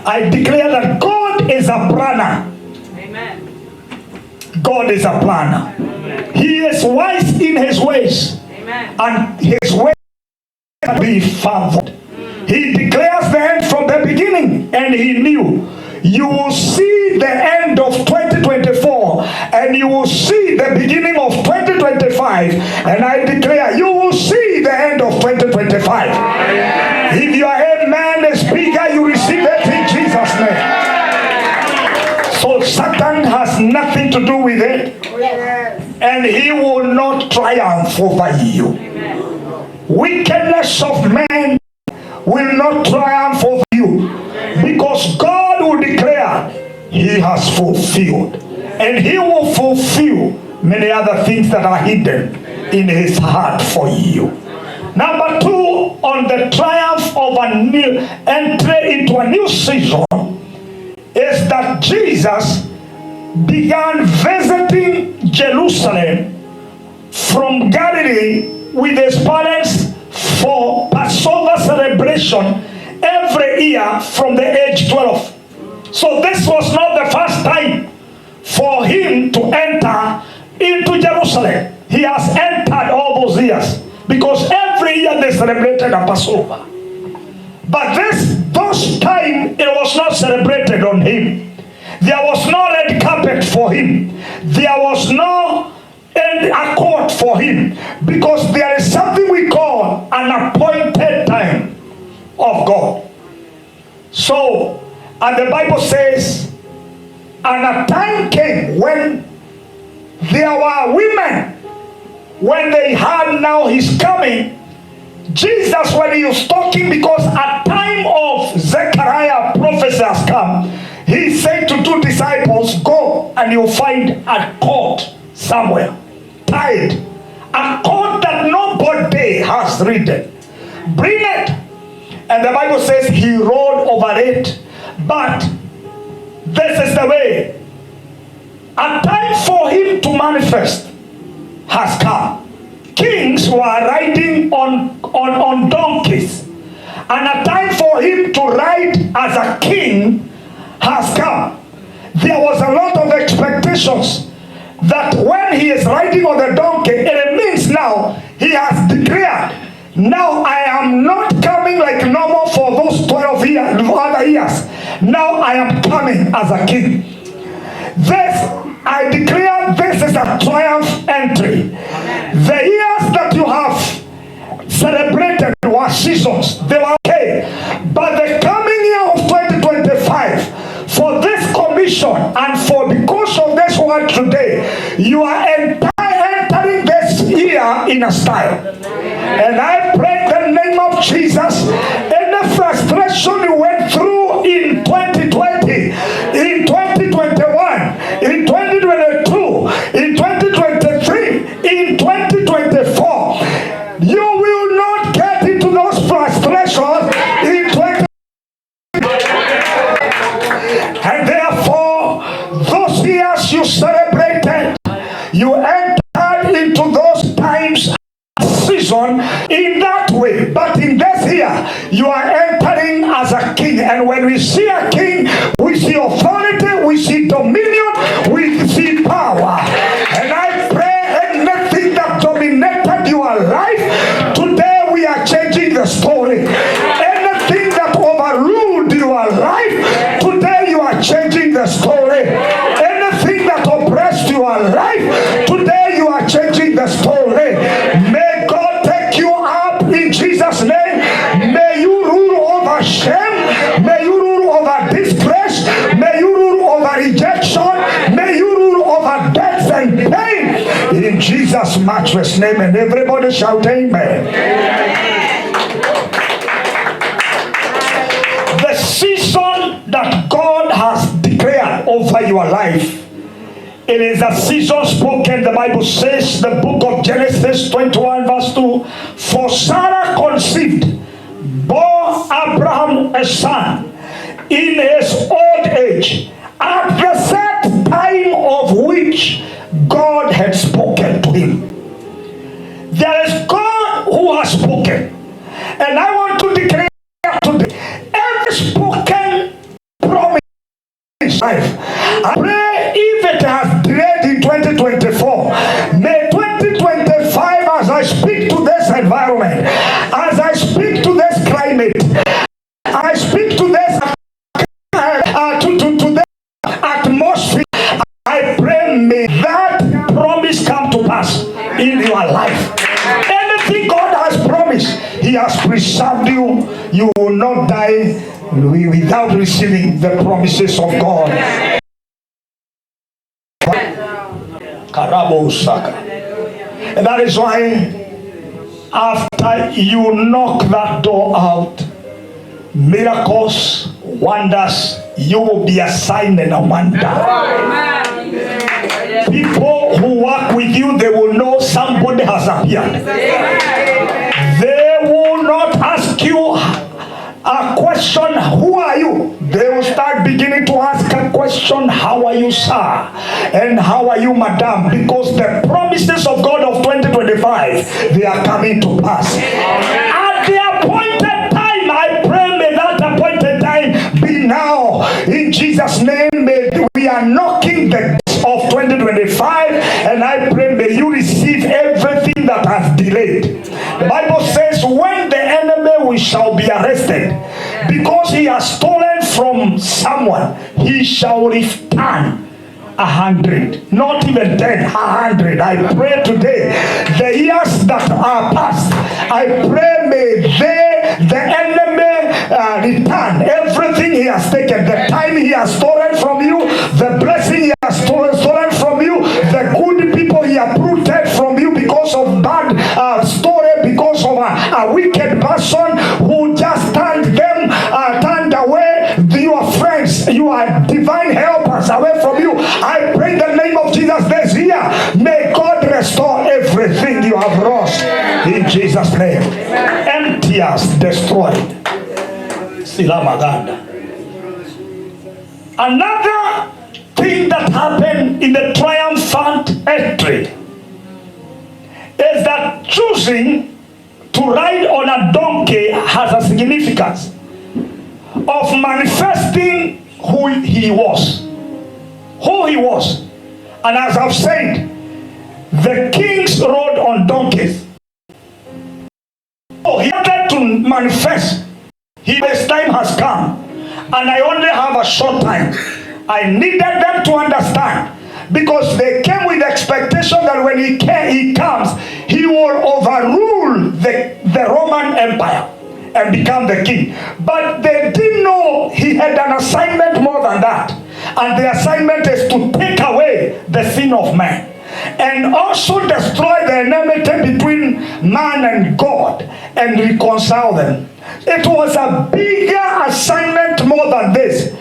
I declare that God is a planner. Amen. God is a planner. Amen. He is wise in His ways. Amen. And His ways can be fathomed. He declares the end from the beginning, and He knew you will see the end of 2024 and you will see the beginning of 2025, and I declare you will see the end of 2025. Amen. If your amen is bigger, you receive it in Jesus' name. So Satan has nothing to do with it, and he will not triumph over you. Wickedness of men will not triumph over you, because God will declare He has fulfilled, and He will fulfill many other things that are hidden in His heart for you. Number two, on the triumph of a new entry into a new season, is that Jesus began visiting Jerusalem from Galilee with His parents for Passover celebration every year from the age 12. So this was not the first time for Him to enter into Jerusalem. He has entered all those years, because every year they celebrated a Passover. But those time it was not celebrated on Him. There was no red carpet for Him. There was no a court for Him, because there is something we call an appointed time of God. So, and the Bible says, and a time came when there were women, when they heard now He's coming, Jesus, when He was talking, because a time of Zechariah prophecy has come, He said to two disciples, go and you'll find a court somewhere, tied, a court that nobody has written. bring it. And the Bible says he rode over it. But this is the way. A time for him to manifest has come. Kings were riding on donkeys. And a time for him to ride as a king has come. There was a lot of expectations that when he is riding on the donkey, it means now he has declared, now I am not coming like normal for those 12 years, other years. Now I am coming as a king. This, I declare, this is a triumph entry. The years that you have celebrated were seasons. They were okay. But the coming year of 2025, for this commission and for because of this word today, you are entering this year in a style. And I pray in the name of Jesus, any frustration you went through in 2020, in 2021, in 2022, in 2023, in 2024, you will not get into those frustrations in 2024. And therefore, those years you celebrated, you entered into those times season in that way. But in this year, you are entering as a king. And when we see a king, we see authority, we see dominion, we see power. And I pray anything that dominated your life, today we are changing the story. Anything that overruled your life, today you are changing the story. Anything that oppressed your life, today you are changing the story. May God take you up in Jesus' name. May you rule over shame. May you rule over disgrace. May you rule over rejection. May you rule over death and pain. In Jesus' matchless name. And everybody shout amen. The season that God has declared over your life, it is a season spoken. The Bible says, the book of Genesis 21 verse 2, for Sarah conceived, bore Abraham a son in his old age, at the set time of which God had spoken to him. There is God who has spoken. And I want to declare today, every spoken promise life, I pray if it has delayed in 2024, may 2025, as I speak to this environment, as I speak to this climate, I speak to this to the atmosphere, I pray may that promise come to pass in your life. Anything God has promised, He has preserved you. You will not die without receiving the promises of God. And that is why after you knock that door out, miracles, wonders, you will be a sign and a wonder. People who work with you, they will know somebody has appeared. They will not ask you a question, who are you? They will start beginning to ask a question, how are you, sir? And how are you, madam? Because the promises of God of 2025, they are coming to pass. At the appointed time, I pray may that appointed time be now. In Jesus' name, we are knocking the of 2025, and I pray may you receive everything that has delayed. The Bible says when the enemy we shall be arrested because he has stolen from someone, he shall return 100, not even 10, 100. I pray today, the years that are past, I pray may the enemy return everything he has taken, the time he has stolen from you, the blessing he has stolen from you, the good people he uprooted from you because of bad story, because of a wicked person who just turned away your friends, your divine helpers away from you. I pray in the name of Jesus this year, may God restore everything you have lost in Jesus' name. Empty he has destroyed. Sila maganda. Another thing that happened in the triumphant entry is that choosing to ride on a donkey has a significance of manifesting who he was. And as I've said, the kings rode on donkeys. So he wanted to manifest. His time has come, and I only have a short time. I needed them to understand, because they came with the expectation that when he comes, he will overrule the Roman Empire and become the king. But they didn't know he had an assignment more than that. And the assignment is to take away the sin of man, and also destroy the enmity between man and God, and reconcile them. It was a bigger assignment more than this.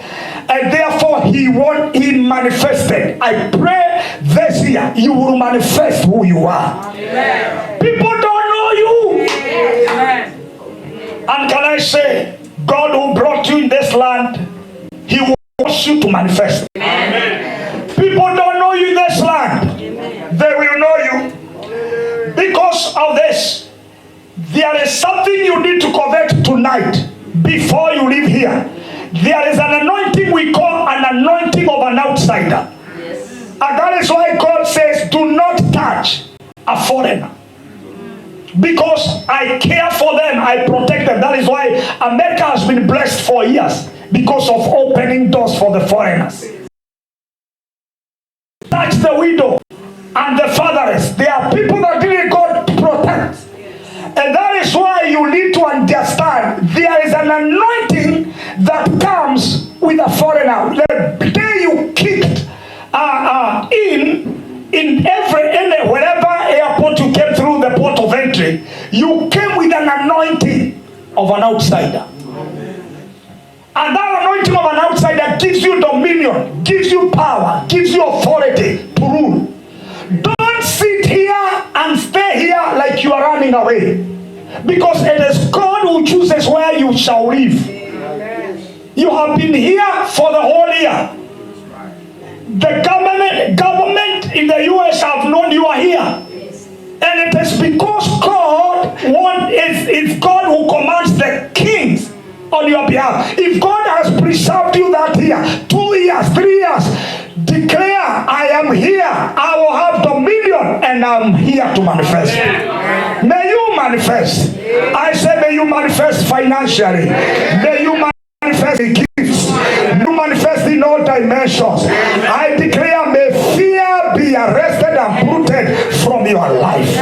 And therefore he manifested. I pray this year you will manifest who you are. Amen. People don't know you. Amen. And can I say, God who brought you in this land, he wants you to manifest. Amen. People don't know you in this land. Amen. They will know you. Because of this, there is something you need to covet tonight before you leave here. There is an anointing we call an anointing of an outsider. Yes. And that is why God says, do not touch a foreigner. Because I care for them, I protect them. That is why America has been blessed for years, because of opening doors for the foreigners. Touch the widow and the fatherless. There are people that really God protects. And that is why you need to understand there is an anointing that comes with a foreigner. The day you kicked wherever airport you came through the port of entry, you came with an anointing of an outsider. And that anointing of an outsider gives you dominion, gives you power, gives you authority to rule. Don't sit here and stay here like you are running away. Because it is God who chooses where you shall live. You have been here for the whole year. The government in the US have known you are here. And it is because it's God who commands the kings on your behalf. If God has preserved you that year, 2 years, 3 years, declare, I am here, I will have dominion, and I'm here to manifest. May you manifest. I say, may you manifest financially. May you manifest in gifts. May you manifest in all dimensions. I declare, may fear be arrested and rooted from your life.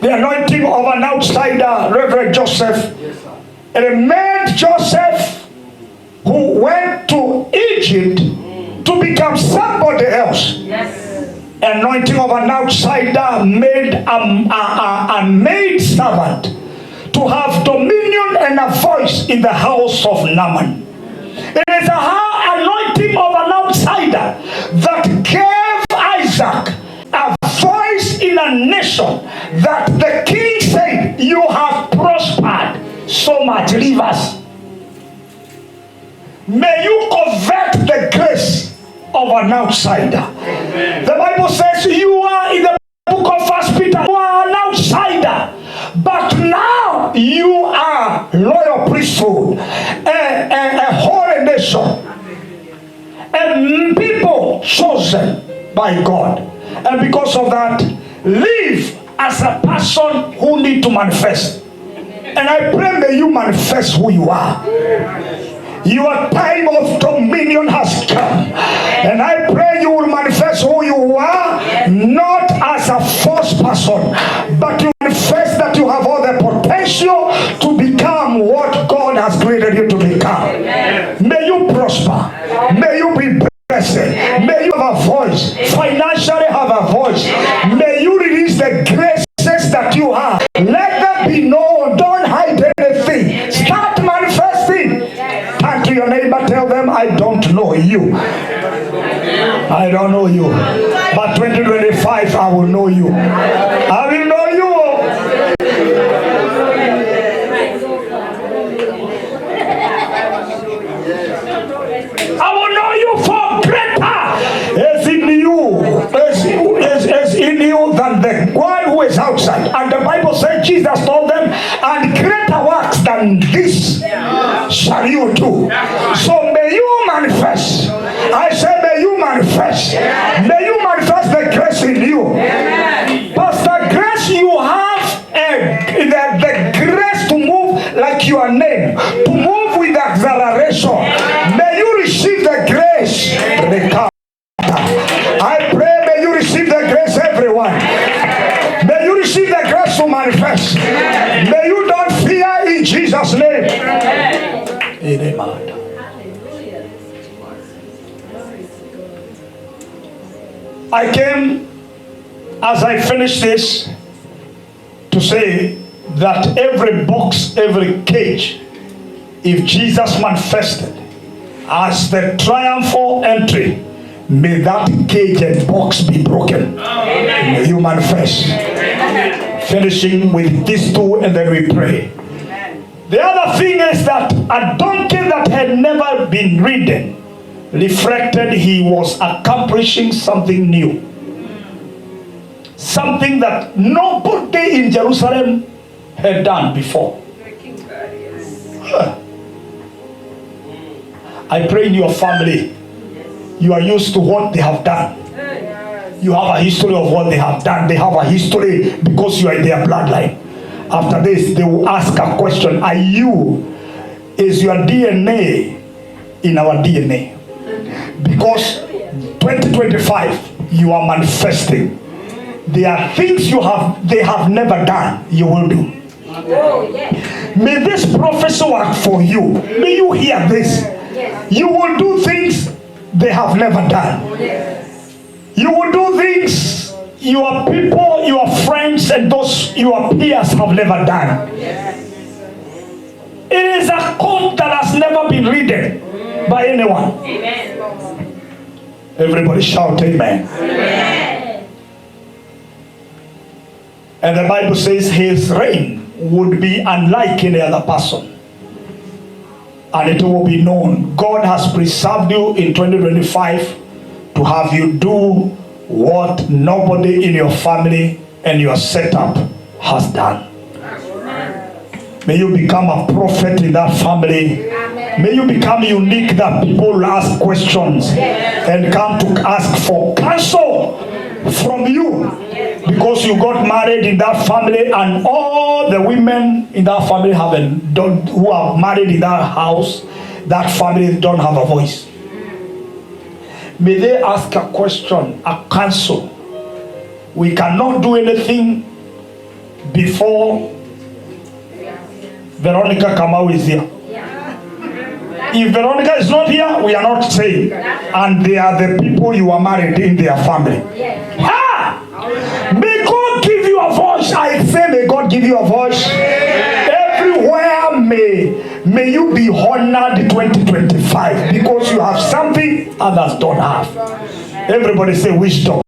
The anointing of an outsider, Reverend Joseph, it made Joseph, who went to Egypt to become somebody else. Yes. Anointing of an outsider made a maid servant to have dominion and a voice in the house of Naaman. It is an anointing of an outsider that gave Isaac a voice in a nation, that the king said, you have prospered so much, leave us. May you covet the grace of an outsider. Amen. The Bible says you are, in the book of 1 Peter, you are an outsider, but now you are loyal priesthood, a holy nation, and people chosen by God. And because of that, live as a person who need to manifest. And I pray, may you manifest who you are. Your time of dominion has come. And I pray you will manifest who you are, not as a false person, but you manifest that you have all the potential to become what God has created you to become. May you prosper. May you be blessed. May you have a voice. Financially have a voice. May you release the graces that you have. Let them be known. Don't hide anything. Start manifesting. Turn to your neighbor, tell them, I don't know you. I don't know you. But 2025, I will know you. I will know you. I will know you for greater is in you, is in you than the one who is outside. And the Bible says, Jesus told them, and greater works than this shall you do. So may you manifest. I say, may you manifest. May you manifest the grace in you. Pastor Grace, you have the grace to move like your name, to move with acceleration. May you receive the grace. I pray, may you receive the grace, everyone. May you receive the grace to manifest. May you don't fear in Jesus' name. Amen. I came, as I finish this, to say that every box, every cage, if Jesus manifested as the triumphal entry, may that cage and box be broken. May you manifest. Finishing with these two and then we pray. The other thing is that a donkey that had never been ridden reflected he was accomplishing something new. Something that nobody in Jerusalem had done before. I pray in your family, you are used to what they have done. You have a history of what they have done. They have a history because you are in their bloodline. After this, they will ask a question. Is your DNA in our DNA? Because 2025, you are manifesting. There are things they have never done, you will do. May this prophecy work for you. May you hear this. You will do things they have never done. You will do things your people, your friends, and those your peers have never done. It is a code that has never been written by anyone. Everybody shout amen. And the Bible says his reign would be unlike any other person. And it will be known. God has preserved you in 2025 to have you do what nobody in your family and your setup has done. May you become a prophet in that family. May you become unique that people ask questions and come to ask for counsel from you. Because you got married in that family and all the women in that family who are married in that house, that family don't have a voice. May they ask a question, a counsel. We cannot do anything before Veronica Kamau is here. If Veronica is not here, we are not saying. And they are the people you are married in their family. May God give you a voice. I say may God give you a voice. Everywhere may you be honored 2025 because you have something others don't have. Everybody say wisdom,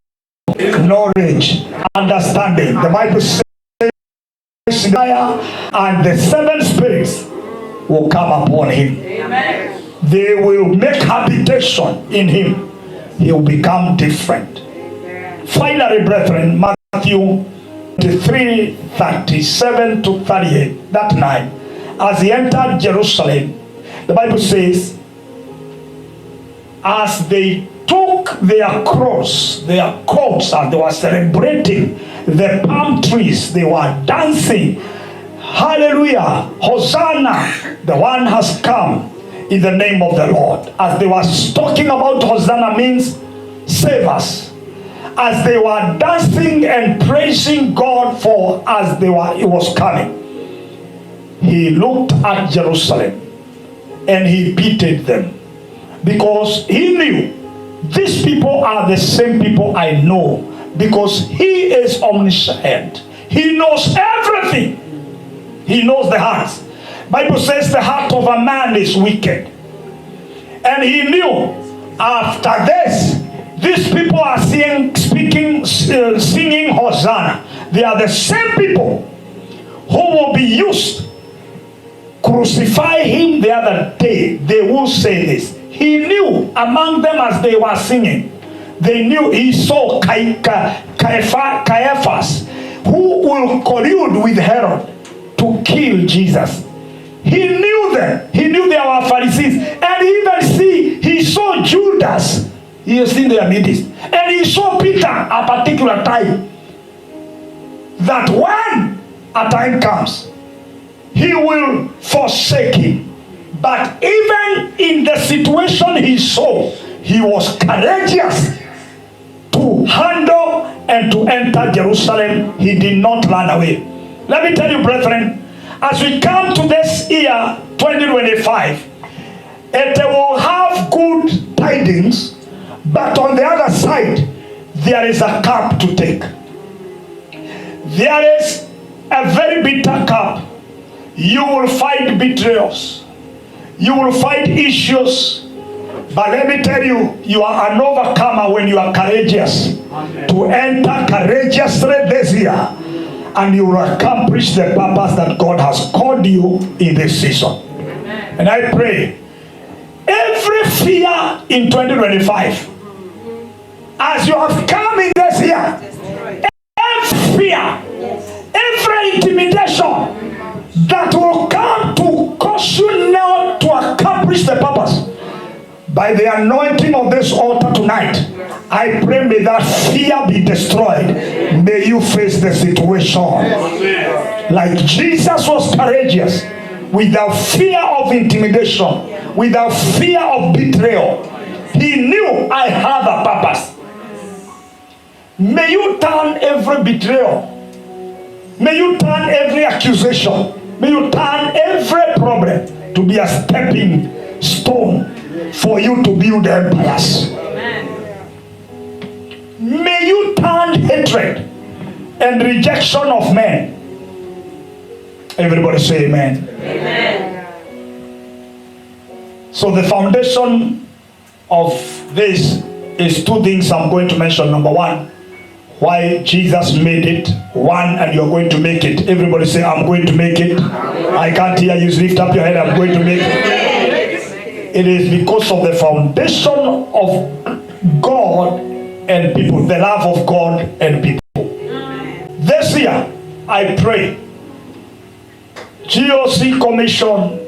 knowledge, understanding. The Bible says and the seven spirits will come upon him. They will make habitation in him. He will become different. Finally, brethren, Matthew 23:37 to 38, that night, as he entered Jerusalem, the Bible says, as they took their cross, their coats, and they were celebrating the palm trees, they were dancing, hallelujah, Hosanna, the one has come in the name of the Lord. As they were talking about Hosanna means save us. As they were dancing and praising God it was coming, he looked at Jerusalem and he pitied them because he knew these people are the same people I know, because he is omniscient. He knows everything. He knows the hearts. Bible says the heart of a man is wicked. And he knew after this, these people are singing Hosanna. They are the same people who will be used. Crucify him the other day. They will say this. He knew among them as they were singing, they knew he saw Caiaphas, who will collude with Herod to kill Jesus. He knew them. He knew they were Pharisees. And he saw Judas. He is in their midst. And he saw Peter a particular time. That when a time comes, he will forsake him. But even in the situation he saw, he was courageous to handle and to enter Jerusalem. He did not run away. Let me tell you, brethren, as we come to this year 2025, it will have good tidings, but on the other side, there is a cup to take. There is a very bitter cup. You will find betrayals. You will find issues. But let me tell you, you are an overcomer when you are courageous. Amen. To enter courageously this year, and you will accomplish the purpose that God has called you in this season. Amen. And I pray, every fear in 2025, as you have come in this year, every fear, every intimidation that will come to cause you now to accomplish the purpose, by the anointing of this altar tonight, I pray, may that fear be destroyed. May you face the situation. Like Jesus was courageous, without fear of intimidation, without fear of betrayal. He knew, I have a purpose. May you turn every betrayal. May you turn every accusation. May you turn every problem to be a stepping stone for you to build empires. Amen. May you turn hatred and rejection of men. Everybody say amen. Amen. So the foundation of this is two things I'm going to mention. Number one, why Jesus made it. One, and you're going to make it. Everybody say, I'm going to make it. I can't hear you. Lift up your head. I'm going to make it. It is because of the foundation of God and people, the love of God and people. This year, I pray, GOC Commission,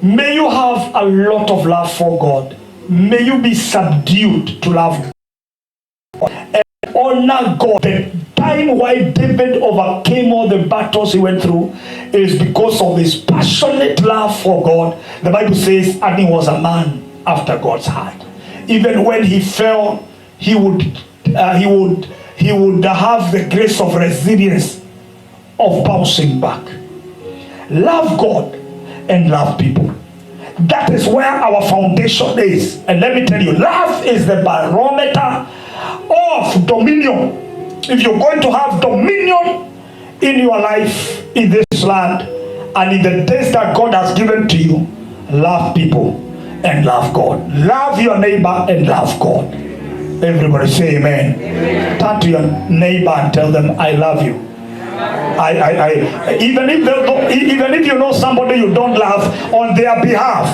may you have a lot of love for God. May you be subdued to love God and honor God. The time why David overcame all the battles he went through is because of his passionate love for God. The Bible says, and he was a man after God's heart. Even when he fell, he would have the grace of resilience of bouncing back. Love God and love people. That is where our foundation is. And let me tell you, love is the barometer of dominion. If you're going to have dominion in your life, in this land, and in the days that God has given to you, love people and love God. Love your neighbor and love God. Everybody say amen. Amen. Turn to your neighbor and tell them, I love you. Even if you know somebody you don't love, on their behalf,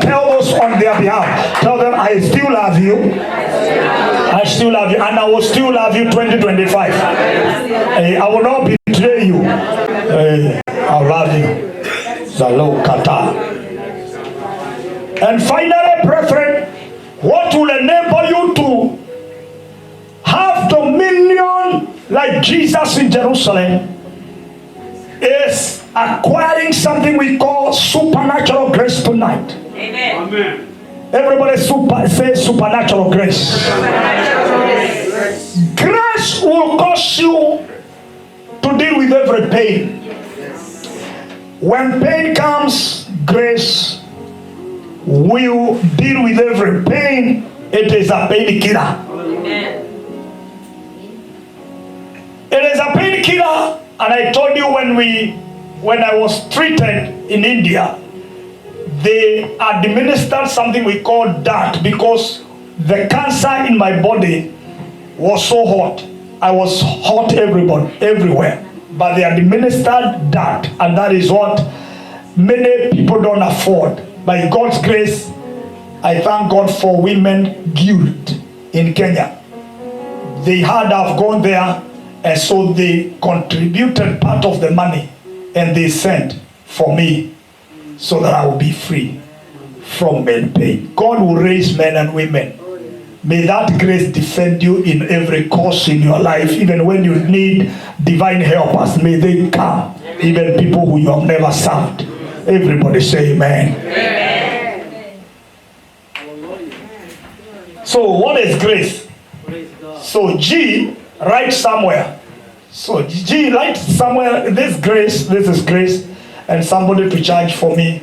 tell those on their behalf, tell them, I still love you. I still love you, and I will still love you 2025. I will not betray you. I love you. Zalo Kata. And finally, brethren, what will enable you to have dominion like Jesus in Jerusalem is acquiring something we call supernatural grace tonight. Amen. Amen. Everybody say supernatural grace. Grace will cause you to deal with every pain. When pain comes, grace will deal with every pain. It is a painkiller. It is a painkiller, and I told you when I was treated in India, they administered something we call DART because the cancer in my body was so hot. I was hot everywhere. But they administered DART, and that is what many people don't afford. By God's grace, I thank God for Women Guild in Kenya. They had have gone there, and so they contributed part of the money and they sent for me so that I will be free from men pain. God will raise men and women. May that grace defend you in every course in your life. Even when you need divine helpers, may they come. Even people who you have never served. Everybody say amen. So what is grace? So G, write somewhere. So G, write somewhere, this is grace, and somebody to charge for me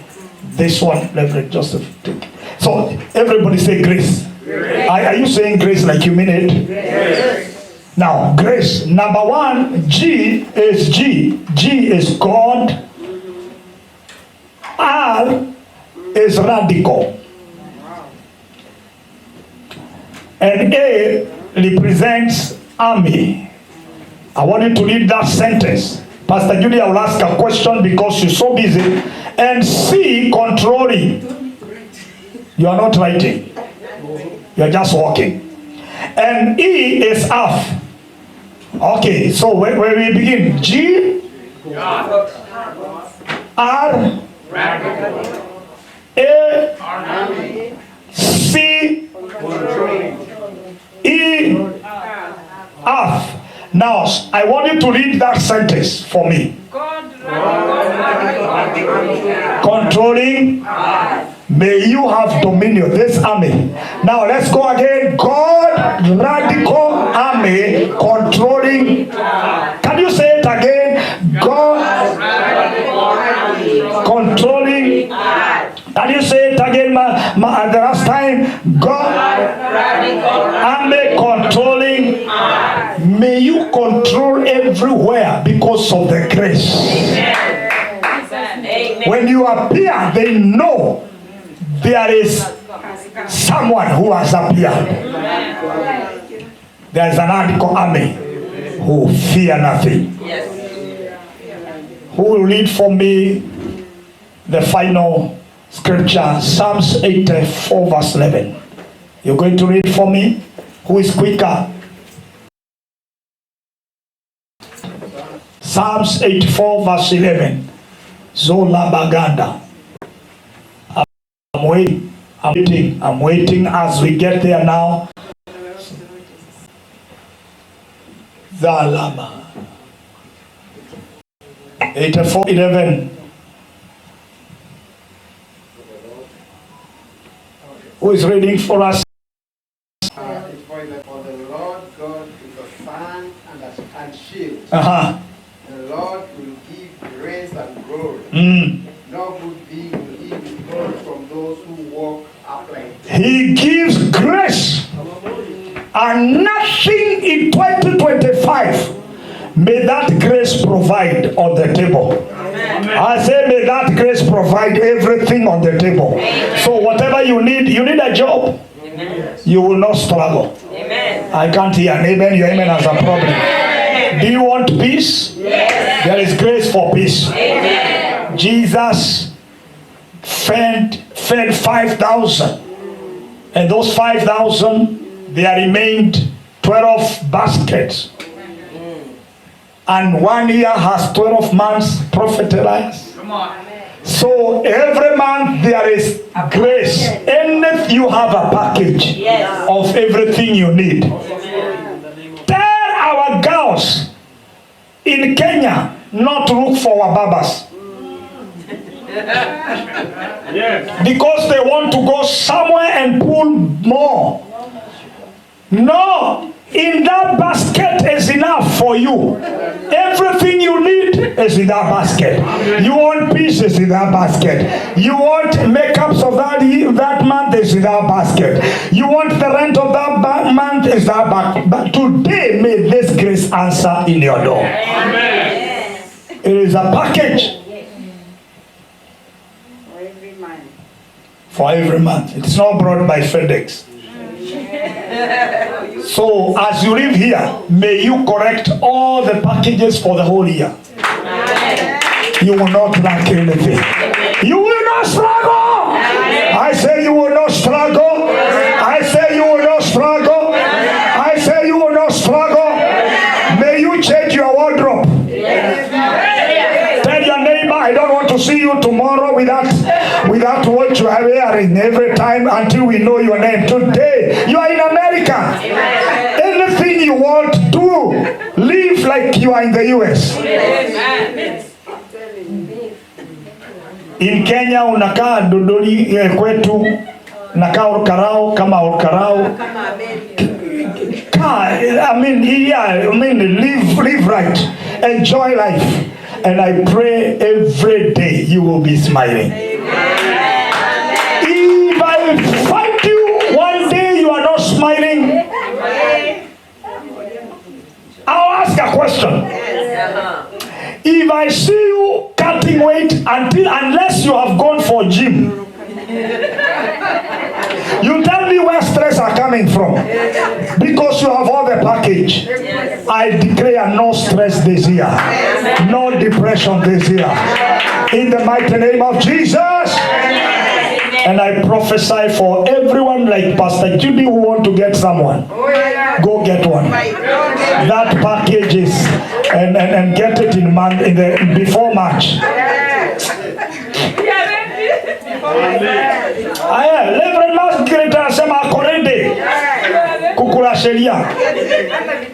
this one. Let me just take. So everybody say grace. Are you saying grace like you mean it? Yes. Now, grace. Number one, G is G. G is God. R is radical. And A represents army. I want you to read that sentence. Pastor Julia will ask a question because you're so busy. And C, controlling. You are not writing. You're just walking. And E is earth. Okay, so where we begin? G, R, A, C, E, earth. Now, I want you to read that sentence for me. Controlling. May you have dominion, this army. Now let's go again. God, radical army, controlling. Can you say it again? God, controlling. Can you say it again, the last time? God, army, controlling. May you control everywhere because of the grace. When you appear, they know there is someone who has appeared. There is an radical army who fear nothing. Who will read for me the final scripture, Psalms 84 verse 11. You're going to read for me? Who is quicker? Psalms 84 verse 11. Zola Baganda. I'm waiting as we get there now. Zalama 84:11. Who is reading for us? For the Lord God is a sun and shield. The Lord will give grace and glory. No good thing will he withhold from those who walk uprightly. He gives grace, and nothing in 2025 may that grace provide on the table. I say may that grace provide everything on the table. So whatever you need a job, you will not struggle. I can't hear an amen. Your amen has a problem. Do you want peace? There is grace for peace. Jesus fed 5,000, and those 5,000, there remained 12 baskets, and 1 year has 12 months. Prophet Elias. So every month there is grace, and if you have a package of everything you need. Tell our girls in Kenya not to look for wababas. Because they want to go somewhere and pull more. No, in that basket is enough for you. Everything you need is in that basket. You want peace is in that basket. You want makeups of that month is in that basket. You want the rent of that month is that basket. But today may this grace answer in your door. Amen. It is a package. For every month. It's not brought by FedEx. So as you live here, may you correct all the packages for the whole year. You will not lack anything. You will not struggle. I say you will not struggle. I say you will not struggle. I say you will not struggle. May you change your wardrobe. Tell your neighbor, I don't want to see you tomorrow without what you are wearing every time until we know your name. Today, you are in America. Anything you want, do. Live like you are in the US. In Kenya unakaa Dodoli kwetu, unakaa Olkarau kama Olkarau. Live right. Enjoy life. And I pray every day you will be smiling. If I find you one day you are not smiling, I'll ask a question. If I see you cutting weight unless you have gone for gym, you tell me where stress are coming from. Because you have all the package. I declare no stress this year. No depression this year. In the mighty name of Jesus. And I prophesy for everyone like Pastor Judy who want to get someone. Go get one. That package is and get it before March. Reverend Margaret anasema akorede kukula sheria.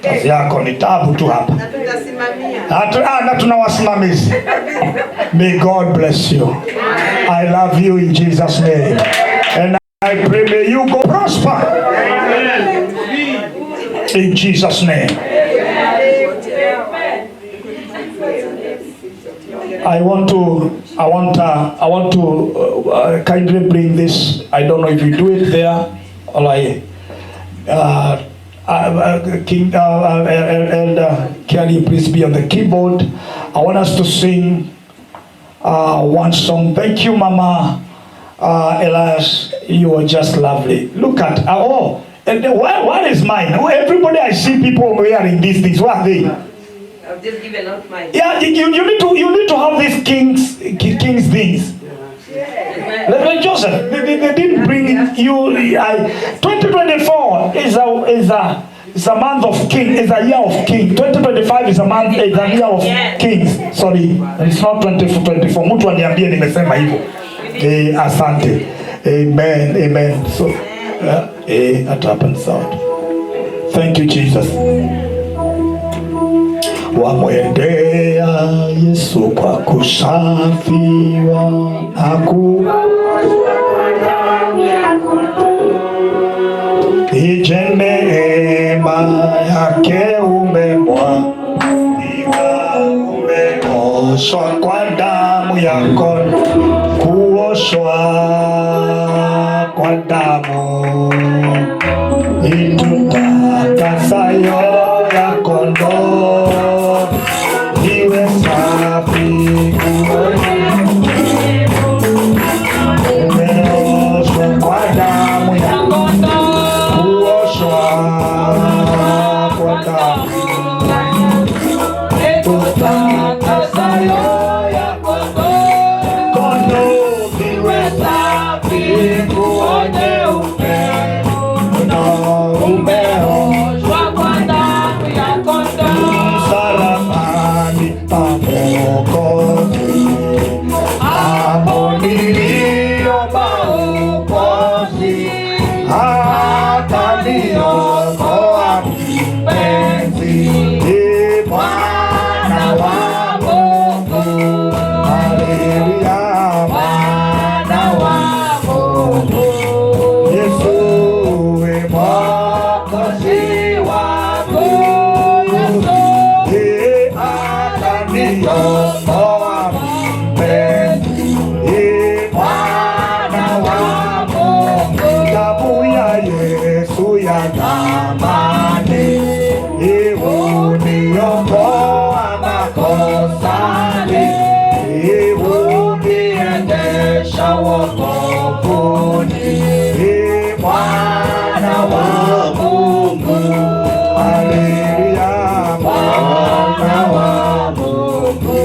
Kazi yako ni tabu tu hapa. Na tunawasimamizi. May God bless you. I love you in Jesus' name. And I pray may you go prosper. In Jesus' name. I want to kindly bring this. I don't know if you do it there, or King Elder Kelly, please be on the keyboard. I want us to sing one song. Thank you, Mama Elias. You are just lovely. Look at and what is mine? Everybody, I see people wearing these things. What are they? I've just given out mine. Yeah, you need to have these kings things. Like Joseph, they didn't bring you. 2024 is a month of king. Is a year of king. 2025 is a year of kings. Sorry, it's not 2024. Mtu aniambie nimesema hivyo. Asante. Amen. So that happens out. Thank you, Jesus. Wamwendea Yesu kwa kusafiwa ije neema yake umeoshwa kwa damu yako, kuoshwa kwa damu itutakasayo ya kondoo. Iwe safi umeoshwa kwa damu ya kondoo, kuoshwa kwa damu itutakasayo ya kondoo. Kondoo iwe safi nguo nyeupe na umeoshwa kwa damu ya kondoo. Msalabani pa Mwokozi, hapo niliomba ukombozi, akaniokoa mpenzi. Bwana wa Mungu, haleluya, Bwana wa Mungu. Yesu Mwokozi wangu, akaniokoa mpenzi. Bwana wa Mungu, damu ya Yesu ya thamani, huniokoa makosani, huniendesha wokovuni. Bwana wa Mungu, haleluya, Bwana wa Mungu.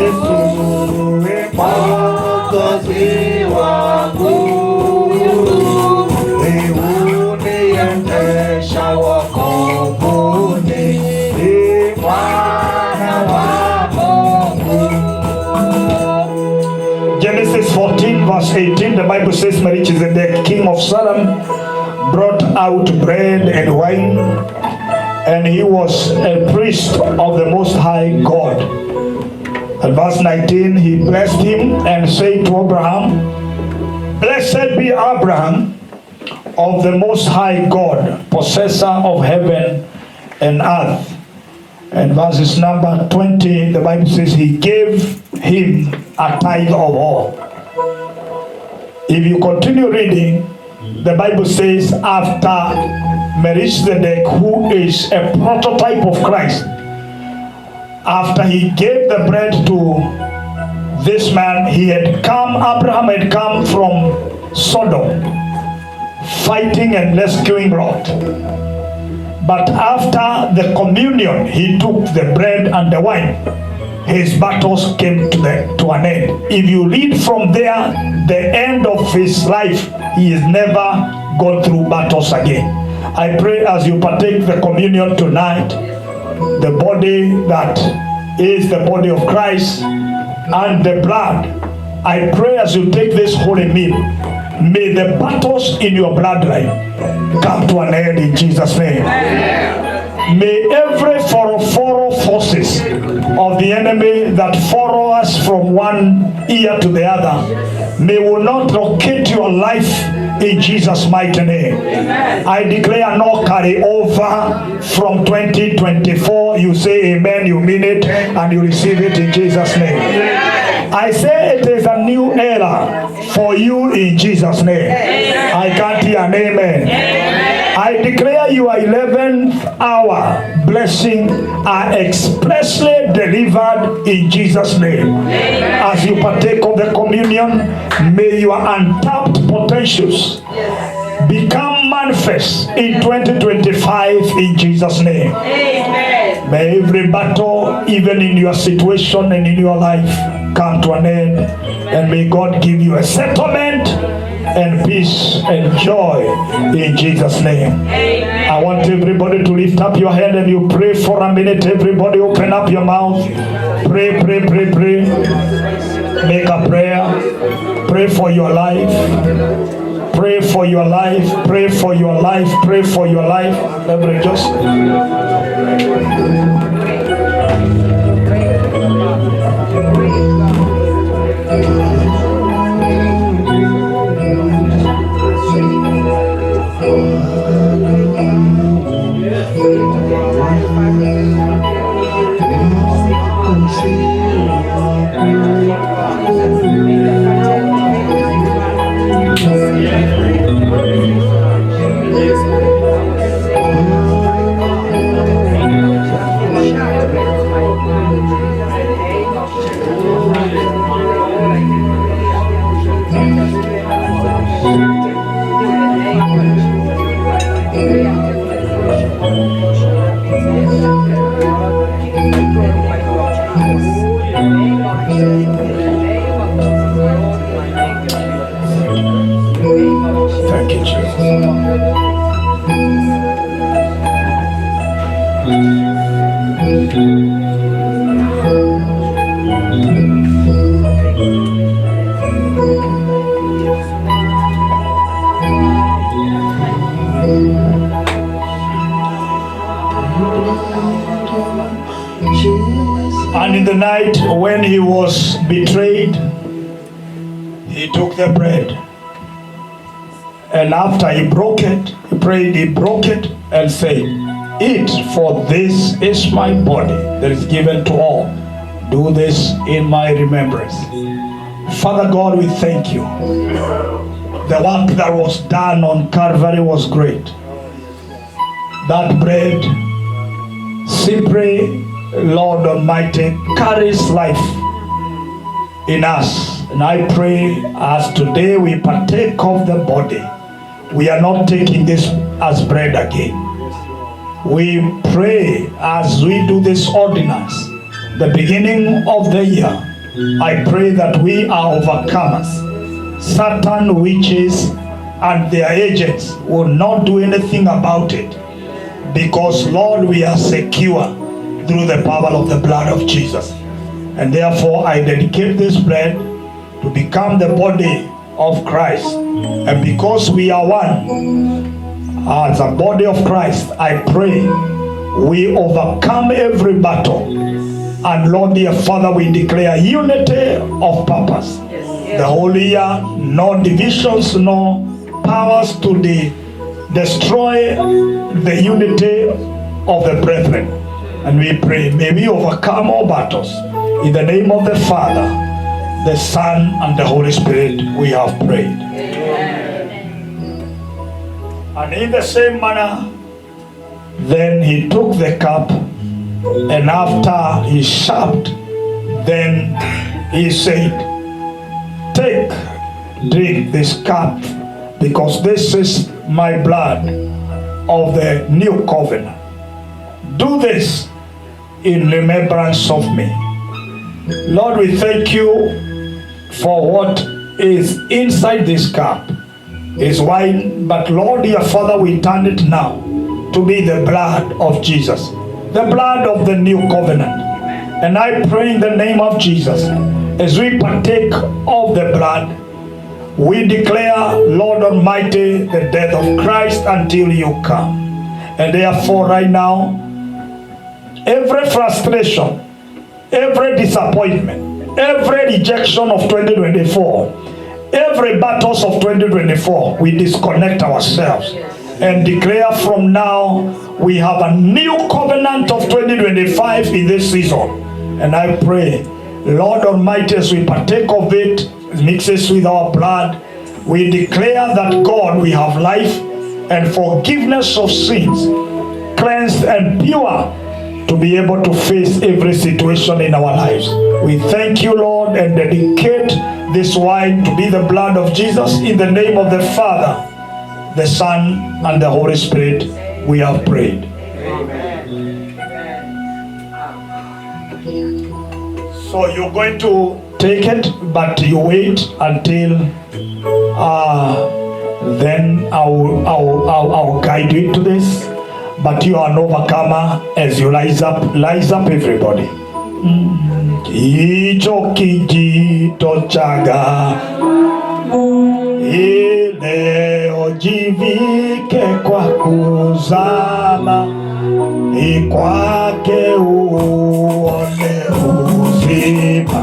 Yesu Bible says Melchizedek, king of Salem, brought out bread and wine, and he was a priest of the Most High God. At verse 19, he blessed him and said to Abraham, Blessed be Abraham of the Most High God, possessor of heaven and earth. And verses number 20, the Bible says he gave him a tithe of all. If you continue reading, the Bible says after Melchizedek, who is a prototype of Christ, after he gave the bread to this man, Abraham had come from Sodom, fighting and rescuing Lot. But after the communion, he took the bread and the wine. His battles came to an end. If you read from there, the end of his life, he has never gone through battles again. I pray as you partake the communion tonight, the body that is the body of Christ and the blood, I pray as you take this holy meal, may the battles in your bloodline come to an end in Jesus' name. May every forces of the enemy that follow us from one ear to the other, may will not locate your life in Jesus' mighty name. I declare no carry over from 2024. You say amen, you mean it, and you receive it in Jesus' name. I say it is a new era for you in Jesus' name. I can't hear an amen. I declare your 11th hour blessing are expressly delivered in Jesus' name. As you partake of the communion, may your untapped potentials become manifest in 2025 in Jesus' name. May every battle, even in your situation and in your life, come to an end, and may God give you a settlement and peace and joy in Jesus' name. I want everybody to lift up your hand and you pray for a minute. Everybody open up your mouth. Pray, pray, pray, pray. Make a prayer. Pray for your life. Pray for your life. Pray for your life. Pray for your life. Everybody just thank you, Jesus. And in the night when he was betrayed, he took the bread. And after he broke it, he prayed, he broke it and said, Eat, for this is my body that is given to all. Do this in my remembrance. Father God, we thank you. The work that was done on Calvary was great. That bread, simply, Lord Almighty, carries life in us. And I pray as today we partake of the body, we are not taking this as bread again. We pray as we do this ordinance, the beginning of the year, I pray that we are overcomers. Satan, witches, and their agents will not do anything about it, because Lord, we are secure through the power of the blood of Jesus. And therefore I dedicate this bread to become the body of Christ. And because we are one, as a body of Christ, I pray we overcome every battle. And Lord, dear Father, we declare unity of purpose. The whole year, no divisions, no powers to destroy the unity of the brethren. And we pray, may we overcome all battles. In the name of the Father, the Son, and the Holy Spirit, we have prayed. And in the same manner, then he took the cup, and after he supped, then he said, take, drink this cup, because this is my blood of the new covenant. Do this in remembrance of me. Lord, we thank you for what is inside this cup. Is wine, but Lord, dear Father, we turn it now to be the blood of Jesus, the blood of the new covenant. And I pray in the name of Jesus, as we partake of the blood, we declare, Lord Almighty, the death of Christ until you come. And therefore right now, every frustration, every disappointment, every rejection of 2024, every battles of 2024, we disconnect ourselves and declare from now we have a new covenant of 2025 in this season. And I pray, Lord Almighty, as we partake of it, mixes with our blood, we declare that God, we have life and forgiveness of sins, cleansed and pure, to be able to face every situation in our lives. We thank you, Lord, and dedicate this wine to be the blood of Jesus. In the name of the Father, the Son, and the Holy Spirit, we have prayed. Amen. So you're going to take it, but you wait until then I'll guide you into this. But you are an overcomer as you rise up everybody. Icho kijito chaga ile ojivike kwa kuzama ikwake uone uzima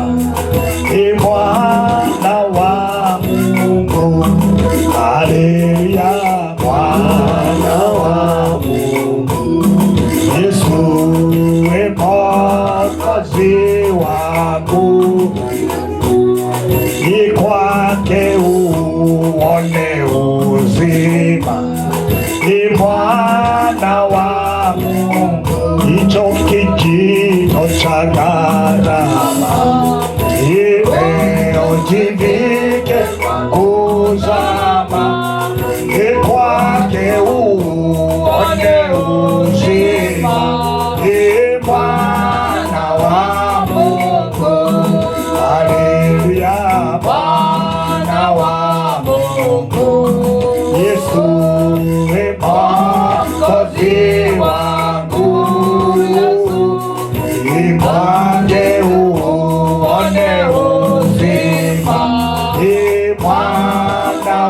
mwana wa Mungu. Haleluya, mwana wa Mungu. Yesu mwokozi wangu, ni kwake uone uzima, ni mwana wa Mungu. Hicho kijito cha gharama ile ujivike kuzama, ni kwake uone uzima, ni mwana wa Mungu. Haleluya, mwana wa Mungu. Yesu mwokozi wangu, ni kwake uone uzima, ni mwana wa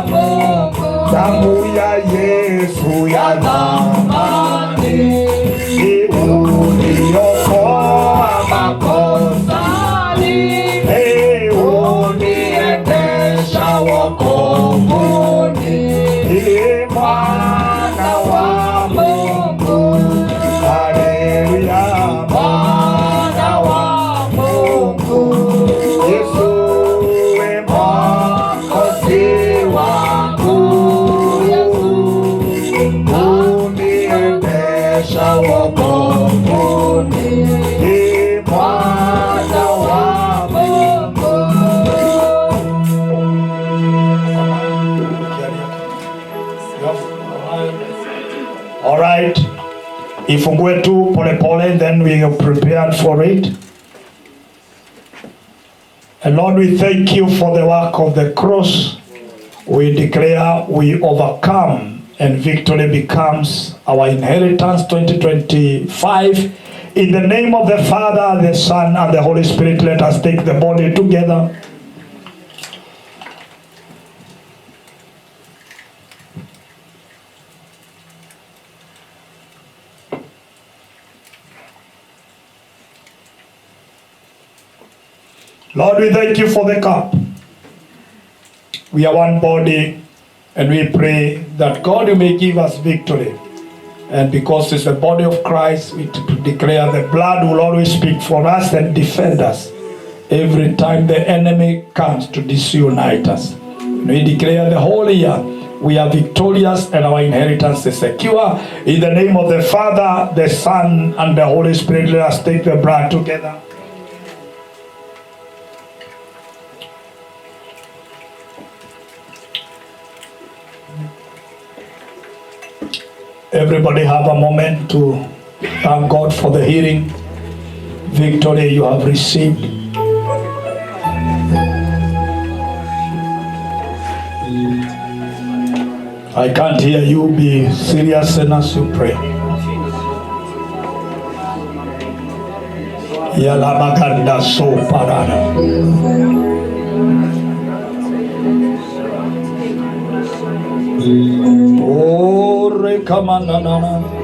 Mungu. Damu ya Yesu ya thamani, uniokoa makosani, uniendesha wokovuni, ni mwana wa Mungu. Haleluya, mwana wa Mungu. Yesu mwokozi wangu, uniendesha wokovuni, ni mwana wa Mungu. All right. Ifungue tu pole pole, then we are prepared for it. And Lord, we thank you for the work of the cross. We declare we overcome and victory becomes our inheritance 2025. In the name of the Father, the Son, and the Holy Spirit, let us take the body together. Lord, we thank you for the cup. We are one body, and we pray that God, you may give us victory. And because it's the body of Christ, we declare the blood will always speak for us and defend us every time the enemy comes to disunite us. We declare the whole year we are victorious and our inheritance is secure. In the name of the Father, the Son, and the Holy Spirit, let us take the blood together. Everybody have a moment to thank God for the healing, victory you have received. I can't hear you. Be serious and as you pray. Yalamaganda so parada.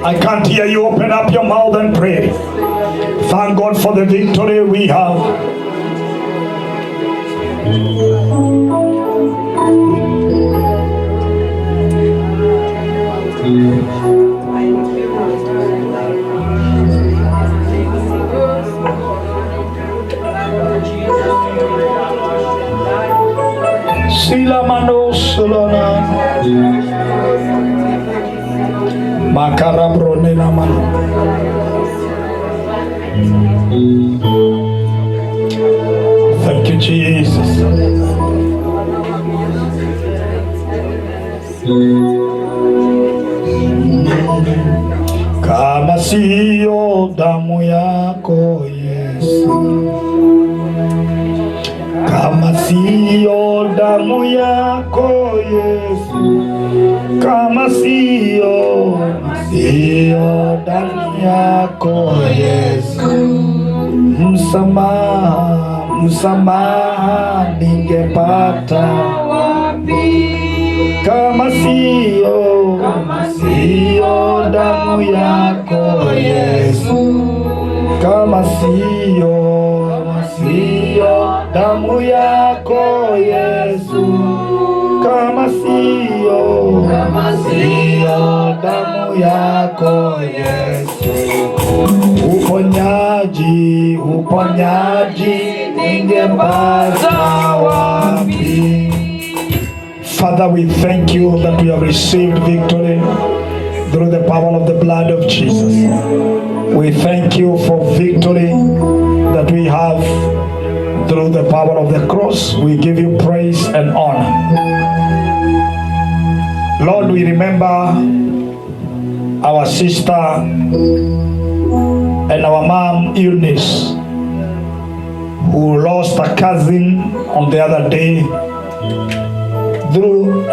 I can't hear you. Open up your mouth and pray. Thank God for the victory we have. Sila mano solona makara brone naman. Thank you, Jesus. Kama siyo damu yako Yesu, kama siyo damu yako Yesu, kama siyo damu yako Yesu, msamaha ningepata wapi? Kama siyo damu yako Yesu, kama siyo damu yako Yesu, kama siyo damu yako Yesu, uponyaji ningepata wapi? Father, we thank you that we have received victory through the power of the blood of Jesus. We thank you for victory that we have through the power of the cross. We give you praise and honor. Lord, we remember our sister and our mom Eunice, who lost a cousin on the other day through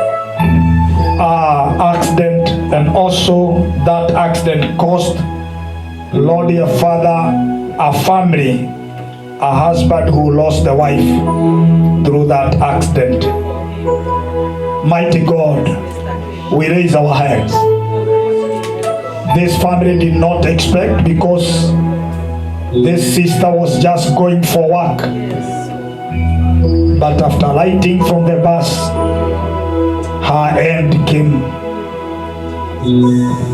accident, and also that accident caused, Lord, dear Father, a family, a husband who lost the wife through that accident. Mighty God, we raise our hands. This family did not expect, because this sister was just going for work. But after alighting from the bus, her end came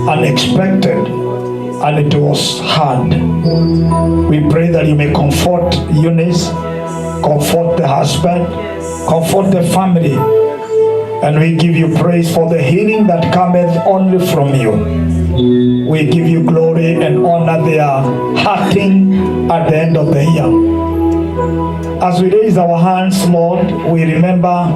unexpected, and it was hard. We pray that you may comfort Eunice, comfort the husband, comfort the family, and we give you praise for the healing that cometh only from you. We give you glory and honor their hurting at the end of the year. As we raise our hands, Lord, we remember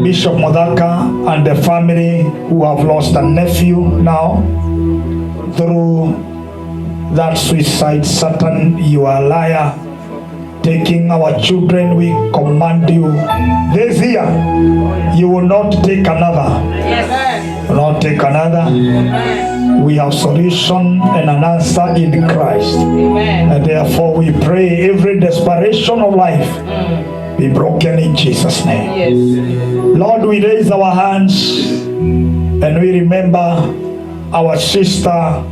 Bishop Modaka and the family who have lost a nephew now through that suicide. Satan, you are a liar. Taking our children, we command you this year, you will not take another. Yes. Will not take another. Amen. We have solution and an answer in Christ. Amen. And therefore we pray every desperation of life be broken in Jesus' name. Yes. Lord, we raise our hands and we remember our sister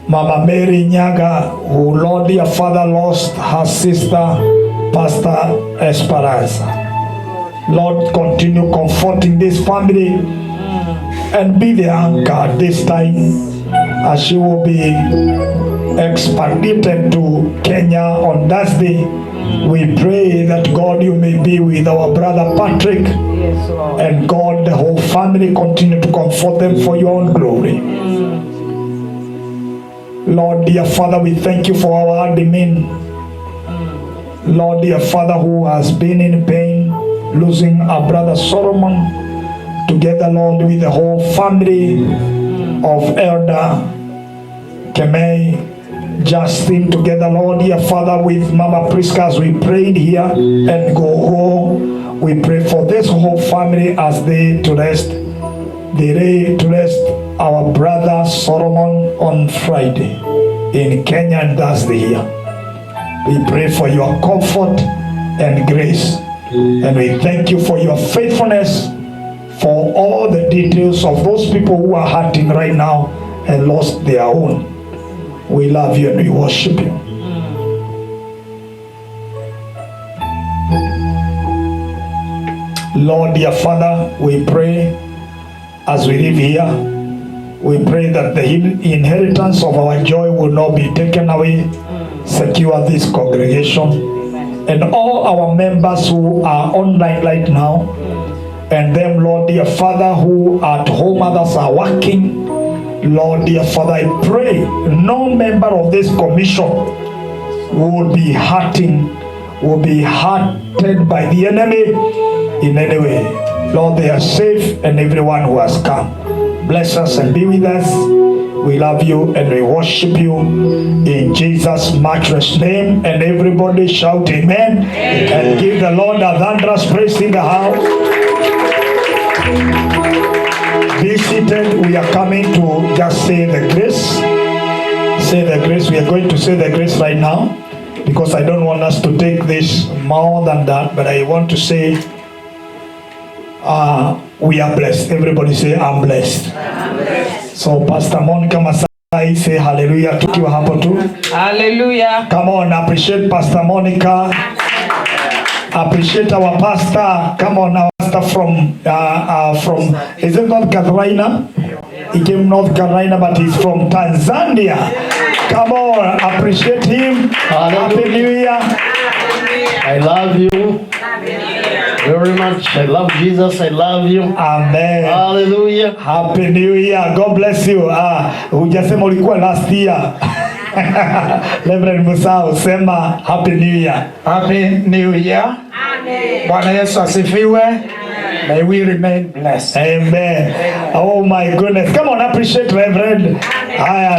Mama Mary Nyaga, who, Lord, dear Father, lost her sister, Pastor Esperanza. Lord, continue comforting this family and be the anchor this time as she will be extradited to Kenya on Thursday. We pray that God, you may be with our brother Patrick, and God, the whole family, continue to comfort them for your own glory. Lord, dear Father, we thank you for our admin. Lord, dear Father, who has been in pain, losing our brother Solomon, together, Lord, with the whole family of Elder Kemei, Justin, together, Lord, dear Father, with Mama Priska, as we prayed here and go home. We pray for this whole family as they to rest. They lay to rest our brother Solomon on Friday in Kenya, and Thursday here. We pray for your comfort and grace, and we thank you for your faithfulness, for all the details of those people who are hurting right now and lost their own. We love you and we worship you. Lord, dear Father, we pray as we live here, we pray that the inheritance of our joy will not be taken away. Secure this congregation and all our members who are online right now, and them, Lord, dear Father, who at home, others are working. Lord, dear Father, I pray no member of this commission will be hurting, will be hurted by the enemy in any way. Lord, they are safe, and everyone who has come, bless us and be with us. We love you and we worship you in Jesus' matchless name. And everybody shout amen, and give the Lord a thunderous praise in the house. Be seated. We are coming to just say the grace. Say the grace. We are going to say the grace right now, because I don't want us to take this more than that, but I want to say we are blessed. Everybody say I'm blessed. I'm blessed. So Pastor Monica Masai, say hallelujah. Tukiwa hapo tu. Hallelujah. Come on, appreciate Pastor Monica. Appreciate our pastor. Come on, our pastor from is it North Carolina? He came North Carolina, but he's from Tanzania. Come on, appreciate him. Happy New Year. I love you very much. I love Jesus. I love you. Amen. Hallelujah. Happy New Year. God bless you. Hujasema ulikuwa last year. Reverend Musa usema Happy New Year. Happy New Year. Amen. Bwana Yesu asifiwe. May we remain blessed. Amen. Oh my goodness. Come on, appreciate Reverend.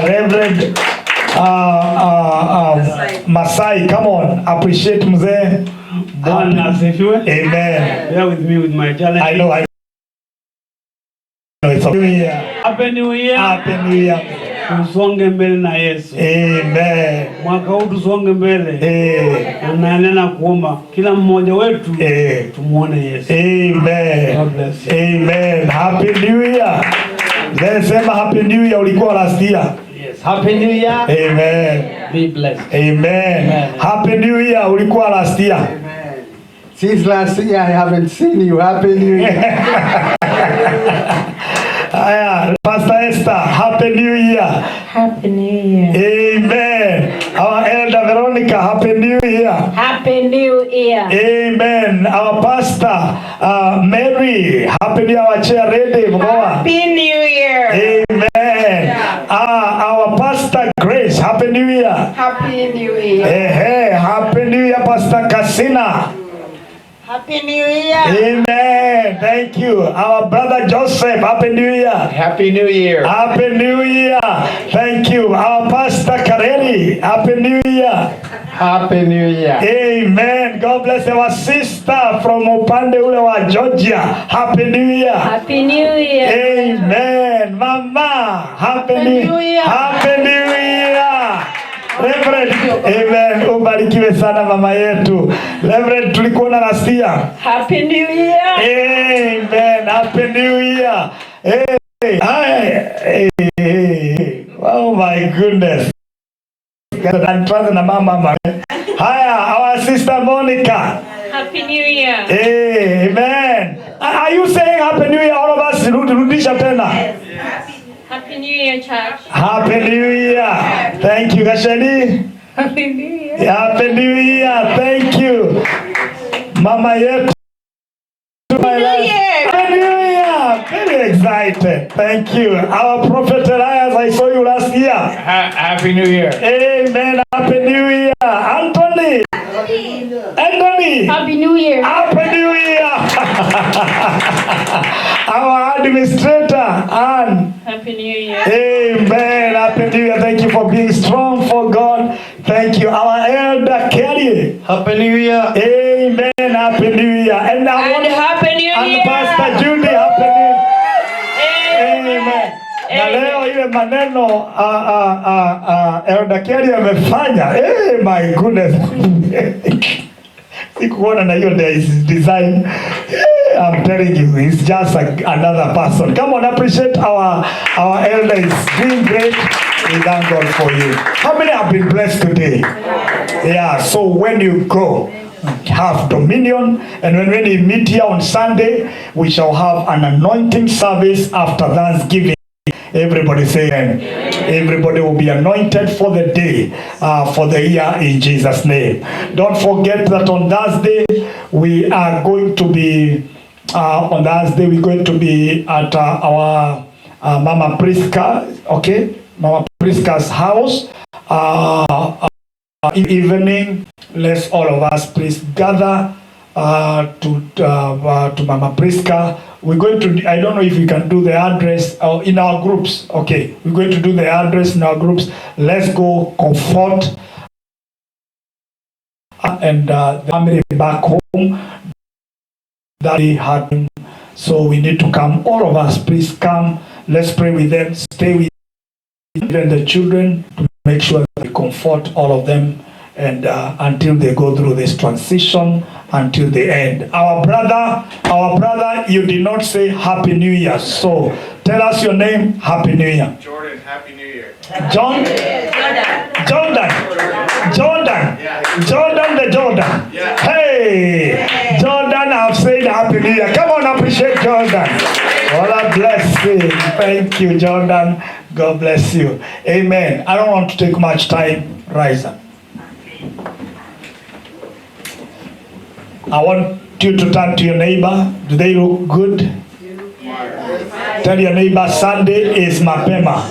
Reverend Masai. Come on, appreciate mzee. Bwana asifiwe. Amen. Bear with me with my challenge. I know. It's a New Year. Happy New Year. Happy New Year. Tusonge mbele na Yesu. Amen. Mwaka huu tusonge mbele. Nanena kuomba kila mmoja wetu tumuone Yesu. Amen. God bless you. Amen. Happy New Year. Sema Happy New Year ulikuwa last year. Yes. Happy New Year. Amen. Be blessed. Amen. Happy New Year ulikuwa last year. Amen. Since last year I haven't seen you. Happy New Year. Pastor Esther, Happy New Year. Happy New Year. Amen. Our Elder Veronica, Happy New Year. Happy New Year. Amen. Our Pastor Mary, Happy New Year. Our chair ready. Happy New Year. Amen. Our Pastor Grace, Happy New Year. Happy New Year. Hey, Happy New Year, Pastor Kasina. Happy New Year. Amen. Thank you. Our brother Joseph, Happy New Year. Happy New Year. Happy New Year. Thank you. Our Pastor Kareli, Happy New Year. Happy New Year. Amen. God bless our sister from upande ule wa Georgia. Happy New Year. Happy New Year. Amen. Mama, Happy New Year. Happy New Year. Reverend, amen. Ubarikiwe sana mama yetu. Reverend, tulikuona last year. Happy New Year. Amen. Happy New Year. Hey. Oh my goodness. Na mama. Haya, our sister Monica. Happy New Year. Amen. Are you saying Happy New Year? All of us, rudisha tena. Happy New Year, church. Happy New Year. Thank you, Gashani. Happy New Year. Happy New Year. Thank you. Mama yetu. Happy New Year. Very excited. Thank you. Our prophet Elias, I saw you last year. Happy New Year. Amen. Happy New Year. Anthony. Happy New Year. Happy New Year. Our administrator, Anne. Happy New Year. Amen. Happy New Year. Thank you for being strong for God. Thank you. Our elder Kelly. Happy New Year. Amen. Happy New Year. And Happy New Year. And Pastor Judy. Happy New Year. Amen. Na leo ile maneno elder Kelly amefanya. My goodness. Sikuona na hiyo design. I'm telling you, he's just another person. Come on, appreciate our elder is doing great. We thank God for you. How many have been blessed today? Yeah, so when you go, have dominion, and when we meet here on Sunday, we shall have an anointing service after Thanksgiving. Everybody say amen. Everybody will be anointed for the day, for the year in Jesus' name. Don't forget that on Thursday we are going to be at our Mama Priska, okay? Mama Priska's house. In the evening, let's all of us please gather to Mama Priska. We're going to, I don't know if we can do the address in our groups. Okay, we're going to do the address in our groups. Let's go comfort and the family back home that they had. So we need to come. All of us, please come. Let's pray with them. Stay with even the children to make sure that we comfort all of them and until they go through this transition until the end. Our brother, you did not say Happy New Year. So tell us your name. Happy New Year. Jordan, Happy New Year. Jordan. Yeah. Hey, Jordan, I've said Happy New Year. Come on, appreciate Jordan. What a blessing. Thank you, Jordan. God bless you. Amen. I don't want to take much time. Rise up. I want you to turn to your neighbor. Do they look good? Tell your neighbor, Sunday is mapema.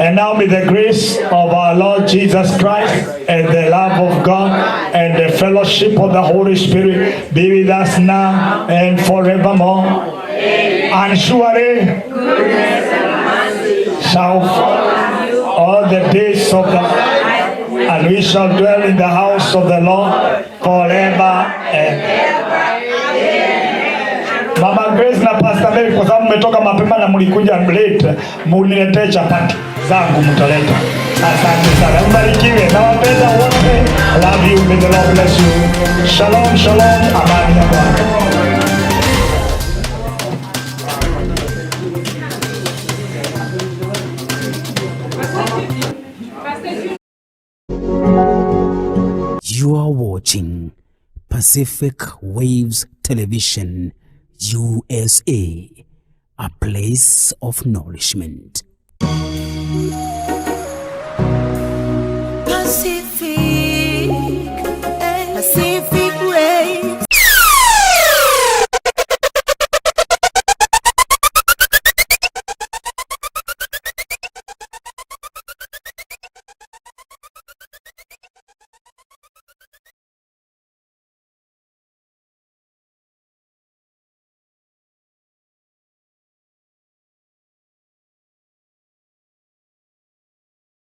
And now may the grace of our Lord Jesus Christ and the love of God and the fellowship of the Holy Spirit be with us now and forevermore. And surely shall follow all the days of the life, and we shall dwell in the house of the Lord forever and ever. Mama Grace na Pastor Mary, kwa sababu mmetoka mapema na mlikuja late, muniletee chapati zangu mtaleta. Asante sana. Mbarikiwe. Nawapenda wote. Love you. May the Lord bless you. Shalom, shalom. Amani ya Bwana. You are watching Pacific Waves Television, USA, a place of nourishment.